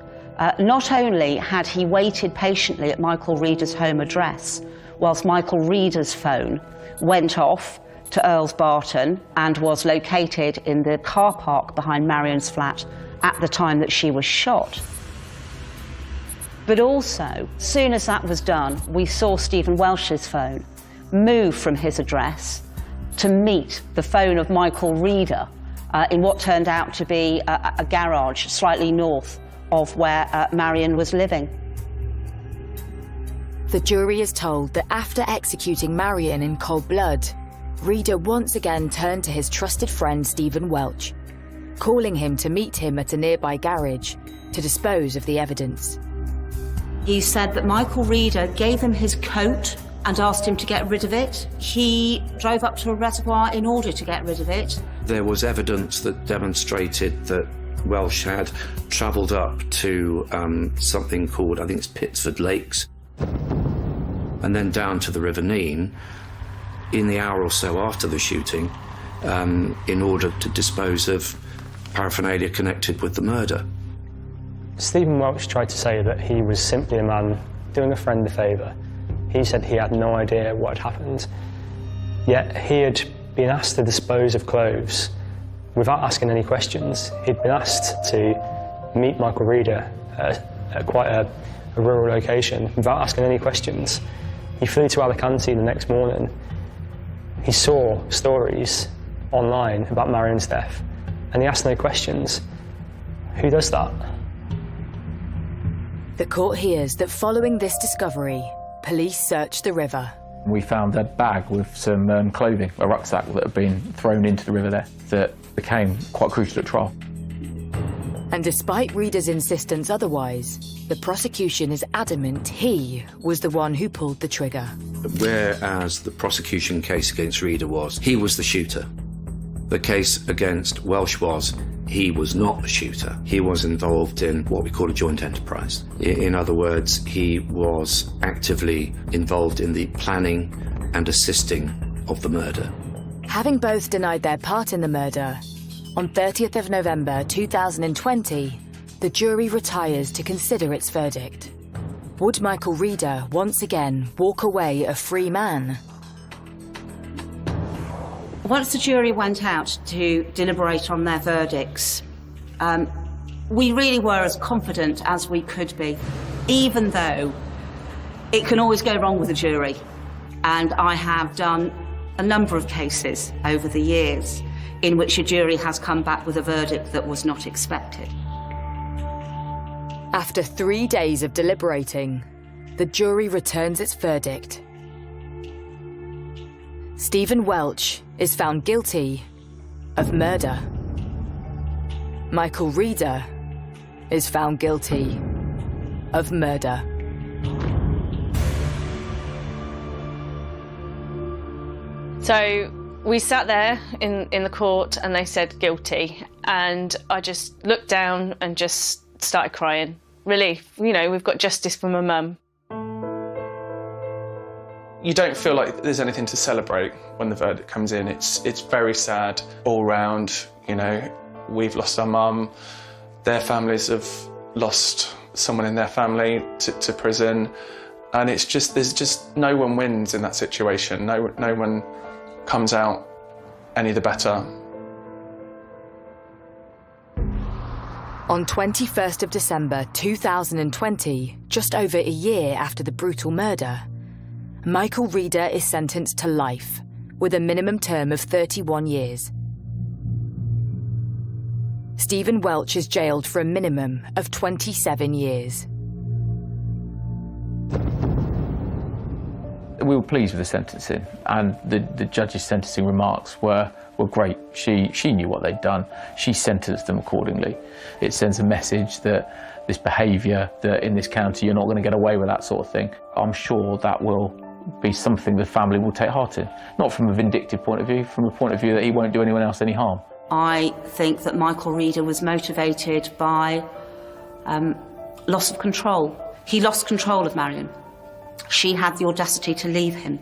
not only had he waited patiently at Michael Reader's home address whilst Michael Reader's phone went off to Earls Barton and was located in the car park behind Marion's flat at the time that she was shot. But also, soon as that was done, we saw Stephen Welsh's phone move from his address to meet the phone of Michael Reader in what turned out to be a garage slightly north of where Marion was living. The jury is told that after executing Marion in cold blood, Reader once again turned to his trusted friend Stephen Welsh, calling him to meet him at a nearby garage to dispose of the evidence. He said that Michael Reader gave him his coat and asked him to get rid of it. He drove up to a reservoir in order to get rid of it. There was evidence that demonstrated that Welsh had travelled up to something called, I think it's Pittsford Lakes, and then down to the River Nene in the hour or so after the shooting in order to dispose of paraphernalia connected with the murder. Stephen Welsh tried to say that he was simply a man doing a friend a favour. He said he had no idea what had happened, yet he had been asked to dispose of clothes without asking any questions. He'd been asked to meet Michael Reader at quite a rural location without asking any questions. He flew to Alicante the next morning. He saw stories online about Marion's death and he asked no questions. Who does that? The court hears that following this discovery, police searched the river. We found a bag with some clothing, a rucksack that had been thrown into the river there that became quite crucial at trial. And despite Reader's insistence otherwise, the prosecution is adamant he was the one who pulled the trigger. Whereas the prosecution case against Reader was he was the shooter, the case against Welsh was he was not the shooter. He was involved in what we call a joint enterprise. In other words, he was actively involved in the planning and assisting of the murder. Having both denied their part in the murder, on 30th of November 2020, the jury retires to consider its verdict. Would Michael Reader once again walk away a free man? Once the jury went out to deliberate on their verdicts, we really were as confident as we could be, even though it can always go wrong with a jury. And I have done a number of cases over the years in which a jury has come back with a verdict that was not expected. After 3 days of deliberating, the jury returns its verdict. Stephen Welsh is found guilty of murder. Michael Reader is found guilty of murder. So we sat there in the court and they said guilty, and I just looked down and just started crying. Relief, you know, we've got justice for my mum. You don't feel like there's anything to celebrate when the verdict comes in. It's very sad all round. You know, we've lost our mum. Their families have lost someone in their family to prison, and it's just there's just no one wins in that situation. No one comes out any the better. On 21st of December 2020, just over a year after the brutal murder, Michael Reader is sentenced to life, with a minimum term of 31 years. Stephen Welch is jailed for a minimum of 27 years. We were pleased with the sentencing, and the judge's sentencing remarks were great. She knew what they'd done. She sentenced them accordingly. It sends a message that this behaviour, that in this county you're not going to get away with that sort of thing. I'm sure that will be something the family will take heart in. Not from a vindictive point of view, from a point of view that he won't do anyone else any harm. I think that Michael Reader was motivated by loss of control. He lost control of Marion. She had the audacity to leave him.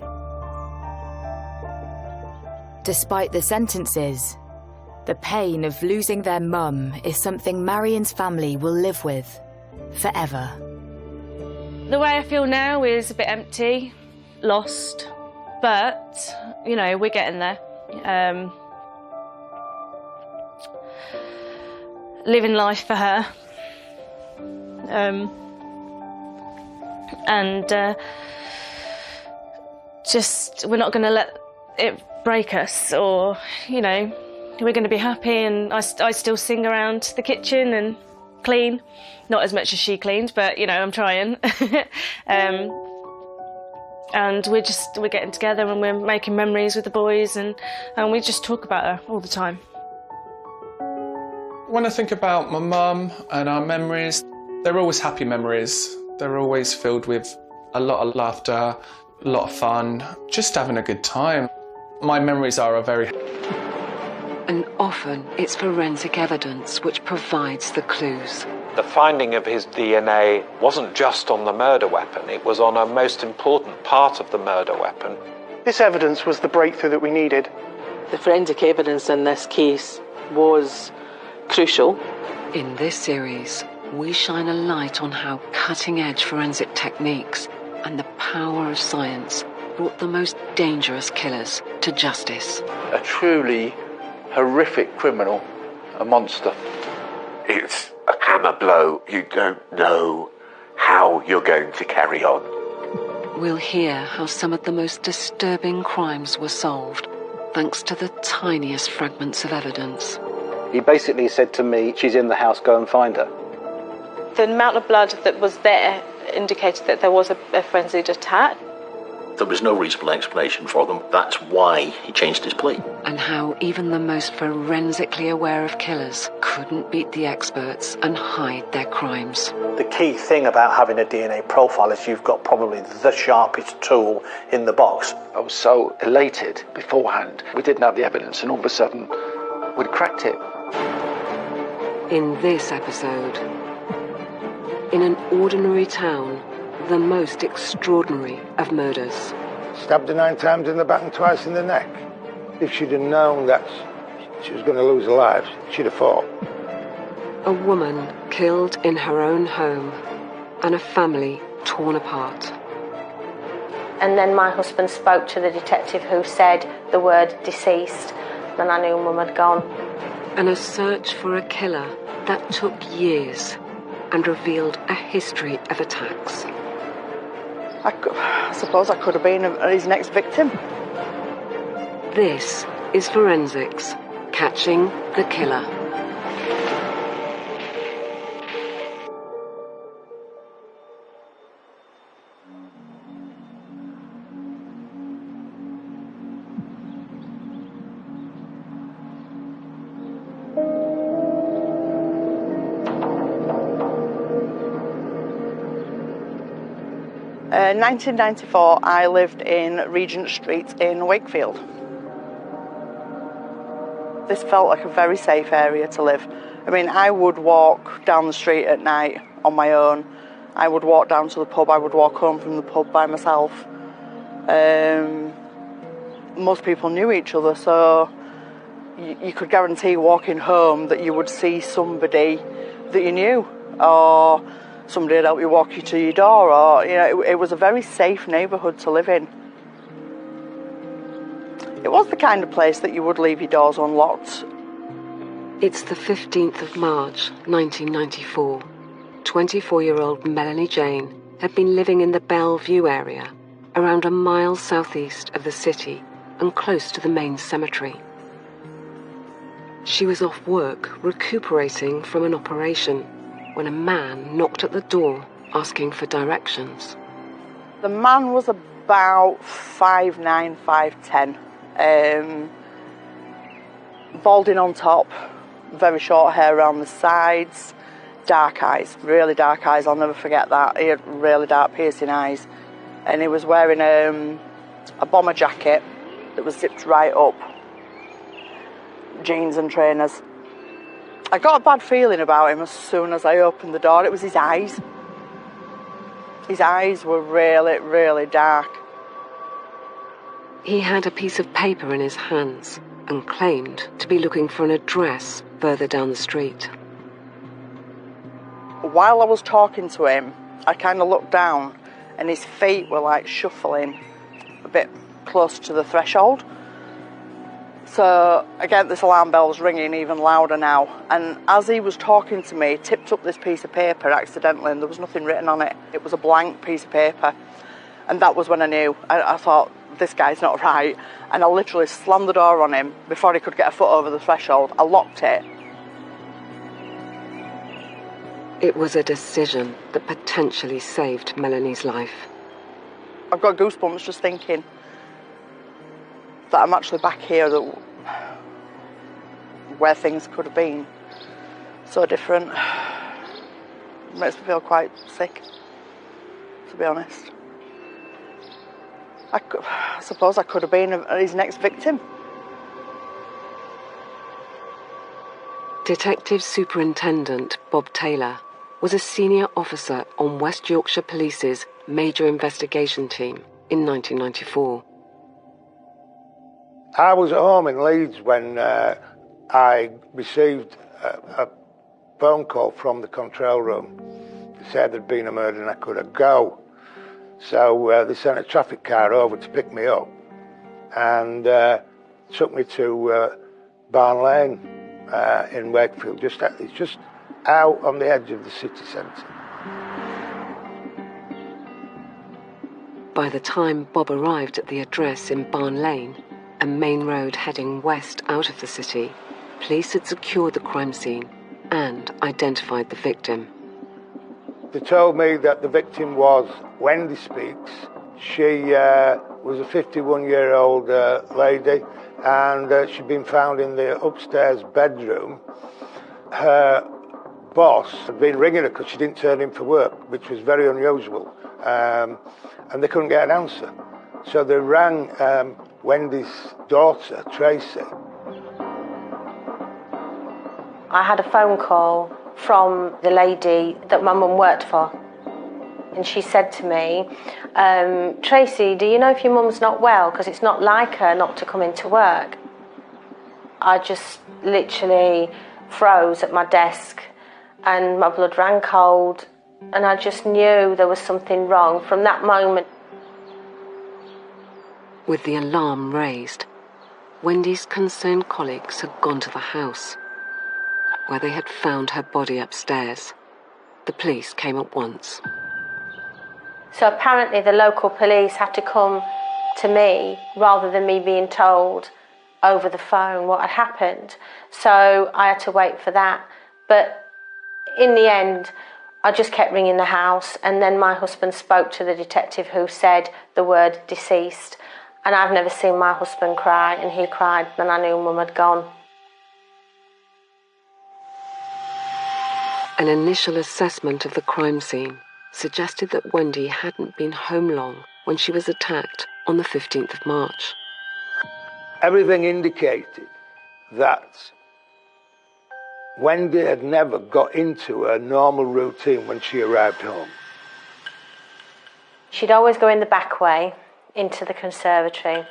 Despite the sentences, the pain of losing their mum is something Marion's family will live with forever. The way I feel now is a bit empty, lost, but, you know, we're getting there. Living life for her. Just, we're not going to let it break us, or, you know, we're going to be happy, and I still sing around the kitchen and clean. Not as much as she cleans, but, you know, I'm trying. And we're getting together and we're making memories with the boys, and we just talk about her all the time. When I think about my mum and our memories, they're always happy memories. They're always filled with a lot of laughter, a lot of fun, just having a good time. My memories are very... And often it's forensic evidence which provides the clues. The finding of his DNA wasn't just on the murder weapon, it was on a most important part of the murder weapon. This evidence was the breakthrough that we needed. The forensic evidence in this case was crucial. In this series, we shine a light on how cutting-edge forensic techniques and the power of science brought the most dangerous killers to justice. A truly horrific criminal, a monster. It's a hammer blow. You don't know how you're going to carry on. We'll hear how some of the most disturbing crimes were solved, thanks to the tiniest fragments of evidence. He basically said to me, she's in the house, go and find her. The amount of blood that was there indicated that there was a frenzied attack. There was no reasonable explanation for them. That's why he changed his plea. And how even the most forensically aware of killers couldn't beat the experts and hide their crimes. The key thing about having a DNA profile is you've got probably the sharpest tool in the box. I was so elated beforehand. We didn't have the evidence, and all of a sudden, we'd cracked it. In this episode, in an ordinary town, the most extraordinary of murders. Stabbed her 9 times in the back and twice in the neck. If she'd have known that she was going to lose her life, she'd have fought. A woman killed in her own home and a family torn apart. And then my husband spoke to the detective who said the word deceased, and I knew Mum had gone. And a search for a killer that took years and revealed a history of attacks. I suppose I could have been his next victim. This is Forensics, Catching the Killer. In 1994, I lived in Regent Street in Wakefield. This felt like a very safe area to live. I mean, I would walk down the street at night on my own. I would walk down to the pub. I would walk home from the pub by myself. Most people knew each other, so you could guarantee walking home that you would see somebody that you knew, or somebody would help you walk you to your door, or, you know, it was a very safe neighbourhood to live in. It was the kind of place that you would leave your doors unlocked. It's the 15th of March, 1994. 24-year-old Melanie Jane had been living in the Bellevue area, around a mile southeast of the city and close to the main cemetery. She was off work, recuperating from an operation, when a man knocked at the door asking for directions. The man was about 5'9", 5'10", balding on top, very short hair around the sides, dark eyes, really dark eyes, I'll never forget that. He had really dark piercing eyes, and he was wearing a bomber jacket that was zipped right up, jeans and trainers. I got a bad feeling about him as soon as I opened the door. It was his eyes. His eyes were really, really dark. He had a piece of paper in his hands and claimed to be looking for an address further down the street. While I was talking to him, I kind of looked down and his feet were like shuffling a bit close to the threshold. So again, this alarm bell was ringing even louder now, and as he was talking to me, he tipped up this piece of paper accidentally and there was nothing written on it. It was a blank piece of paper, and that was when I knew. I thought, this guy's not right, and I literally slammed the door on him before he could get a foot over the threshold. I locked it. It was a decision that potentially saved Melanie's life. I've got goosebumps just thinking that I'm actually back here, that where things could have been so different. It makes me feel quite sick, to be honest. I suppose I could have been his next victim. Detective Superintendent Bob Taylor was a senior officer on West Yorkshire Police's major investigation team in 1994. I was at home in Leeds when I received a phone call from the control room. They said there'd been a murder and I couldn't go. So they sent a traffic car over to pick me up and took me to Barn Lane in Wakefield. It's just out on the edge of the city centre. By the time Bob arrived at the address in Barn Lane, a main road heading west out of the city, police had secured the crime scene and identified the victim. They told me that the victim was Wendy Speaks. She was a 51-year-old lady, and she'd been found in the upstairs bedroom. Her boss had been ringing her because she didn't turn in for work, which was very unusual, and they couldn't get an answer. So they rang Wendy's daughter, Tracy. I had a phone call from the lady that my mum worked for, and she said to me, Tracy, do you know if your mum's not well? Because it's not like her not to come into work. I just literally froze at my desk and my blood ran cold, and I just knew there was something wrong from that moment. With the alarm raised, Wendy's concerned colleagues had gone to the house, where they had found her body upstairs. The police came at once. So apparently the local police had to come to me rather than me being told over the phone what had happened. So I had to wait for that. But in the end, I just kept ringing the house, and then my husband spoke to the detective who said the word deceased. And I've never seen my husband cry, and he cried, and I knew Mum had gone. An initial assessment of the crime scene suggested that Wendy hadn't been home long when she was attacked on the 15th of March. Everything indicated that Wendy had never got into her normal routine when she arrived home. She'd always go in the back way into the conservatory,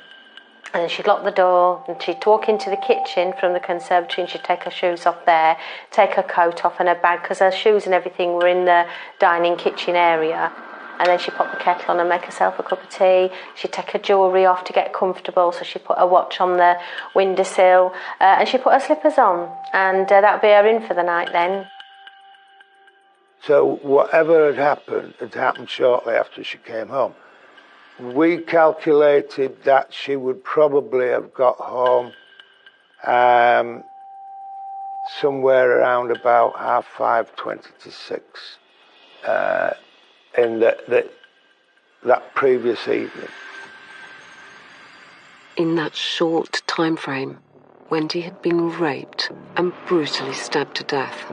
and then she'd lock the door, and she'd walk into the kitchen from the conservatory, and she'd take her shoes off there, take her coat off and her bag, because her shoes and everything were in the dining kitchen area. and then she'd pop the kettle on and make herself a cup of tea. She'd take her jewellery off to get comfortable, so she'd put her watch on the windowsill, and she'd put her slippers on, and that would be her in for the night then. So whatever had happened shortly after she came home. We calculated that she would probably have got home somewhere around about 5:20 to 6 in that previous evening. In that short time frame, Wendy had been raped and brutally stabbed to death.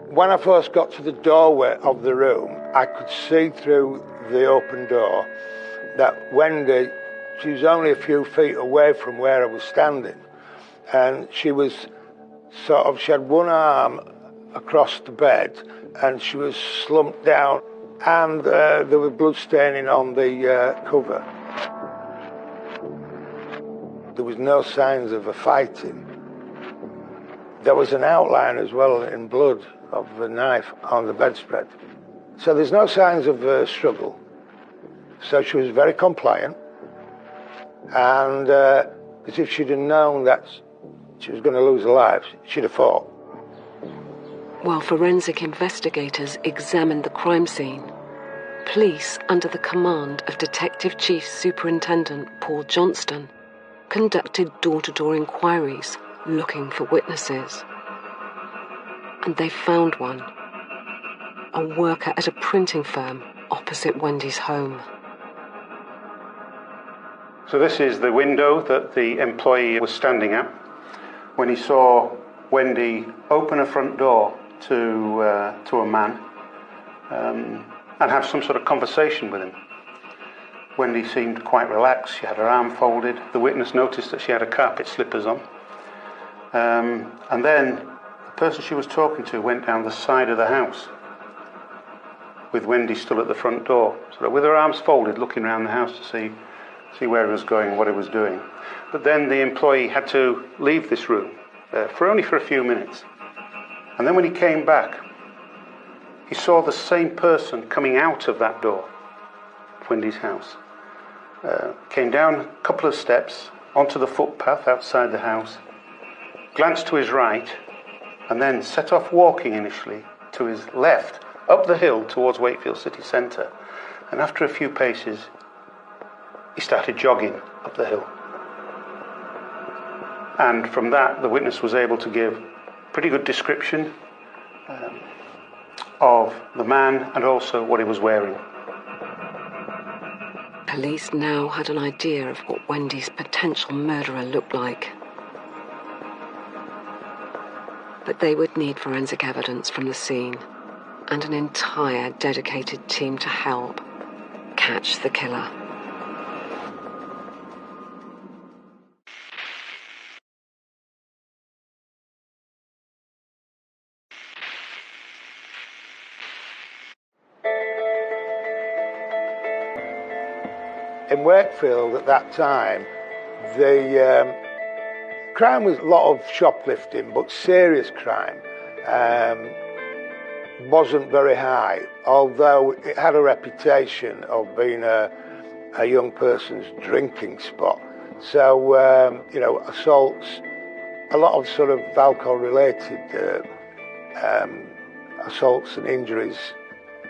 When I first got to the doorway of the room, I could see through the open door that Wendy, she was only a few feet away from where I was standing, and she was she had one arm across the bed and she was slumped down, and there was blood staining on the cover. There was no signs of a fighting. There was an outline as well in blood of the knife on the bedspread. So there's no signs of struggle. So she was very compliant, and as if she'd have known that she was going to lose her life, she'd have fought. While forensic investigators examined the crime scene, police under the command of Detective Chief Superintendent Paul Johnston conducted door-to-door inquiries looking for witnesses. And they found one, a worker at a printing firm opposite Wendy's home. So this is the window that the employee was standing at when he saw Wendy open a front door to a man and have some sort of conversation with him. Wendy seemed quite relaxed. She had her arm folded. The witness noticed that she had her carpet slippers on. And then the person she was talking to went down the side of the house with Wendy still at the front door, so with her arms folded, looking around the house to see where he was going, what he was doing. But then the employee had to leave this room only for a few minutes. And then when he came back, he saw the same person coming out of that door of Wendy's house. Came down a couple of steps onto the footpath outside the house, glanced to his right, and then set off walking initially to his left, up the hill towards Wakefield city centre. And after a few paces, he started jogging up the hill. And from that, the witness was able to give pretty good description of the man and also what he was wearing. Police now had an idea of what Wendy's potential murderer looked like. But they would need forensic evidence from the scene and an entire dedicated team to help catch the killer. In Wakefield at that time, the crime was a lot of shoplifting, but serious crime wasn't very high, although it had a reputation of being a young person's drinking spot. So, assaults, a lot of sort of alcohol-related assaults and injuries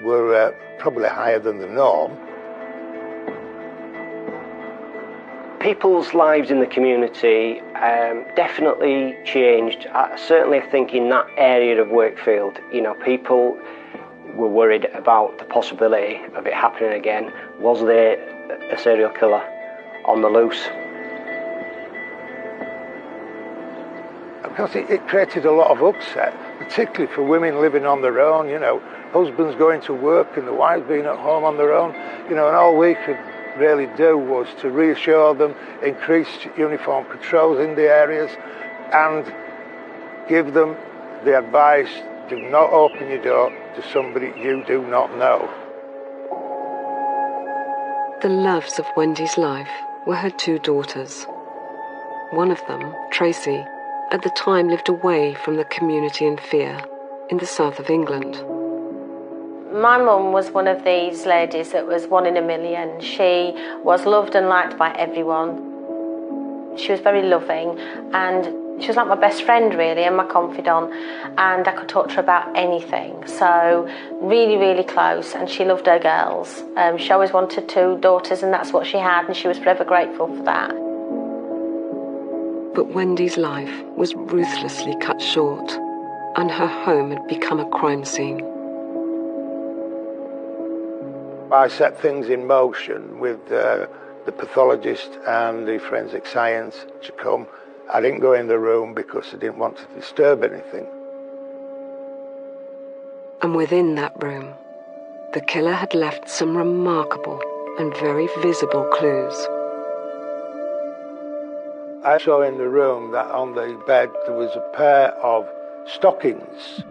were probably higher than the norm. People's lives in the community definitely changed. I certainly think in that area of Wakefield, people were worried about the possibility of it happening again. Was there a serial killer on the loose? Because it created a lot of upset, particularly for women living on their own, husbands going to work and the wives being at home on their own, and all we could really do was to reassure them, increase uniform patrols in the areas and give them the advice, do not open your door to somebody you do not know. The loves of Wendy's life were her two daughters. One of them, Tracy, at the time lived away from the community in Fear in the south of England. My mum was one of these ladies that was one in a million. She was loved and liked by everyone. She was very loving, and she was like my best friend really, and my confidant, and I could talk to her about anything. So really, really close, and she loved her girls. She always wanted 2 daughters, and that's what she had, and she was forever grateful for that. But Wendy's life was ruthlessly cut short, and her home had become a crime scene. I set things in motion with the pathologist and the forensic science to come. I didn't go in the room because I didn't want to disturb anything. And within that room, the killer had left some remarkable and very visible clues. I saw in the room that on the bed there was a pair of stockings.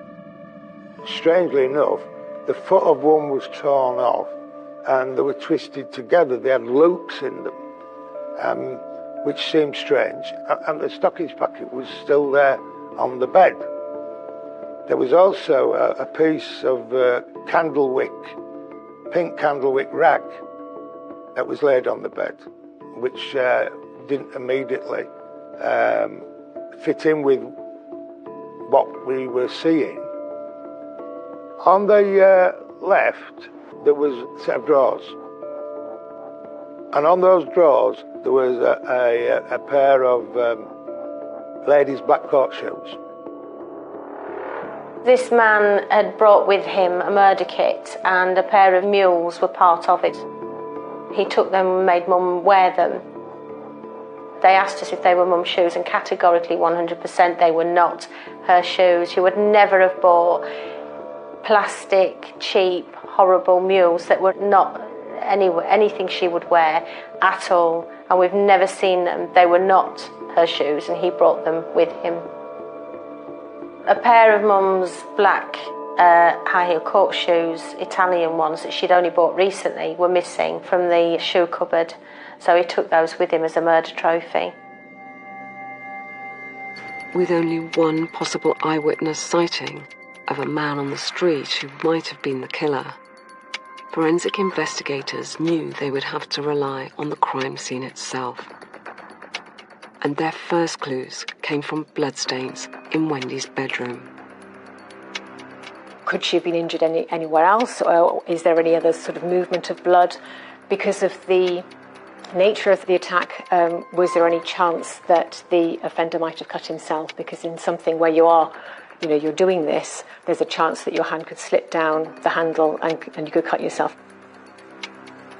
Strangely enough, the foot of one was torn off and they were twisted together. They had loops in them, which seemed strange. And the stockings packet was still there on the bed. There was also a piece of pink candlewick rag that was laid on the bed, which didn't immediately fit in with what we were seeing. On the left, there was a set of drawers. And on those drawers, there was a pair of ladies' black coat shoes. This man had brought with him a murder kit, and a pair of mules were part of it. He took them and made Mum wear them. They asked us if they were Mum's shoes, and categorically 100% they were not her shoes. She would never have bought plastic, cheap, horrible mules that were not anything she would wear at all, and we've never seen them. They were not her shoes, and he brought them with him. A pair of Mum's black high-heel court shoes, Italian ones that she'd only bought recently, were missing from the shoe cupboard, so he took those with him as a murder trophy. With only one possible eyewitness sighting of a man on the street who might have been the killer, forensic investigators knew they would have to rely on the crime scene itself. And their first clues came from bloodstains in Wendy's bedroom. Could she have been injured anywhere else, or is there any other sort of movement of blood? Because of the nature of the attack, was there any chance that the offender might have cut himself? Because in something where you're doing this, there's a chance that your hand could slip down the handle and you could cut yourself.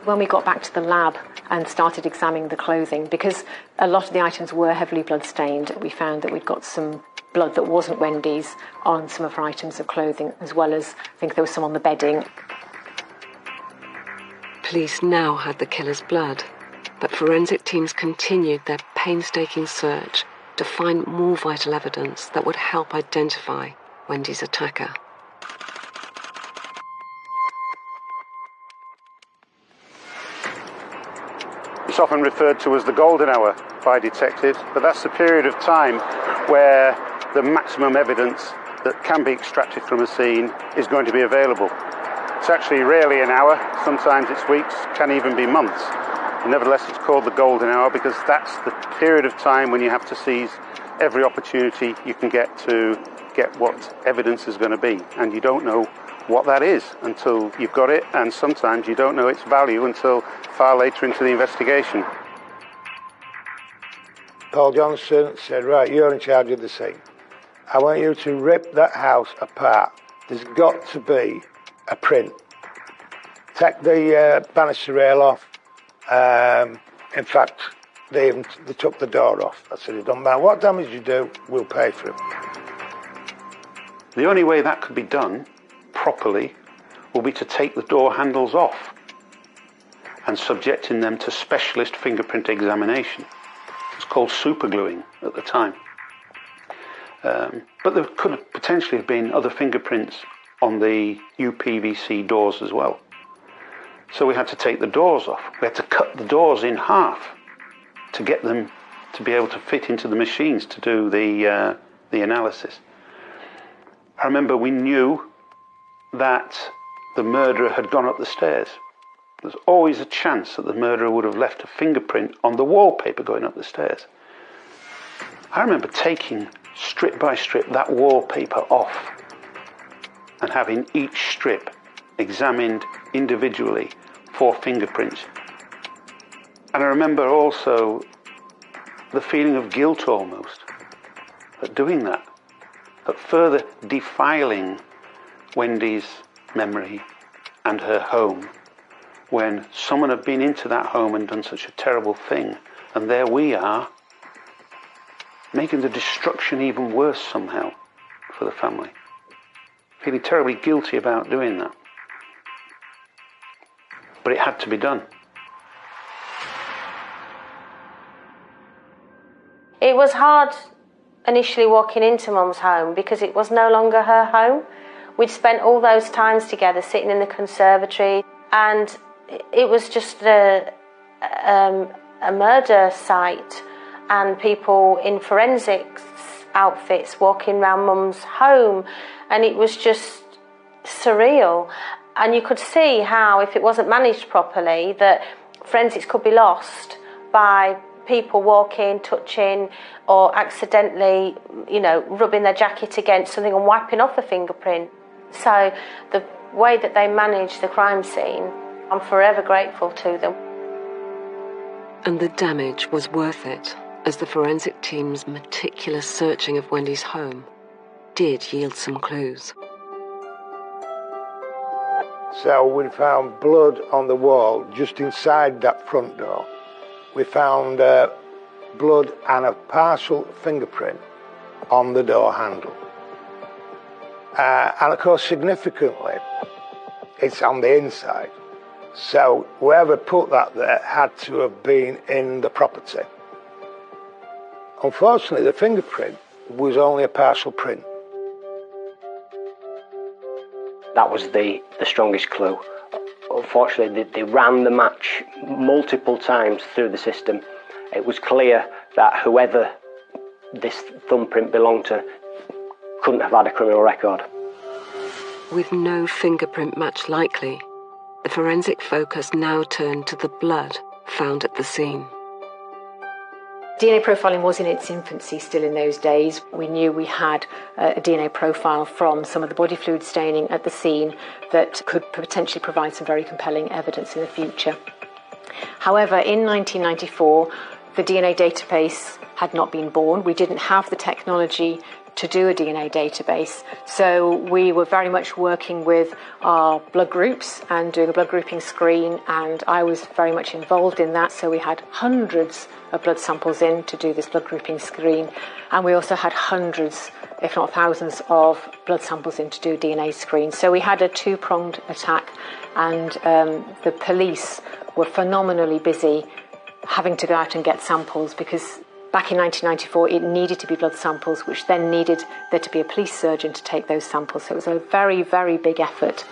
When we got back to the lab and started examining the clothing, because a lot of the items were heavily blood-stained, we found that we'd got some blood that wasn't Wendy's on some of her items of clothing, as well as I think there was some on the bedding. Police now had the killer's blood, but forensic teams continued their painstaking search to find more vital evidence that would help identify Wendy's attacker. It's often referred to as the golden hour by detectives, but that's the period of time where the maximum evidence that can be extracted from a scene is going to be available. It's actually rarely an hour, sometimes it's weeks, can even be months. And nevertheless, it's called the golden hour because that's the period of time when you have to seize every opportunity you can get to get what evidence is going to be. And you don't know what that is until you've got it, and sometimes you don't know its value until far later into the investigation. Paul Johnson said, right, you're in charge of the scene. I want you to rip that house apart. There's got to be a print. Take the banister rail off. In fact, they took the door off. I said, it don't matter what damage you do, we'll pay for it. The only way that could be done properly will be to take the door handles off and subjecting them to specialist fingerprint examination. It's called supergluing at the time. But there could have potentially have been other fingerprints on the UPVC doors as well. So we had to take the doors off. We had to cut the doors in half to get them to be able to fit into the machines to do the analysis. I remember we knew that the murderer had gone up the stairs. There's always a chance that the murderer would have left a fingerprint on the wallpaper going up the stairs. I remember taking strip by strip that wallpaper off and having each strip examined individually for fingerprints. And I remember also the feeling of guilt almost at doing that, at further defiling Wendy's memory and her home when someone had been into that home and done such a terrible thing, and there we are making the destruction even worse somehow for the family. Feeling terribly guilty about doing that. But it had to be done. It was hard initially walking into Mum's home because it was no longer her home. We'd spent all those times together sitting in the conservatory, and it was just a murder site, and people in forensics outfits walking around Mum's home, and it was just surreal. And you could see how, if it wasn't managed properly, that forensics could be lost by people walking, touching, or accidentally, rubbing their jacket against something and wiping off a fingerprint. So the way that they managed the crime scene, I'm forever grateful to them. And the damage was worth it, as the forensic team's meticulous searching of Wendy's home did yield some clues. So we found blood on the wall just inside that front door. We found blood and a partial fingerprint on the door handle. And of course, significantly, it's on the inside. So whoever put that there had to have been in the property. Unfortunately, the fingerprint was only a partial print. That was the strongest clue. Unfortunately, they ran the match multiple times through the system. It was clear that whoever this thumbprint belonged to couldn't have had a criminal record. With no fingerprint match likely, the forensic focus now turned to the blood found at the scene. DNA profiling was in its infancy still in those days. We knew we had a DNA profile from some of the body fluid staining at the scene that could potentially provide some very compelling evidence in the future. However, in 1994, the DNA database had not been born. We didn't have the technology to do a DNA database. So we were very much working with our blood groups and doing a blood grouping screen, and I was very much involved in that. So we had hundreds of blood samples in to do this blood grouping screen, and we also had hundreds, if not thousands, of blood samples in to do a DNA screen. So we had a two-pronged attack, and the police were phenomenally busy having to go out and get samples, because back in 1994, it needed to be blood samples, which then needed there to be a police surgeon to take those samples. So it was a very, very big effort.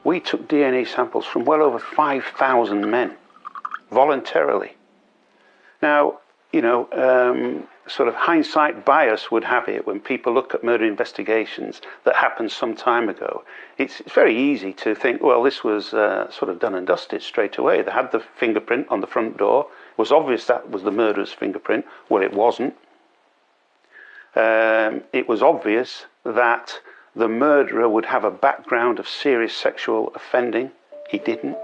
We took DNA samples from well over 5,000 men, voluntarily. Now, sort of hindsight bias would have it when people look at murder investigations that happened some time ago. It's very easy to think, well, this was sort of done and dusted straight away. They had the fingerprint on the front door. It was obvious that was the murderer's fingerprint. Well, it wasn't. It was obvious that the murderer would have a background of serious sexual offending. He didn't.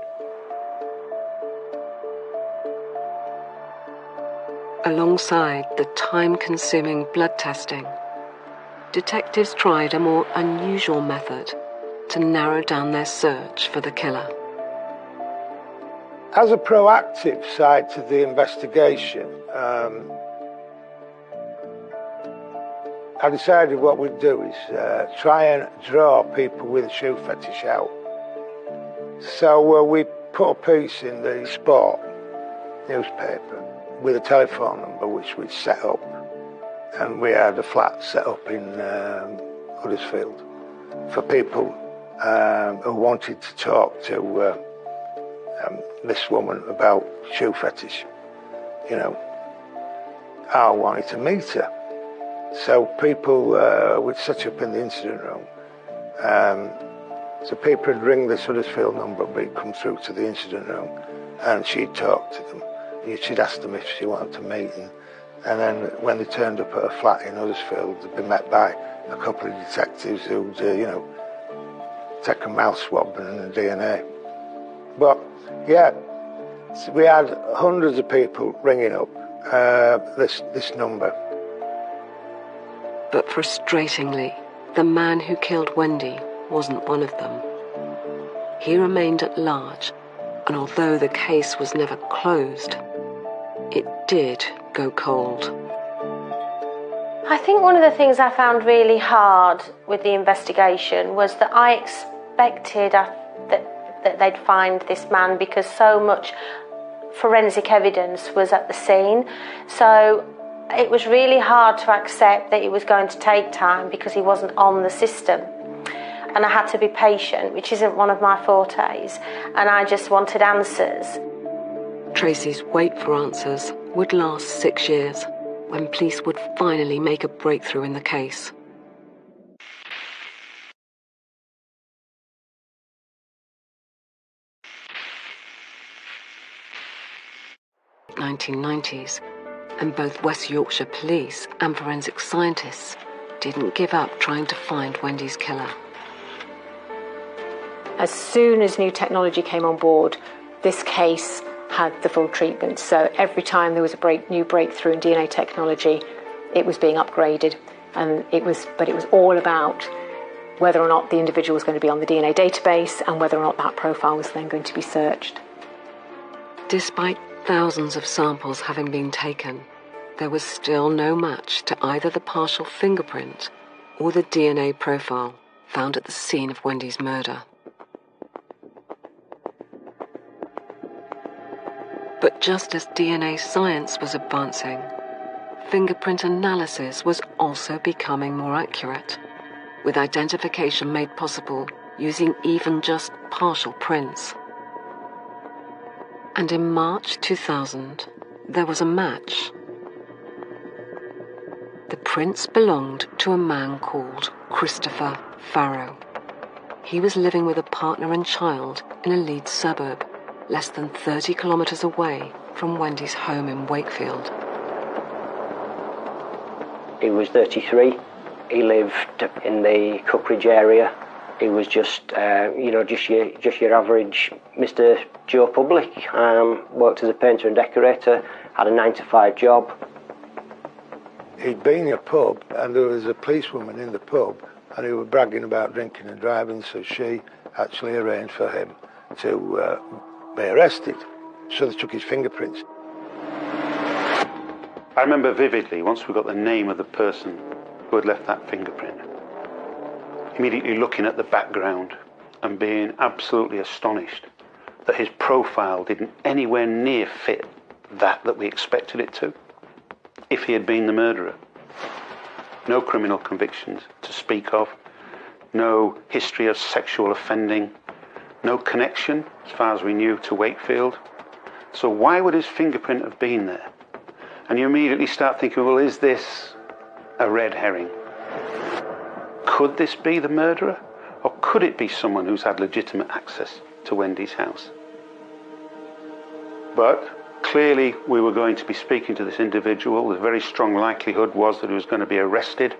Alongside the time-consuming blood testing, detectives tried a more unusual method to narrow down their search for the killer. As a proactive side to the investigation, I decided what we'd do is try and draw people with a shoe fetish out. So we put a piece in the Sport newspaper with a telephone number which we'd set up, and we had a flat set up in Huddersfield for people who wanted to talk to this woman about shoe fetish. I wanted to meet her. So people would set up in the incident room, So people would ring the Huddersfield number, but it'd come through to the incident room, and she'd talk to them. She'd ask them if she wanted to meet, and then when they turned up at her flat in Huddersfield, they'd been met by a couple of detectives who'd, take a mouth swab and a DNA. But, yeah, so we had hundreds of people ringing up this number. But frustratingly, the man who killed Wendy wasn't one of them. He remained at large, and although the case was never closed, it did go cold. I think one of the things I found really hard with the investigation was that I expected that they'd find this man because so much forensic evidence was at the scene. So it was really hard to accept that it was going to take time because he wasn't on the system. And I had to be patient, which isn't one of my fortes, and I just wanted answers. Tracy's wait for answers would last 6 years, when police would finally make a breakthrough in the case. In the 1990s, and both West Yorkshire police and forensic scientists didn't give up trying to find Wendy's killer. As soon as new technology came on board, this case had the full treatment. So every time there was a new breakthrough in DNA technology, it was being upgraded. And it was all about whether or not the individual was going to be on the DNA database and whether or not that profile was then going to be searched. Despite thousands of samples having been taken, there was still no match to either the partial fingerprint or the DNA profile found at the scene of Wendy's murder. But just as DNA science was advancing, fingerprint analysis was also becoming more accurate, with identification made possible using even just partial prints. And in March 2000, there was a match. The prints belonged to a man called Christopher Farrow. He was living with a partner and child in a Leeds suburb, less than 30 kilometres away from Wendy's home in Wakefield. He was 33. He lived in the Cookridge area. He was just your average Mr. Joe Public. Worked as a painter and decorator, had a 9-to-5 job. He'd been in a pub, and there was a policewoman in the pub, and he was bragging about drinking and driving, so she actually arranged for him to be arrested. So they took his fingerprints. I remember vividly, once we got the name of the person who had left that fingerprint, immediately looking at the background and being absolutely astonished that his profile didn't anywhere near fit that we expected it to, if he had been the murderer. No criminal convictions to speak of, no history of sexual offending, no connection, as far as we knew, to Wakefield. So why would his fingerprint have been there? And you immediately start thinking, well, is this a red herring? Could this be the murderer? Or could it be someone who's had legitimate access to Wendy's house? But clearly we were going to be speaking to this individual. The very strong likelihood was that he was going to be arrested,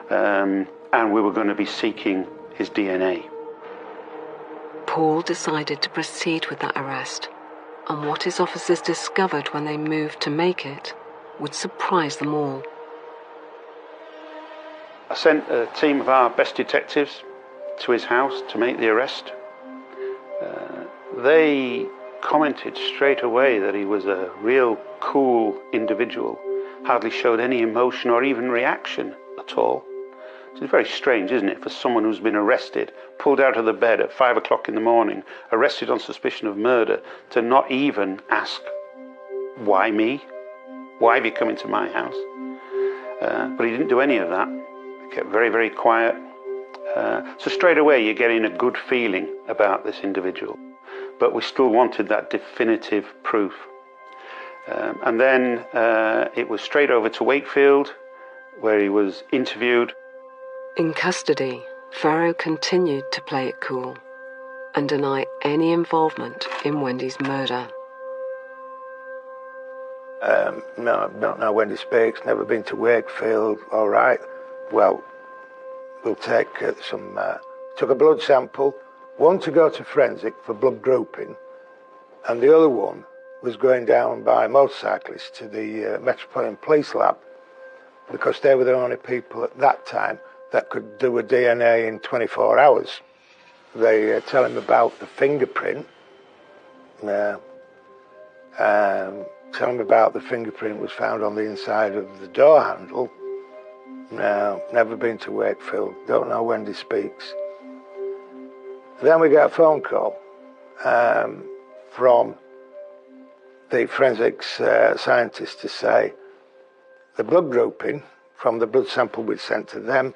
and we were going to be seeking his DNA. Paul decided to proceed with that arrest, and what his officers discovered when they moved to make it would surprise them all. I sent a team of our best detectives to his house to make the arrest. They commented straight away that he was a real cool individual, hardly showed any emotion or even reaction at all. It's very strange, isn't it, for someone who's been arrested, pulled out of the bed at 5 o'clock in the morning, arrested on suspicion of murder, to not even ask, why me? Why have you come into my house? But he didn't do any of that. He kept very, very quiet. So straight away you're getting a good feeling about this individual. But we still wanted that definitive proof. And then it was straight over to Wakefield, where he was interviewed. In custody, Farrow continued to play it cool and deny any involvement in Wendy's murder. No, don't know Wendy Speaks, never been to Wakefield. All right, well, we'll take took a blood sample, one to go to forensic for blood grouping, and the other one was going down by motorcyclists to the Metropolitan Police Lab, because they were the only people at that time that could do a DNA in 24 hours. They tell him about the fingerprint. Tell him about the fingerprint was found on the inside of the door handle. No, never been to Wakefield, don't know Wendy Speaks. Then we get a phone call from the forensics scientist to say the blood grouping from the blood sample we sent to them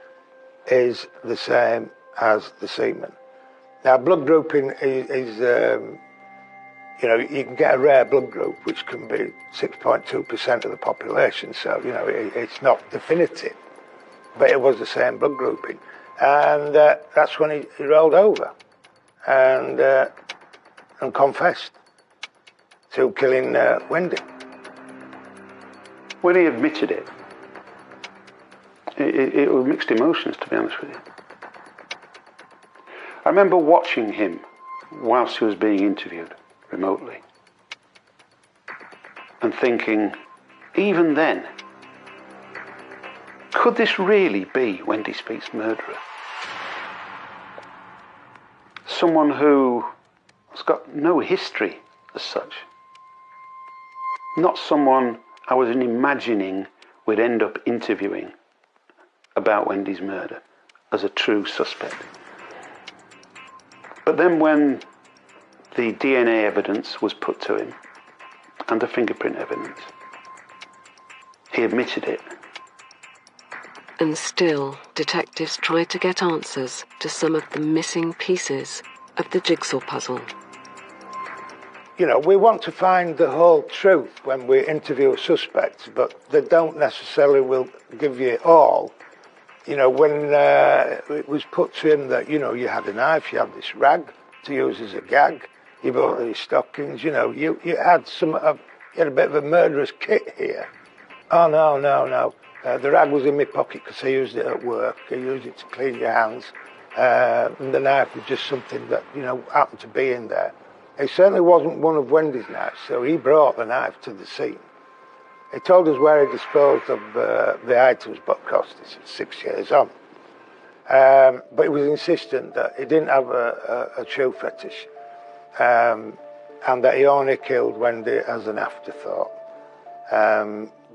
is the same as the semen. Now, blood grouping is you can get a rare blood group, which can be 6.2% of the population, so, it's not definitive. But it was the same blood grouping. And that's when he rolled over and confessed to killing Wendy. When he admitted it, it was mixed emotions, to be honest with you. I remember watching him whilst he was being interviewed remotely and thinking, even then, could this really be Wendy Speaks' murderer? Someone who has got no history as such. Not someone I was imagining would end up interviewing about Wendy's murder as a true suspect. But then when the DNA evidence was put to him and the fingerprint evidence, he admitted it. And still, detectives tried to get answers to some of the missing pieces of the jigsaw puzzle. We want to find the whole truth when we interview suspects, but they don't necessarily will give you it all. When it was put to him that, you had a knife, you had this rag to use as a gag, you bought these stockings, you had you had a bit of a murderous kit here. Oh, no. The rag was in my pocket because I used it at work. I used it to clean your hands. And the knife was just something that, happened to be in there. It certainly wasn't one of Wendy's knives, so he brought the knife to the scene. He told us where he disposed of the items, but of course this is 6 years on. But he was insistent that he didn't have a shoe fetish, and that he only killed Wendy as an afterthought.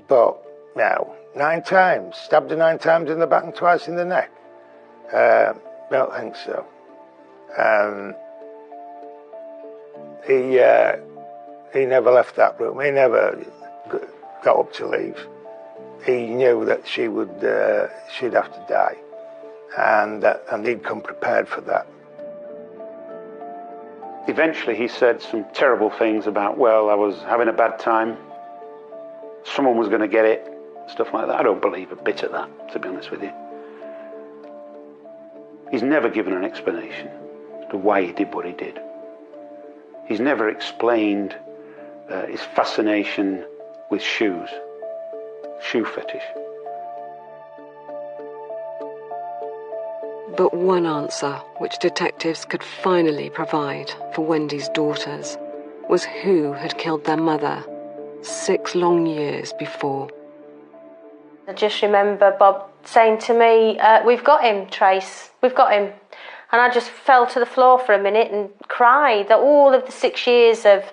But now, 9 times, stabbed her 9 times in the back and twice in the neck. Don't think so. He never left that room. He never got up to leave. He knew that she'd have to die, and he'd come prepared for that. Eventually he said some terrible things about, well, I was having a bad time, someone was going to get it, stuff like that. I don't believe a bit of that, to be honest with you. He's never given an explanation as to why he did what he did. He's never explained his fascination with shoes, shoe fetish. But one answer which detectives could finally provide for Wendy's daughters was who had killed their mother 6 long years before. I just remember Bob saying to me, we've got him, Trace, we've got him. And I just fell to the floor for a minute and cried that all of the 6 years of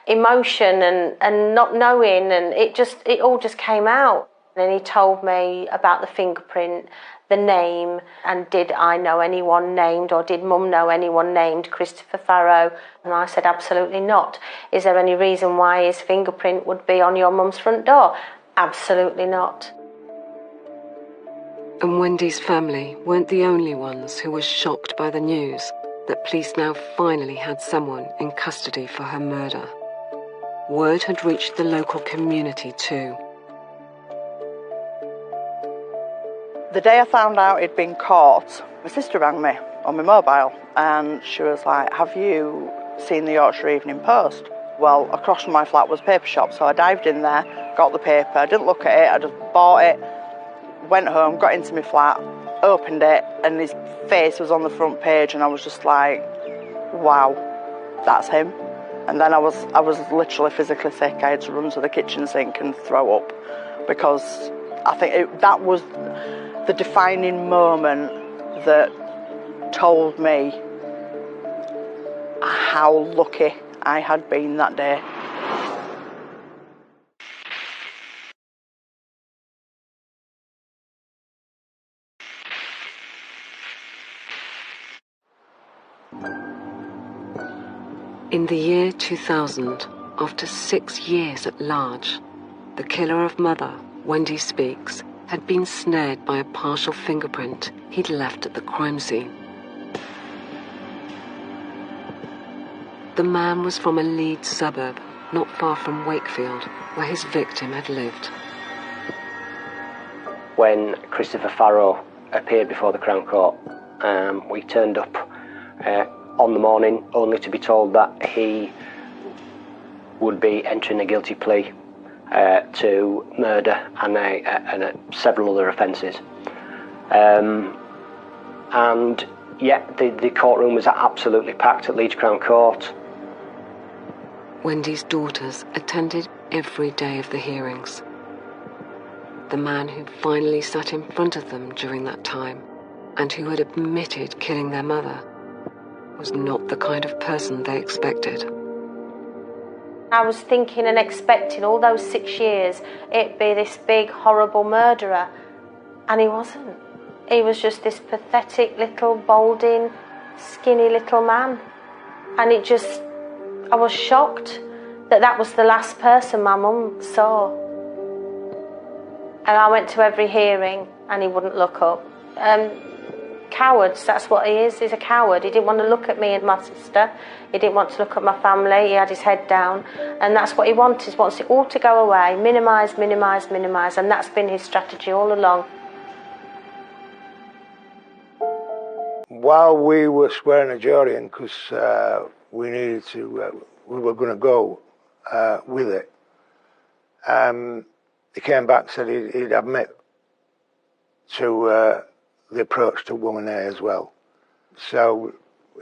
emotion and not knowing, and it all just came out. And he told me about the fingerprint, the name, and did I know anyone named, or did Mum know anyone named Christopher Farrow? And I said, absolutely not. Is there any reason why his fingerprint would be on your mum's front door? Absolutely not. And Wendy's family weren't the only ones who were shocked by the news that police now finally had someone in custody for her murder. Word had reached the local community too. The day I found out he'd been caught, my sister rang me on my mobile and she was like, have you seen the Yorkshire Evening Post? Well, across from my flat was a paper shop, so I dived in there, got the paper, I didn't look at it, I just bought it, went home, got into my flat, opened it, and his face was on the front page, and I was just like, wow, that's him. And then I was literally physically sick. I had to run to the kitchen sink and throw up, because I think that was the defining moment that told me how lucky I had been that day. In the year 2000, after 6 years at large, the killer of Mother, Wendy Speaks, had been snared by a partial fingerprint he'd left at the crime scene. The man was from a Leeds suburb, not far from Wakefield, where his victim had lived. When Christopher Farrow appeared before the Crown Court, we turned up on the morning only to be told that he would be entering a guilty plea to murder and several other offences. And yet the courtroom was absolutely packed at Leeds Crown Court. Wendy's daughters attended every day of the hearings. The man who finally sat in front of them during that time, and who had admitted killing their mother, was not the kind of person they expected. I was thinking and expecting all those 6 years it'd be this big, horrible murderer, and he wasn't. He was just this pathetic little, balding, skinny little man. And I was shocked that was the last person my mum saw. And I went to every hearing and he wouldn't look up. Cowards, that's what he is. He's a coward. He didn't want to look at me and my sister. He didn't want to look at my family. He had his head down. And that's what he wants. He wants it all to go away. Minimise, minimise, minimise. And that's been his strategy all along. While we were swearing a jury in, because we needed to, we were going to go with it, he came back and said he'd admit to the approach to woman A as well. So,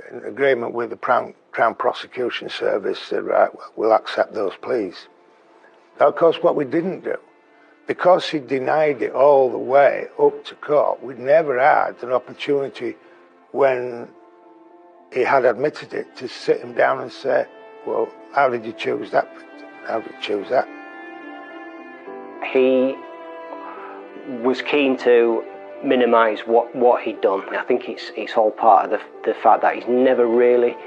in agreement with the Crown Prosecution Service, said, right, well, we'll accept those pleas. Now, of course, what we didn't do, because he denied it all the way up to court, we'd never had an opportunity when he had admitted it to sit him down and say, well, how did you choose that? How did you choose that? He was keen to minimise what he'd done. I think it's all part of the fact that he's never really,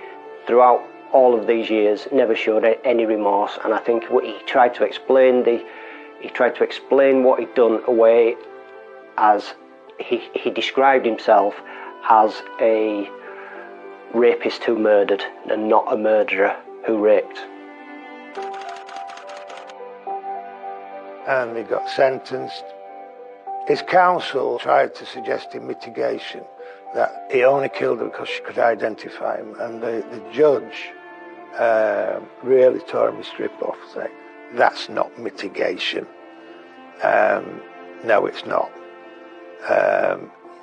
throughout all of these years, never showed any remorse. And I think he tried to explain what he'd done away as he described himself as a rapist who murdered and not a murderer who raped. And he got sentenced. His counsel tried to suggest in mitigation that he only killed her because she could identify him, and the judge really tore him a strip off, saying, that's not mitigation. No, it's not.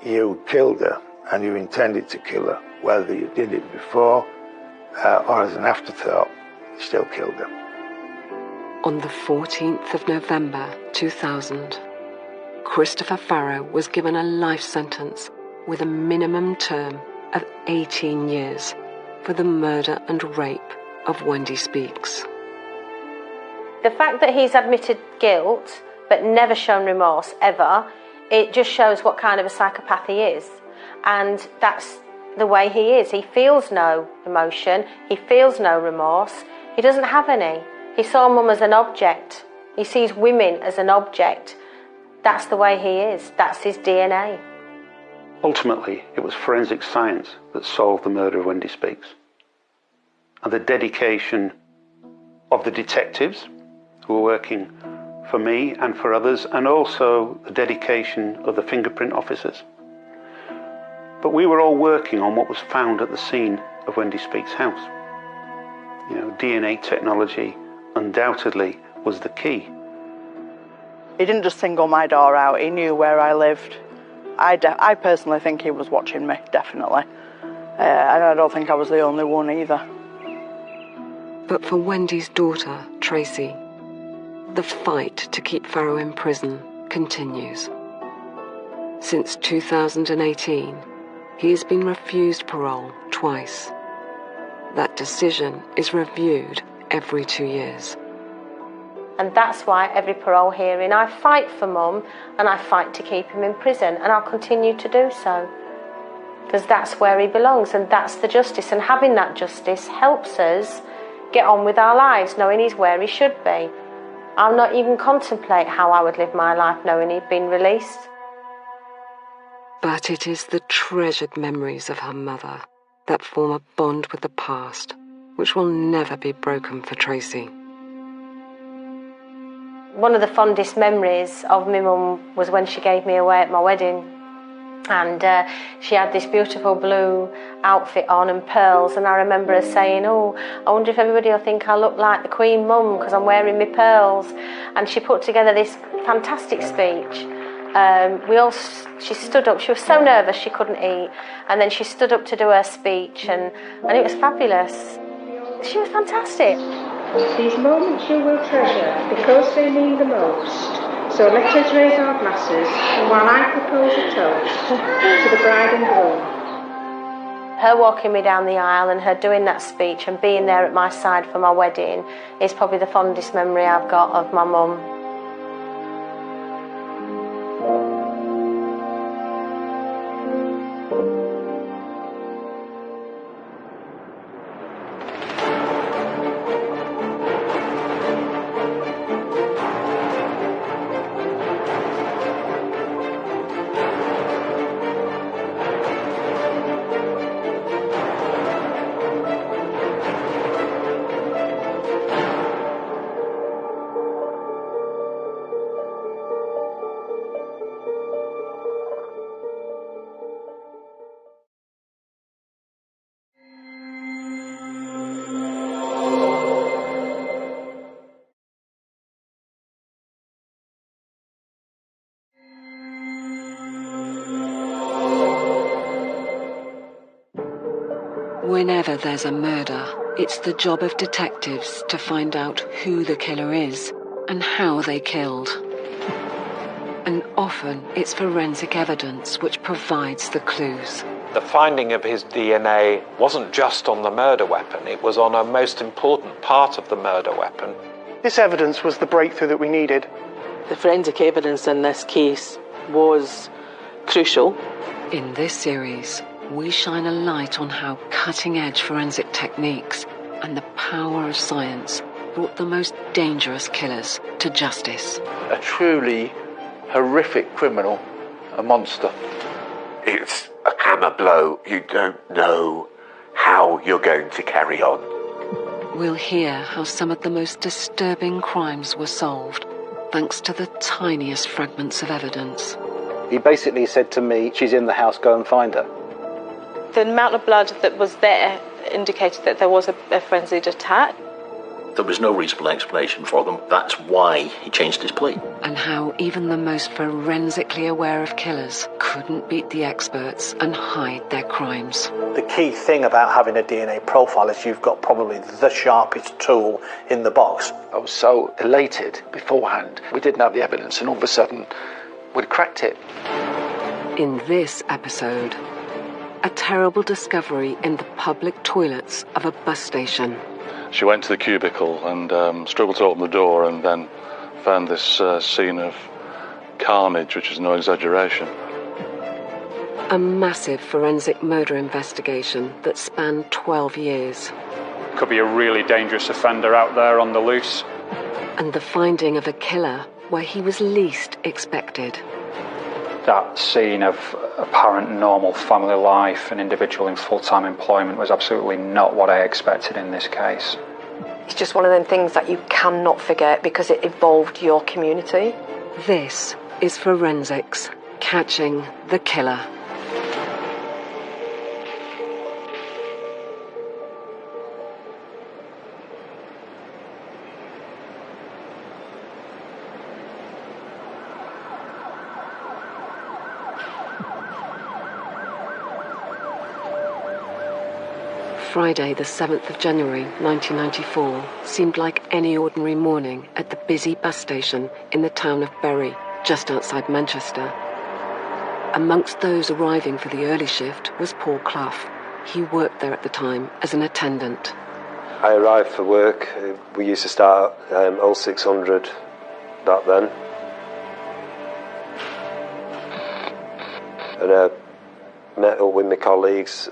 You killed her, and you intended to kill her, whether you did it before or as an afterthought, you still killed her. On the 14th of November 2000, Christopher Farrow was given a life sentence with a minimum term of 18 years for the murder and rape of Wendy Speaks. The fact that he's admitted guilt but never shown remorse ever, it just shows what kind of a psychopath he is. And that's the way he is. He feels no emotion, he feels no remorse, he doesn't have any. He saw Mum as an object. He sees women as an object. That's the way he is. That's his DNA. Ultimately, it was forensic science that solved the murder of Wendy Speaks. And the dedication of the detectives who were working for me and for others, and also the dedication of the fingerprint officers. But we were all working on what was found at the scene of Wendy Speak's house. You know, DNA technology undoubtedly was the key. He didn't just single my door out, he knew where I lived. I personally think he was watching me, definitely. And I don't think I was the only one either. But for Wendy's daughter, Tracy, the fight to keep Farrow in prison continues. Since 2018, he has been refused parole twice. That decision is reviewed every 2 years. And that's why every parole hearing I fight for Mum, and I fight to keep him in prison, and I'll continue to do so. Because that's where he belongs, and that's the justice, and having that justice helps us get on with our lives, knowing he's where he should be. I'll not even contemplate how I would live my life knowing he'd been released. But it is the treasured memories of her mother that form a bond with the past, which will never be broken for Tracy. One of the fondest memories of my mum was when she gave me away at my wedding. And she had this beautiful blue outfit on and pearls, and I remember her saying, "Oh, I wonder if everybody will think I look like the Queen Mum because I'm wearing my pearls." And she put together this fantastic speech. She stood up, she was so nervous she couldn't eat, and then she stood up to do her speech, and it was fabulous. She was fantastic. These moments you will treasure because they mean the most. So let us raise our glasses, and while I propose a toast to the bride and groom. Her walking me down the aisle and her doing that speech and being there at my side for my wedding is probably the fondest memory I've got of my mum. Whenever there's a murder, it's the job of detectives to find out who the killer is and how they killed. And often it's forensic evidence which provides the clues. The finding of his DNA wasn't just on the murder weapon, it was on a most important part of the murder weapon. This evidence was the breakthrough that we needed. The forensic evidence in this case was crucial. In this series, we shine a light on how cutting-edge forensic techniques and the power of science brought the most dangerous killers to justice. A truly horrific criminal, a monster. It's a hammer blow. You don't know how you're going to carry on. We'll hear how some of the most disturbing crimes were solved thanks to the tiniest fragments of evidence. He basically said to me, "She's in the house, go and find her." The amount of blood that was there indicated that there was a frenzied attack. There was no reasonable explanation for them. That's why he changed his plea. And how even the most forensically aware of killers couldn't beat the experts and hide their crimes. The key thing about having a DNA profile is you've got probably the sharpest tool in the box. I was so elated beforehand. We didn't have the evidence, and all of a sudden, we'd cracked it. In this episode, a terrible discovery in the public toilets of a bus station. She went to the cubicle and struggled to open the door, and then found this scene of carnage, which is no exaggeration. A massive forensic murder investigation that spanned 12 years. Could be a really dangerous offender out there on the loose. And the finding of a killer where he was least expected. That scene of apparent normal family life, an individual in full-time employment, was absolutely not what I expected in this case. It's just one of them things that you cannot forget because it involved your community. This is Forensics, Catching the Killer. Friday, the 7th of January, 1994, seemed like any ordinary morning at the busy bus station in the town of Bury, just outside Manchester. Amongst those arriving for the early shift was Paul Clough. He worked there at the time as an attendant. I arrived for work. We used to start at 0600 back then. And I met up with my colleagues.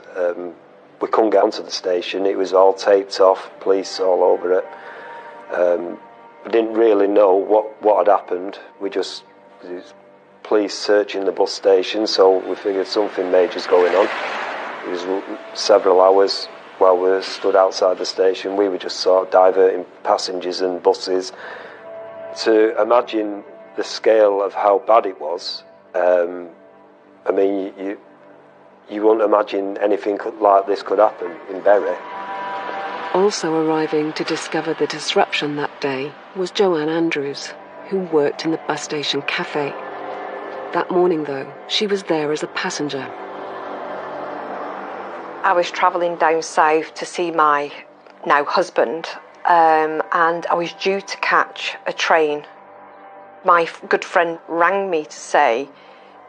We couldn't get onto the station. It was all taped off, police all over it. We didn't really know what had happened. There was police searching the bus station, so we figured something major's going on. It was several hours while we were stood outside the station. We were just sort of diverting passengers and buses. To imagine the scale of how bad it was, I mean, you wouldn't imagine anything like this could happen in Bury. Also arriving to discover the disruption that day was Joanne Andrews, who worked in the bus station cafe. That morning, though, she was there as a passenger. I was travelling down south to see my now husband, and I was due to catch a train. My good friend rang me to say,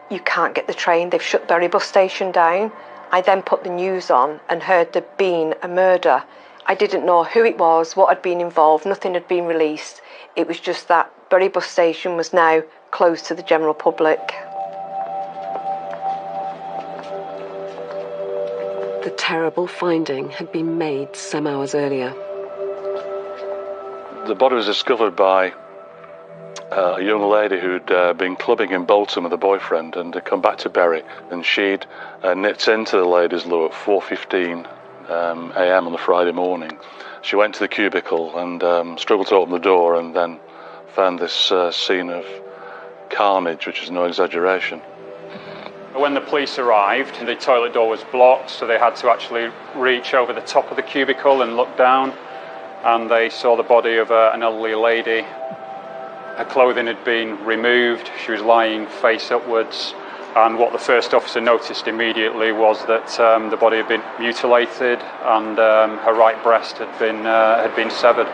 "You can't get the train, they've shut Bury bus station down." I then put the news on and heard there'd been a murder. I didn't know who it was, what had been involved, nothing had been released. It was just that Bury bus station was now closed to the general public. The terrible finding had been made some hours earlier. The body was discovered by a young lady who'd been clubbing in Bolton with a boyfriend and had come back to Bury, and she'd nipped into the ladies' loo at 4:15 a.m. on the Friday morning. She went to the cubicle and struggled to open the door, and then found this scene of carnage, which is no exaggeration. When the police arrived, the toilet door was blocked, so they had to actually reach over the top of the cubicle and look down, and they saw the body of an elderly lady. Her clothing had been removed, she was lying face upwards, and what the first officer noticed immediately was that the body had been mutilated and her right breast had been severed.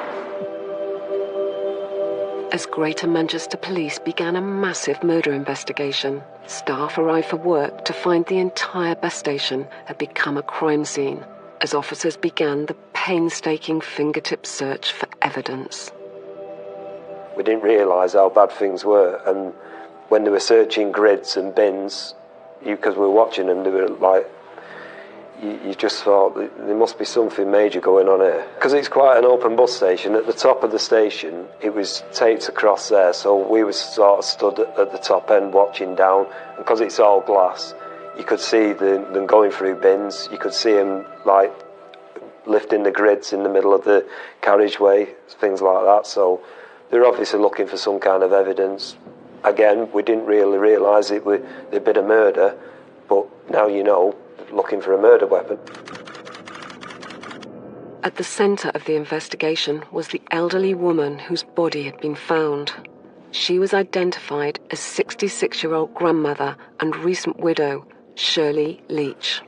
As Greater Manchester Police began a massive murder investigation, staff arrived for work to find the entire bus station had become a crime scene, as officers began the painstaking fingertip search for evidence. We didn't realise how bad things were, and when they were searching grids and bins, because we were watching them, they were like, you just thought there must be something major going on here. Because it's quite an open bus station, at the top of the station it was taped across there, so we were sort of stood at the top end watching down, and because it's all glass, you could see them going through bins, you could see them like lifting the grids in the middle of the carriageway, things like that, so they're obviously looking for some kind of evidence. Again, we didn't really realise there'd been a murder, but now you know, looking for a murder weapon. At the centre of the investigation was the elderly woman whose body had been found. She was identified as 66-year-old grandmother and recent widow, Shirley Leach.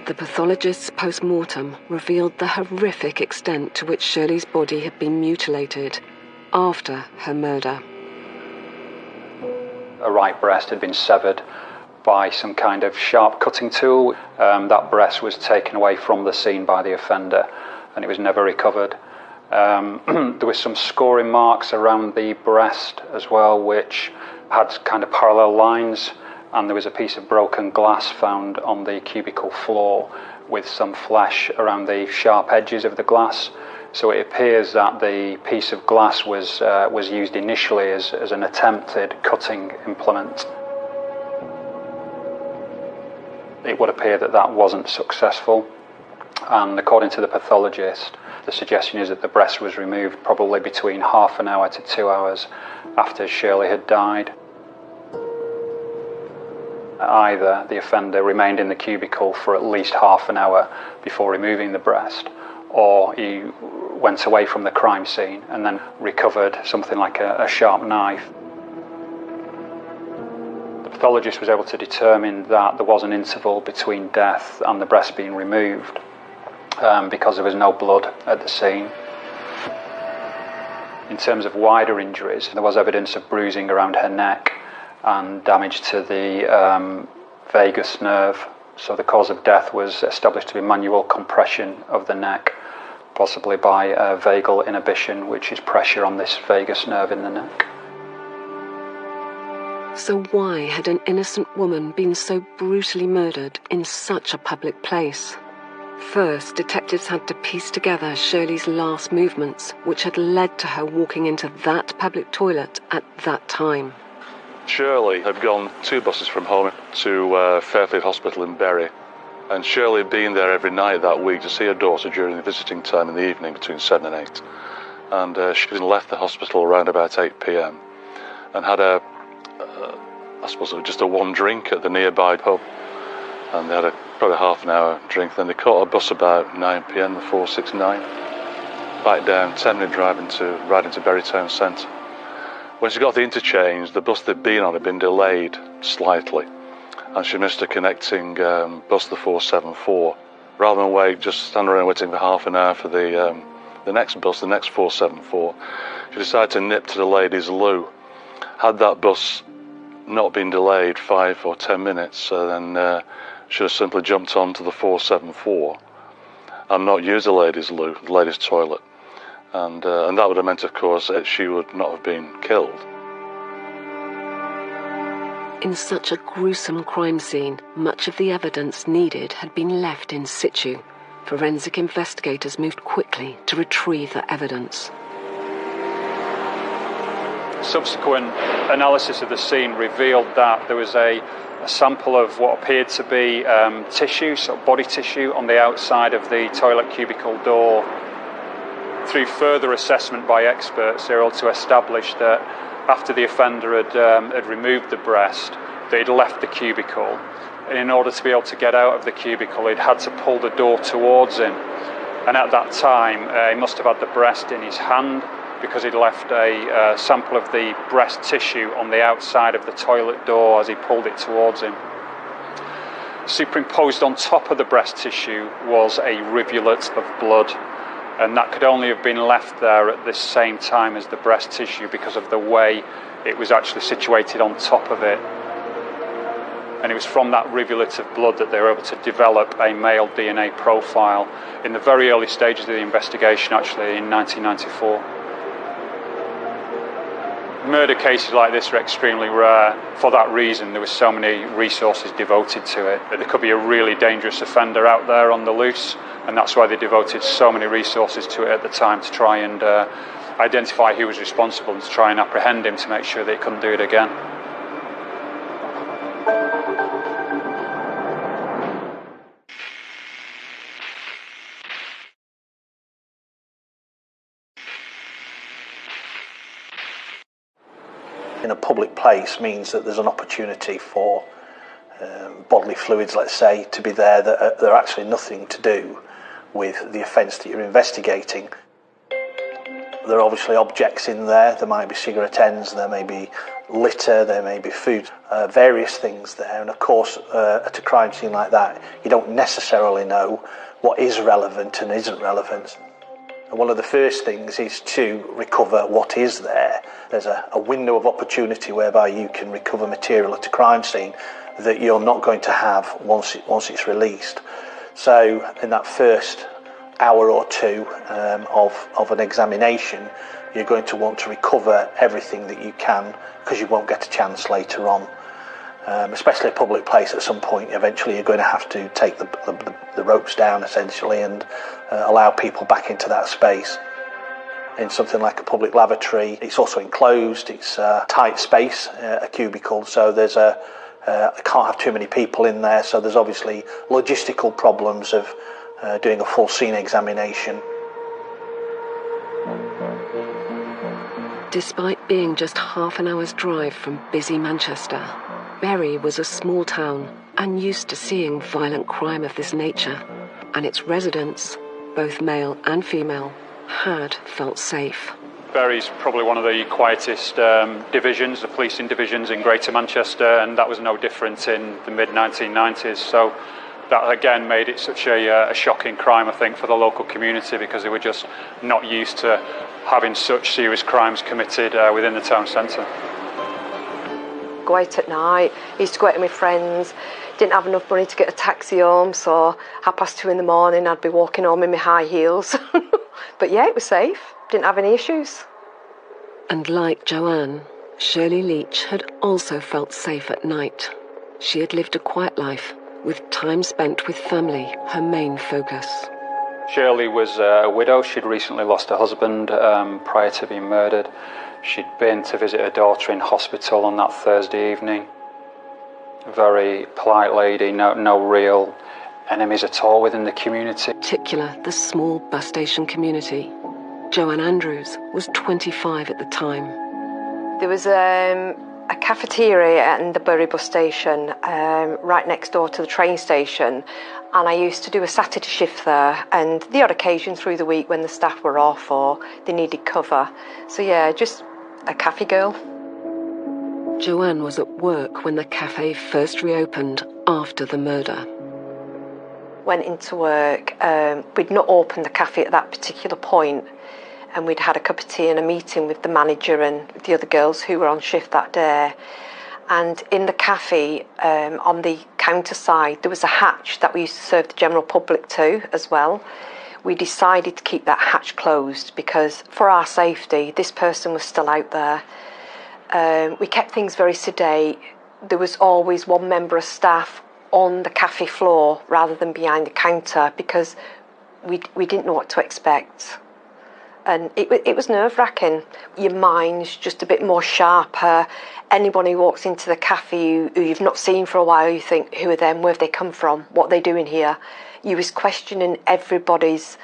The pathologist's post-mortem revealed the horrific extent to which Shirley's body had been mutilated after her murder. Her right breast had been severed by some kind of sharp cutting tool. That breast was taken away from the scene by the offender, and it was never recovered. There were some scoring marks around the breast as well, which had kind of parallel lines, and there was a piece of broken glass found on the cubicle floor with some flesh around the sharp edges of the glass. So it appears that the piece of glass was used initially as an attempted cutting implement. It would appear that wasn't successful. And according to the pathologist, the suggestion is that the breast was removed probably between half an hour to 2 hours after Shirley had died. Either the offender remained in the cubicle for at least half an hour before removing the breast, or he went away from the crime scene and then recovered something like a sharp knife. The pathologist was able to determine that there was an interval between death and the breast being removed because there was no blood at the scene. In terms of wider injuries, there was evidence of bruising around her neck and damage to the vagus nerve. So the cause of death was established to be manual compression of the neck, possibly by vagal inhibition, which is pressure on this vagus nerve in the neck. So why had an innocent woman been so brutally murdered in such a public place? First, detectives had to piece together Shirley's last movements, which had led to her walking into that public toilet at that time. Shirley had gone 2 buses from home to Fairfield Hospital in Bury, and Shirley had been there every night that week to see her daughter during the visiting time in the evening between 7 and 8. And she left the hospital around about 8 p.m. and had I suppose it was just a one drink at the nearby pub, and they had probably half an hour drink. Then they caught a bus about 9 p.m, the 469, back down, 10-minute drive right into Bury Town Centre. When she got the interchange, the bus they'd been on had been delayed slightly, and she missed a connecting bus, the 474. Rather than wait, just stand around waiting for half an hour for the next bus, the next 474, she decided to nip to the ladies' loo. Had that bus not been delayed 5 or 10 minutes, then should have simply jumped onto the 474 and not used the ladies' loo, the ladies' toilet. And that would have meant, of course, that she would not have been killed. In such a gruesome crime scene, much of the evidence needed had been left in situ. Forensic investigators moved quickly to retrieve the evidence. Subsequent analysis of the scene revealed that there was a sample of what appeared to be tissue, so body tissue, on the outside of the toilet cubicle door. Through further assessment by experts, they were able to establish that after the offender had removed the breast, they'd left the cubicle, and in order to be able to get out of the cubicle, he'd had to pull the door towards him. And at that time, he must have had the breast in his hand, because he'd left a sample of the breast tissue on the outside of the toilet door as he pulled it towards him. Superimposed on top of the breast tissue was a rivulet of blood, and that could only have been left there at the same time as the breast tissue because of the way it was actually situated on top of it. And it was from that rivulet of blood that they were able to develop a male DNA profile in the very early stages of the investigation, actually in 1994. Murder cases like this are extremely rare. For that reason, there were so many resources devoted to it. There could be a really dangerous offender out there on the loose, and that's why they devoted so many resources to it at the time, to try and identify who was responsible and to try and apprehend him to make sure that he couldn't do it again. In a public place means that there's an opportunity for bodily fluids, let's say, to be there that are actually nothing to do with the offence that you're investigating. There are obviously objects in there. There might be cigarette ends, there may be litter, there may be food, various things there. And of course, at a crime scene like that, you don't necessarily know what is relevant and isn't relevant. And one of the first things is to recover what is there. There's a window of opportunity whereby you can recover material at a crime scene that you're not going to have once it's released. So in that first hour or two of an examination, you're going to want to recover everything that you can, because you won't get a chance later on. Especially a public place, at some point eventually you're going to have to take the ropes down essentially and allow people back into that space. In something like a public lavatory, it's also enclosed, it's a tight space, a cubicle, so there's I can't have too many people in there, so there's obviously logistical problems of doing a full scene examination. Despite being just half an hour's drive from busy Manchester, Bury was a small town and used to seeing violent crime of this nature, and its residents, both male and female, had felt safe. Bury's probably one of the quietest divisions, the policing divisions in Greater Manchester, and that was no different in the mid-1990s. So that again made it such a shocking crime, I think, for the local community, because they were just not used to having such serious crimes committed within the town centre. Go out at night, used to go out with my friends, didn't have enough money to get a taxi home, so 2:30 in the morning I'd be walking home in my high heels. But yeah, it was safe, didn't have any issues. And like Joanne, Shirley Leach had also felt safe at night. She had lived a quiet life, with time spent with family her main focus. Shirley was a widow. She'd recently lost her husband prior to being murdered. She'd been to visit her daughter in hospital on that Thursday evening. A very polite lady, no real enemies at all within the community. In particular, the small bus station community. Joanne Andrews was 25 at the time. There was a cafeteria in the Bury bus station right next door to the train station, and I used to do a Saturday shift there, and the odd occasion through the week when the staff were off or they needed cover. So yeah, just a cafe girl. Joanne was at work when the cafe first reopened after the murder. Went into work. We'd not opened the cafe at that particular point, and we'd had a cup of tea and a meeting with the manager and the other girls who were on shift that day. And in the cafe, on the counter side, there was a hatch that we used to serve the general public to as well. We decided to keep that hatch closed because for our safety, this person was still out there. We kept things very sedate. There was always one member of staff on the cafe floor rather than behind the counter because we didn't know what to expect. And it was nerve-wracking. Your mind's just a bit more sharper. Anyone who walks into the cafe who you've not seen for a while, you think, who are them? Where have they come from? What are they doing here? You was questioning everybody's,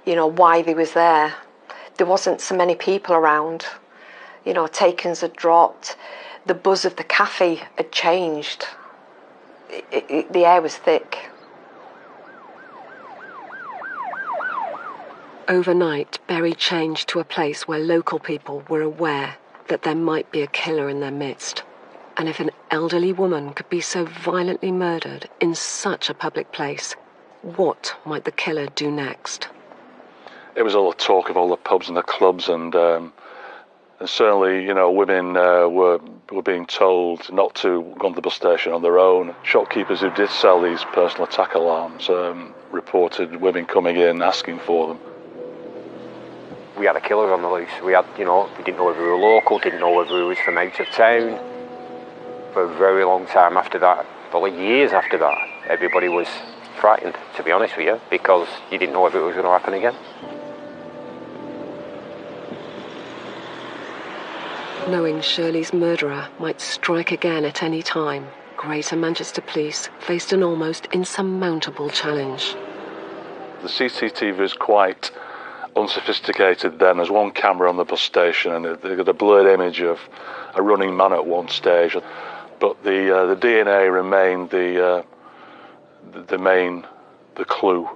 why they was there. There wasn't so many people around. Takens had dropped. The buzz of the cafe had changed. The air was thick. Overnight, Bury changed to a place where local people were aware that there might be a killer in their midst. And if an elderly woman could be so violently murdered in such a public place, what might the killer do next? It was all the talk of all the pubs and the clubs, and certainly, women were being told not to go on the bus station on their own. Shopkeepers who did sell these personal attack alarms reported women coming in asking for them. We had a killer on the loose. We didn't know whether we were local, didn't know whether we was from out of town. For a very long time after that, probably years after that, everybody was frightened, to be honest with you, because you didn't know if it was going to happen again. Knowing Shirley's murderer might strike again at any time, Greater Manchester Police faced an almost insurmountable challenge. The CCTV was quite unsophisticated then. There's one camera on the bus station, and they got a blurred image of a running man at one stage. But the DNA remained the clue.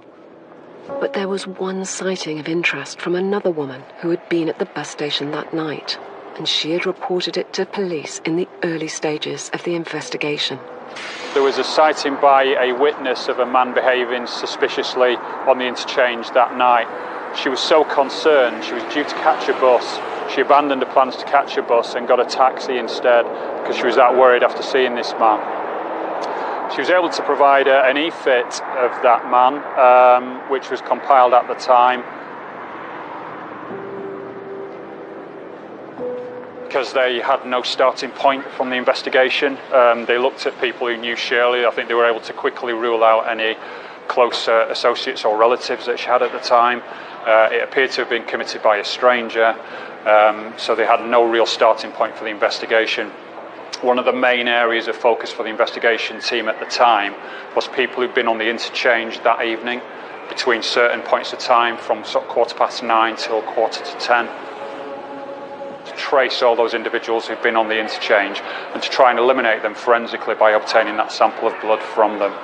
But there was one sighting of interest from another woman who had been at the bus station that night, and she had reported it to police in the early stages of the investigation. There was a sighting by a witness of a man behaving suspiciously on the interchange that night. She was so concerned, she was due to catch a bus. She abandoned her plans to catch a bus and got a taxi instead because she was that worried after seeing this man. She was able to provide an e-fit of that man, which was compiled at the time. Because they had no starting point from the investigation. They looked at people who knew Shirley. I think they were able to quickly rule out any close associates or relatives that she had at the time. It appeared to have been committed by a stranger, so they had no real starting point for the investigation. One of the main areas of focus for the investigation team at the time was people who'd been on the interchange that evening, between certain points of time from sort of 9:15 till 10:15, to trace all those individuals who've been on the interchange and to try and eliminate them forensically by obtaining that sample of blood from them.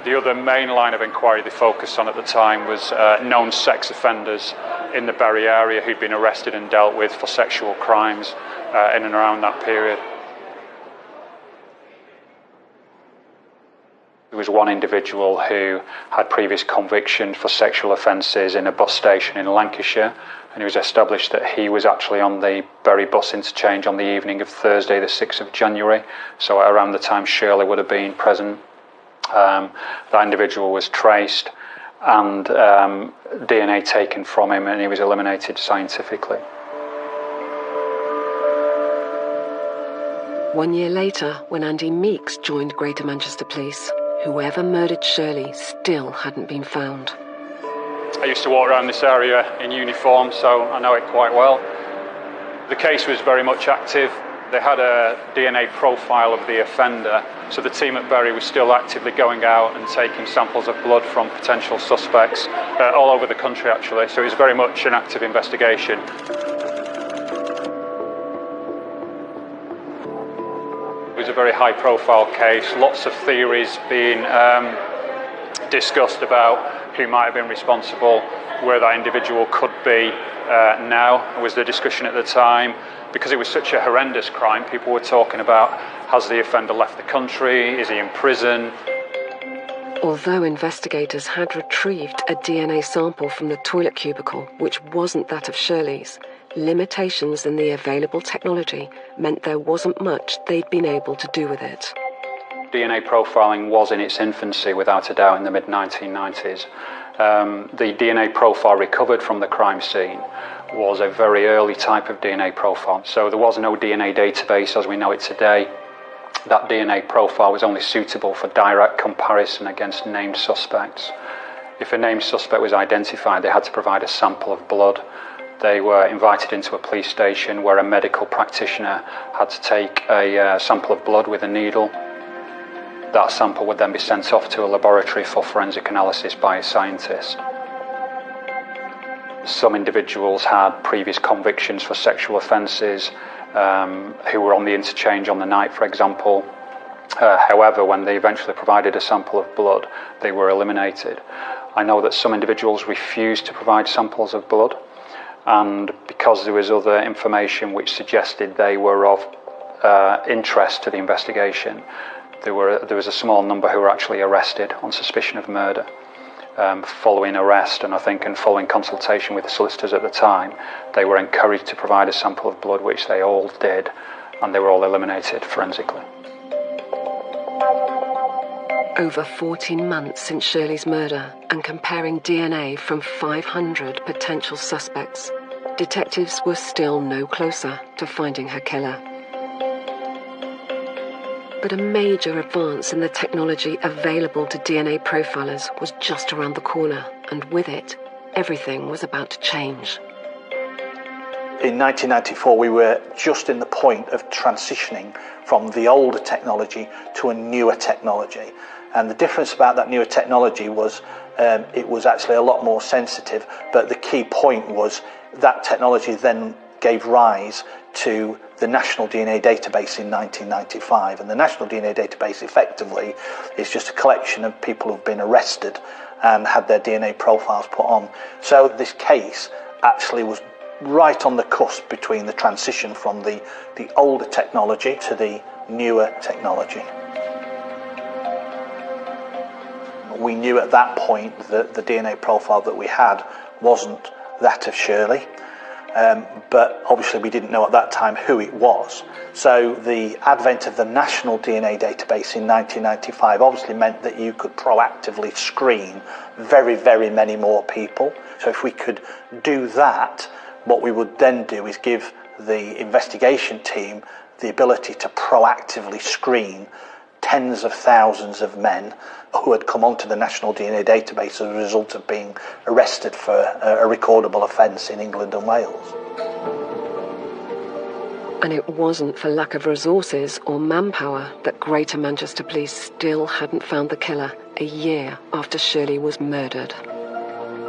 The other main line of inquiry they focused on at the time was known sex offenders in the Bury area who'd been arrested and dealt with for sexual crimes in and around that period. There was one individual who had previous conviction for sexual offences in a bus station in Lancashire, and it was established that he was actually on the Bury bus interchange on the evening of Thursday the 6th of January, so around the time Shirley would have been present. That individual was traced and DNA taken from him, and he was eliminated scientifically. 1 year later, when Andy Meeks joined Greater Manchester Police, whoever murdered Shirley still hadn't been found. I used to walk around this area in uniform, so I know it quite well. The case was very much active. They had a DNA profile of the offender, so the team at Bury was still actively going out and taking samples of blood from potential suspects all over the country, actually, so it was very much an active investigation. It was a very high-profile case, lots of theories being discussed about who might have been responsible, where that individual could be now, was the discussion at the time. Because it was such a horrendous crime, people were talking about, has the offender left the country, is he in prison? Although investigators had retrieved a DNA sample from the toilet cubicle, which wasn't that of Shirley's, limitations in the available technology meant there wasn't much they'd been able to do with it. DNA profiling was in its infancy, without a doubt, in the mid-1990s. The DNA profile recovered from the crime scene was a very early type of DNA profile, so there was no DNA database as we know it today. That DNA profile was only suitable for direct comparison against named suspects. If a named suspect was identified, they had to provide a sample of blood. They were invited into a police station where a medical practitioner had to take a sample of blood with a needle. That sample would then be sent off to a laboratory for forensic analysis by a scientist. Some individuals had previous convictions for sexual offences, who were on the interchange on the night, for example. However, when they eventually provided a sample of blood, they were eliminated. I know that some individuals refused to provide samples of blood, and because there was other information which suggested they were of interest to the investigation, there was a small number who were actually arrested on suspicion of murder. Following arrest, and I think in following consultation with the solicitors at the time, they were encouraged to provide a sample of blood, which they all did, and they were all eliminated forensically. Over 14 months since Shirley's murder, and comparing DNA from 500 potential suspects, detectives were still no closer to finding her killer. But a major advance in the technology available to DNA profilers was just around the corner, and with it, everything was about to change. In 1994, we were just in the point of transitioning from the older technology to a newer technology. And the difference about that newer technology was it was actually a lot more sensitive, but the key point was that technology then gave rise to the National DNA Database in 1995. And the National DNA Database effectively is just a collection of people who've been arrested and had their DNA profiles put on. So this case actually was right on the cusp between the transition from the older technology to the newer technology. We knew at that point that the DNA profile that we had wasn't that of Shirley. But obviously we didn't know at that time who it was. So the advent of the National DNA Database in 1995 obviously meant that you could proactively screen very, very many more people. So if we could do that, what we would then do is give the investigation team the ability to proactively screen tens of thousands of men who had come onto the National DNA Database as a result of being arrested for a recordable offence in England and Wales. And it wasn't for lack of resources or manpower that Greater Manchester Police still hadn't found the killer a year after Shirley was murdered.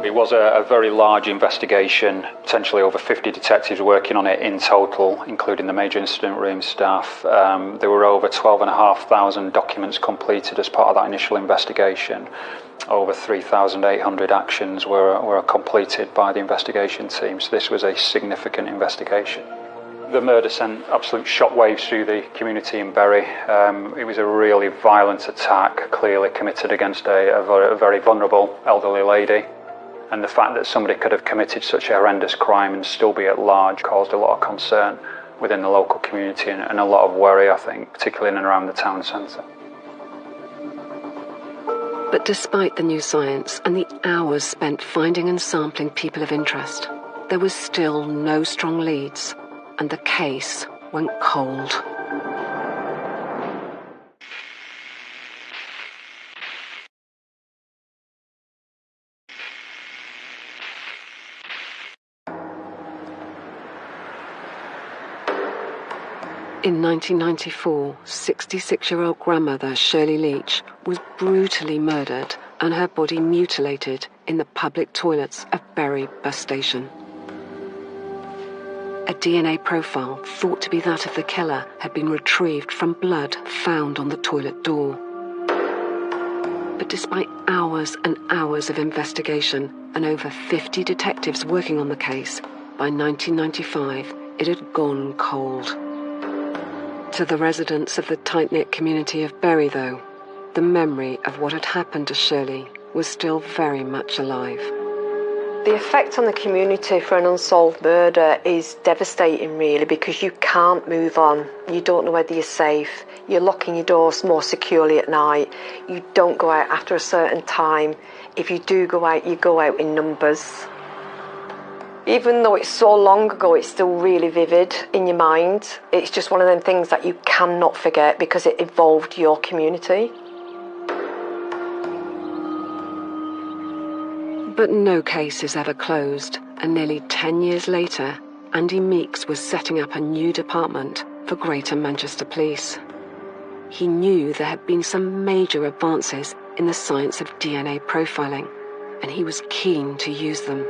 It was a very large investigation, potentially over 50 detectives working on it in total, including the major incident room staff. There were over 12,500 documents completed as part of that initial investigation. Over 3,800 actions were completed by the investigation team, so this was a significant investigation. The murder sent absolute shockwaves through the community in Bury. It was a really violent attack, clearly committed against a very vulnerable elderly lady. And the fact that somebody could have committed such a horrendous crime and still be at large caused a lot of concern within the local community and a lot of worry, I think, particularly in and around the town centre. But despite the new science and the hours spent finding and sampling people of interest, there was still no strong leads, and the case went cold. In 1994, 66-year-old grandmother Shirley Leach was brutally murdered and her body mutilated in the public toilets of Bury bus station. A DNA profile thought to be that of the killer had been retrieved from blood found on the toilet door. But despite hours and hours of investigation and over 50 detectives working on the case, by 1995 it had gone cold. To the residents of the tight-knit community of Bury, though, the memory of what had happened to Shirley was still very much alive. The effect on the community for an unsolved murder is devastating, really, because you can't move on. You don't know whether you're safe. You're locking your doors more securely at night. You don't go out after a certain time. If you do go out, you go out in numbers. Even though it's so long ago, it's still really vivid in your mind. It's just one of them things that you cannot forget because it involved your community. But no case is ever closed, and nearly 10 years later, Andy Meeks was setting up a new department for Greater Manchester Police. He knew there had been some major advances in the science of DNA profiling, and he was keen to use them.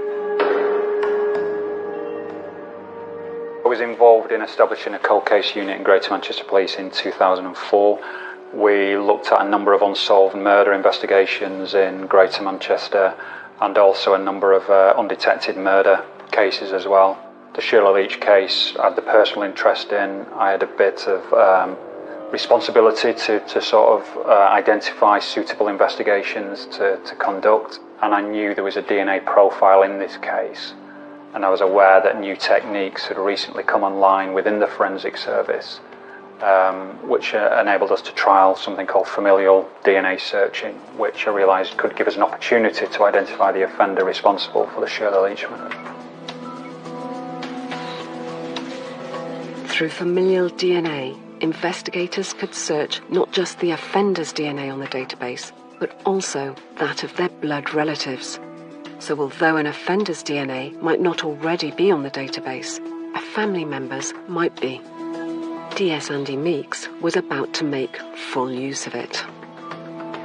I was involved in establishing a cold case unit in Greater Manchester Police in 2004. We looked at a number of unsolved murder investigations in Greater Manchester and also a number of undetected murder cases as well. The Shirley Leach case I had the personal interest in. I had a bit of responsibility to sort of identify suitable investigations to conduct, and I knew there was a DNA profile in this case. And I was aware that new techniques had recently come online within the forensic service, which enabled us to trial something called familial DNA searching, which I realised could give us an opportunity to identify the offender responsible for the Shirley Leach murder. Through familial DNA, investigators could search not just the offender's DNA on the database, but also that of their blood relatives. So although an offender's DNA might not already be on the database, a family member's might be. DS Andy Meeks was about to make full use of it.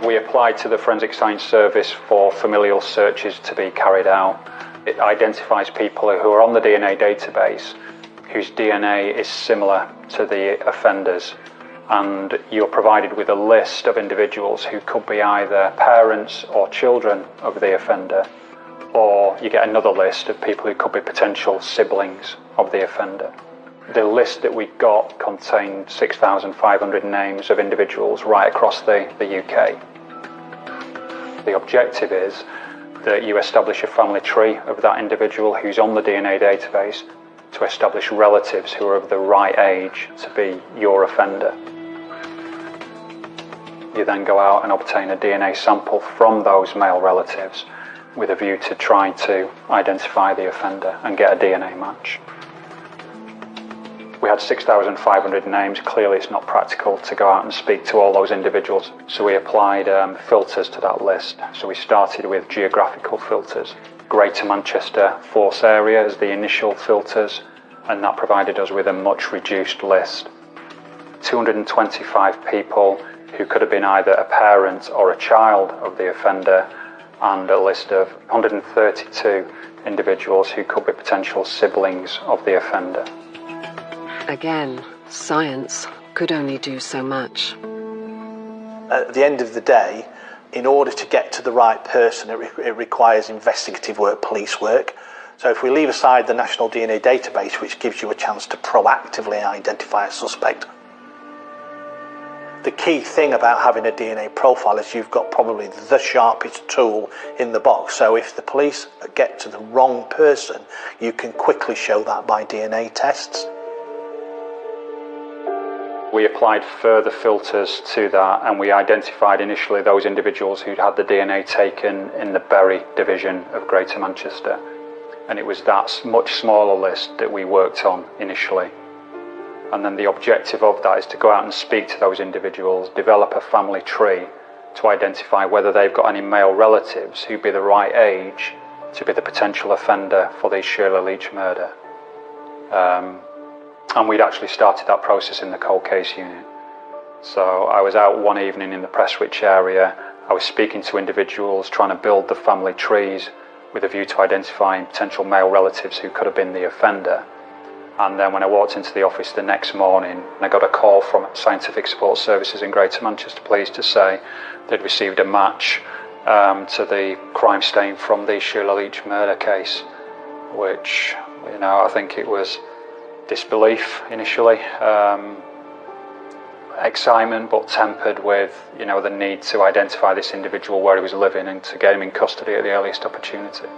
We applied to the Forensic Science Service for familial searches to be carried out. It identifies people who are on the DNA database whose DNA is similar to the offenders, and you're provided with a list of individuals who could be either parents or children of the offender, or you get another list of people who could be potential siblings of the offender. The list that we got contained 6,500 names of individuals right across the UK. The objective is that you establish a family tree of that individual who's on the DNA database to establish relatives who are of the right age to be your offender. You then go out and obtain a DNA sample from those male relatives with a view to trying to identify the offender and get a DNA match. We had 6,500 names. Clearly it's not practical to go out and speak to all those individuals, so we applied filters to that list. So we started with geographical filters. Greater Manchester Force area as the initial filters, and that provided us with a much reduced list. 225 people who could have been either a parent or a child of the offender, and a list of 132 individuals who could be potential siblings of the offender. Again, science could only do so much. At the end of the day, in order to get to the right person, it requires investigative work, police work. So if we leave aside the National DNA Database, which gives you a chance to proactively identify a suspect, the key thing about having a DNA profile is you've got probably the sharpest tool in the box. So if the police get to the wrong person, you can quickly show that by DNA tests. We applied further filters to that, and we identified initially those individuals who'd had the DNA taken in the Bury division of Greater Manchester. And it was that much smaller list that we worked on initially. And then the objective of that is to go out and speak to those individuals, develop a family tree to identify whether they've got any male relatives who'd be the right age to be the potential offender for the Shirley Leach murder. And we'd actually started that process in the cold case unit. So I was out one evening in the Prestwich area. I was speaking to individuals, trying to build the family trees with a view to identifying potential male relatives who could have been the offender. And then when I walked into the office the next morning, I got a call from Scientific Support Services in Greater Manchester Police to say they'd received a match to the crime stain from the Shirley Leach murder case, which, I think it was disbelief initially, excitement, but tempered with, the need to identify this individual, where he was living, and to get him in custody at the earliest opportunity.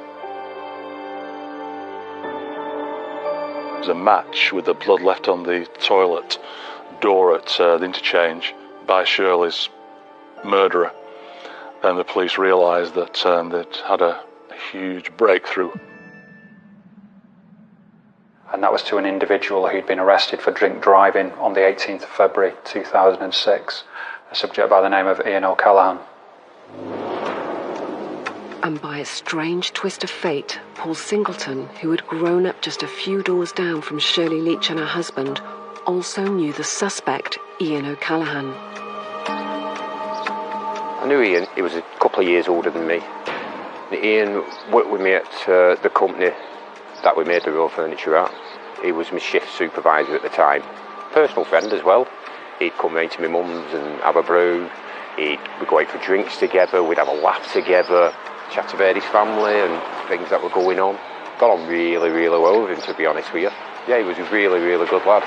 There's a match with the blood left on the toilet door at the interchange by Shirley's murderer. And the police realised that they'd had a huge breakthrough. And that was to an individual who'd been arrested for drink driving on the 18th of February 2006, a subject by the name of Ian O'Callaghan. And by a strange twist of fate, Paul Singleton, who had grown up just a few doors down from Shirley Leach and her husband, also knew the suspect, Ian O'Callaghan. I knew Ian. He was a couple of years older than me. Ian worked with me at the company that we made the real furniture at. He was my shift supervisor at the time. Personal friend as well. He'd come round to my mum's and have a brew. We'd go out for drinks together, we'd have a laugh together, chat about his family and things that were going on. Got on really, really well with him, to be honest with you. Yeah, he was a really, really good lad.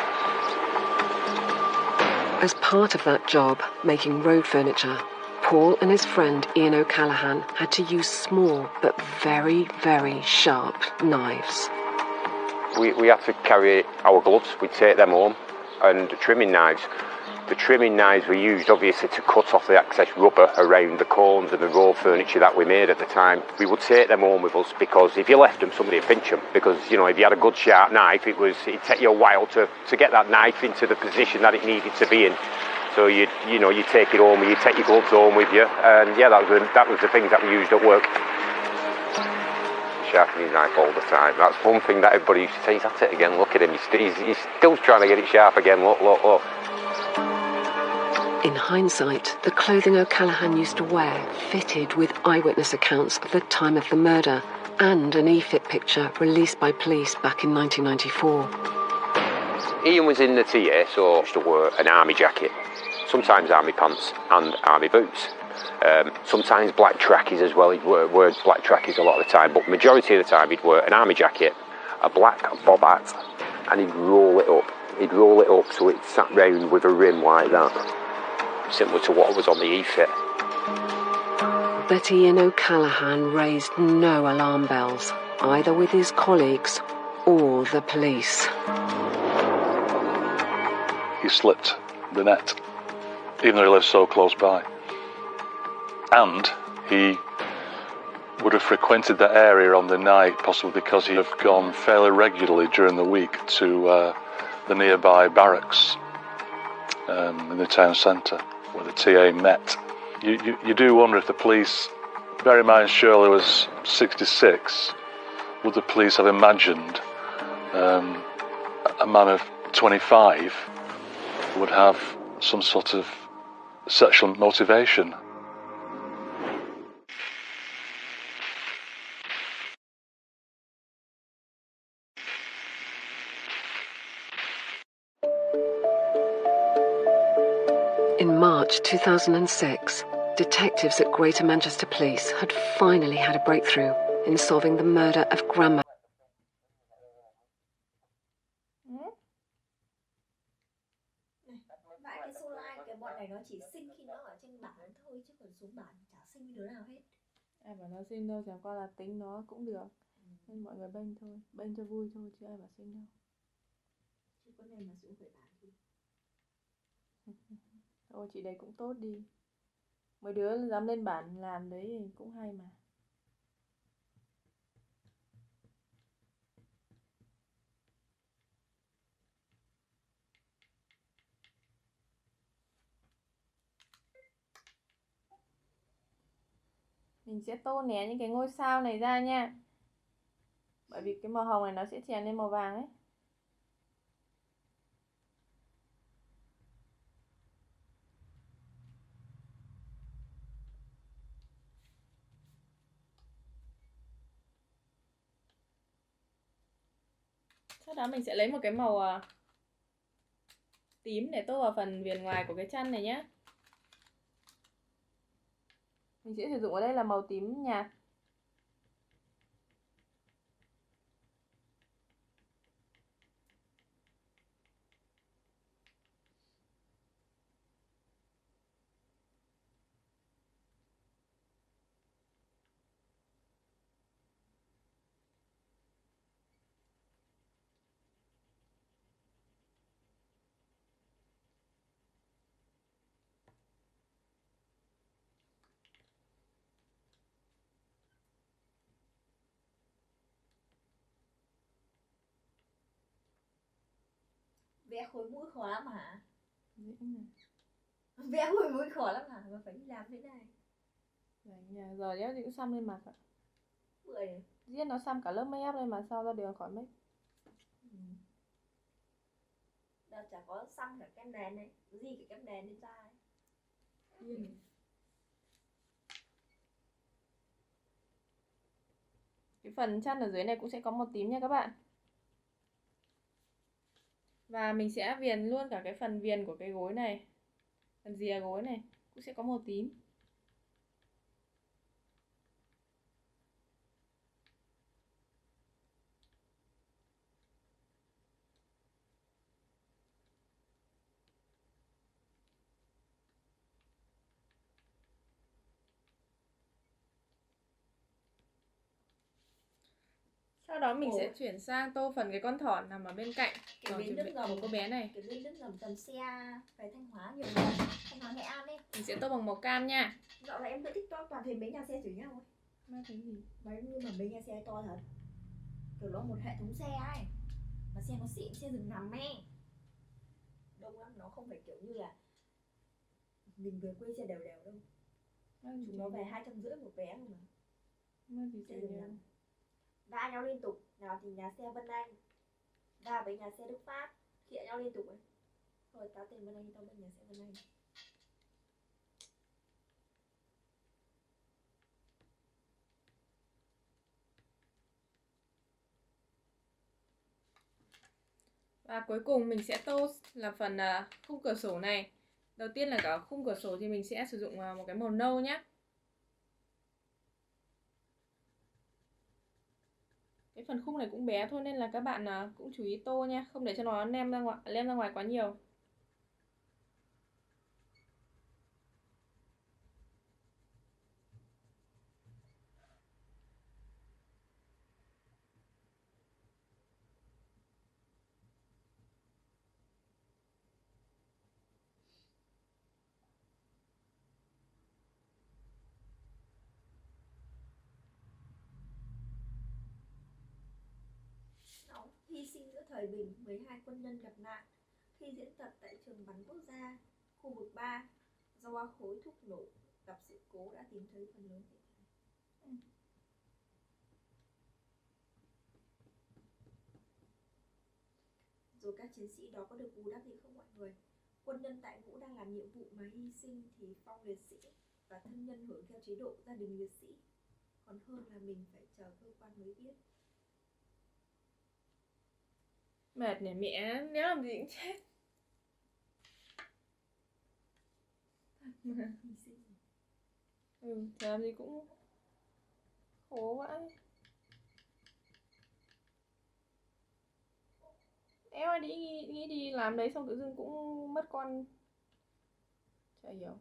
As part of that job, making road furniture, Paul and his friend Ian O'Callaghan had to use small but very, very sharp knives. We had to carry our gloves, we'd take them home, and the trimming knives. The trimming knives were used obviously to cut off the excess rubber around the corns and the raw furniture that we made at the time. We would take them home with us because if you left them, somebody would pinch them. Because, if you had a good sharp knife, it'd take you a while to get that knife into the position that it needed to be in. So you'd take it home, you'd take your gloves home with you, and yeah, that was the things that we used at work. Sharpening his knife all the time. That's one thing that everybody used to say, he's at it again, look at him, he's still trying to get it sharp again, look. In hindsight, the clothing O'Callaghan used to wear fitted with eyewitness accounts of the time of the murder and an e-fit picture released by police back in 1994. Ian was in the TA, so he used to wear an army jacket, sometimes army pants and army boots. Sometimes black trackies as well. He'd wear black trackies a lot of the time, but majority of the time he'd wear an army jacket, a black bob hat, and he'd roll it up. He'd roll it up so it sat round with a rim like that, similar to what was on the e-fit. But Ian O'Callaghan raised no alarm bells, either with his colleagues or the police. He slipped the net, even though he lived so close by. And he would have frequented that area on the night, possibly because he'd have gone fairly regularly during the week to the nearby barracks in the town centre where the TA met. You do wonder if the police, bear in mind Shirley was 66, would the police have imagined a man of 25 would have some sort of sexual motivation. In March 2006, detectives at Greater Manchester Police had finally had a breakthrough in solving the murder of Grandma. Vãi cái số like cái bọn này nó chỉ sinh khi nó ở trên bản thôi chứ còn xuống bản chả sinh đứa nào hết. Ai bảo nó sinh đâu, chẳng qua là tính nó cũng được. Nên mọi người bênh thôi, bênh cho vui thôi chứ ai bảo sinh đâu. Chứ con này mà xuống khỏi bản thì thôi chị đấy cũng tốt đi. Mấy đứa dám lên bản làm đấy cũng hay mà. Mình sẽ tô né những cái ngôi sao này ra nha. Bởi vì cái màu hồng này nó sẽ chèn lên màu vàng ấy. Sau đó mình sẽ lấy một cái màu tím để tô vào phần viền ngoài của cái chân này nhé. Mình sẽ sử dụng ở đây là màu tím nhạt. vẽ khối mũi khó lắm hả? Dễ mà. Vẽ khối mũi khó lắm hả? Mà phải đi làm thế này. Giờ đéo gì cũng xăm lên mặt ạ. Bưởi. Giết nó xăm cả lớp make up lên mà sao ra được khỏi make. Đợt chả có xăm cả kem nền này, gì cả kem nền lên da ấy. Cái phần chân ở dưới này cũng sẽ có màu tím nha các bạn. Và mình sẽ viền luôn cả cái phần viền của cái gối này. Phần rìa gối này cũng sẽ có màu tím. Sau đó mình sẽ chuyển sang tô phần cái con thỏ nằm ở bên cạnh Cái bến nước ngầm của cô bé này. Cái bến nước ngầm tầm xe về Thanh Hóa nhiều lần, Thanh Hóa Nghệ An ấy. Mình sẽ tô bằng màu cam nha. Dạo này em cứ thích toàn thấy mấy nhà xe chửi nhau ấy. Mà thấy gì? Nhưng mà mấy nhà xe to thật. Kiểu nó một hệ thống xe ấy. Mà xe nó xịn, xe dừng nằm ấy. Đông lắm, nó không phải kiểu như là mình về quê xe đều đều đâu. Chúng nó về 250 một vé thôi mà. Xe dừng nằm. Va nhau liên tục, nào thì nhà xe Vân Anh va với nhà xe Đức Phát, khịa nhau liên tục ấy. Thôi tao tên Vân Anh, tao bên nhà xe Vân Anh. Và cuối cùng mình sẽ tô là phần khung cửa sổ này. Đầu tiên là cả khung cửa sổ thì mình sẽ sử dụng một cái màu nâu nhé. Cái phần khung này cũng bé thôi nên là các bạn cũng chú ý tô nha, không để cho nó lem ra ngoài quá nhiều. Hy sinh giữa thời bình, 12 quân nhân gặp nạn khi diễn tập tại trường bắn quốc gia khu vực 3 do khối thuốc nổ gặp sự cố đã tìm thấy phần lớn thiệt hại. Rồi các chiến sĩ đó có được bù đắp gì không mọi người? Quân nhân tại ngũ đang làm nhiệm vụ mà hy sinh thì phong liệt sĩ và thân nhân hưởng theo chế độ gia đình liệt sĩ, còn hơn là mình phải chờ cơ quan mới biết. Mệt nhỉ mẹ, nếu làm gì cũng chết. Hy sinh. Làm gì cũng khổ vãi. Em ơi, nghĩ đi làm đấy xong tự dưng cũng mất con. Chả hiểu.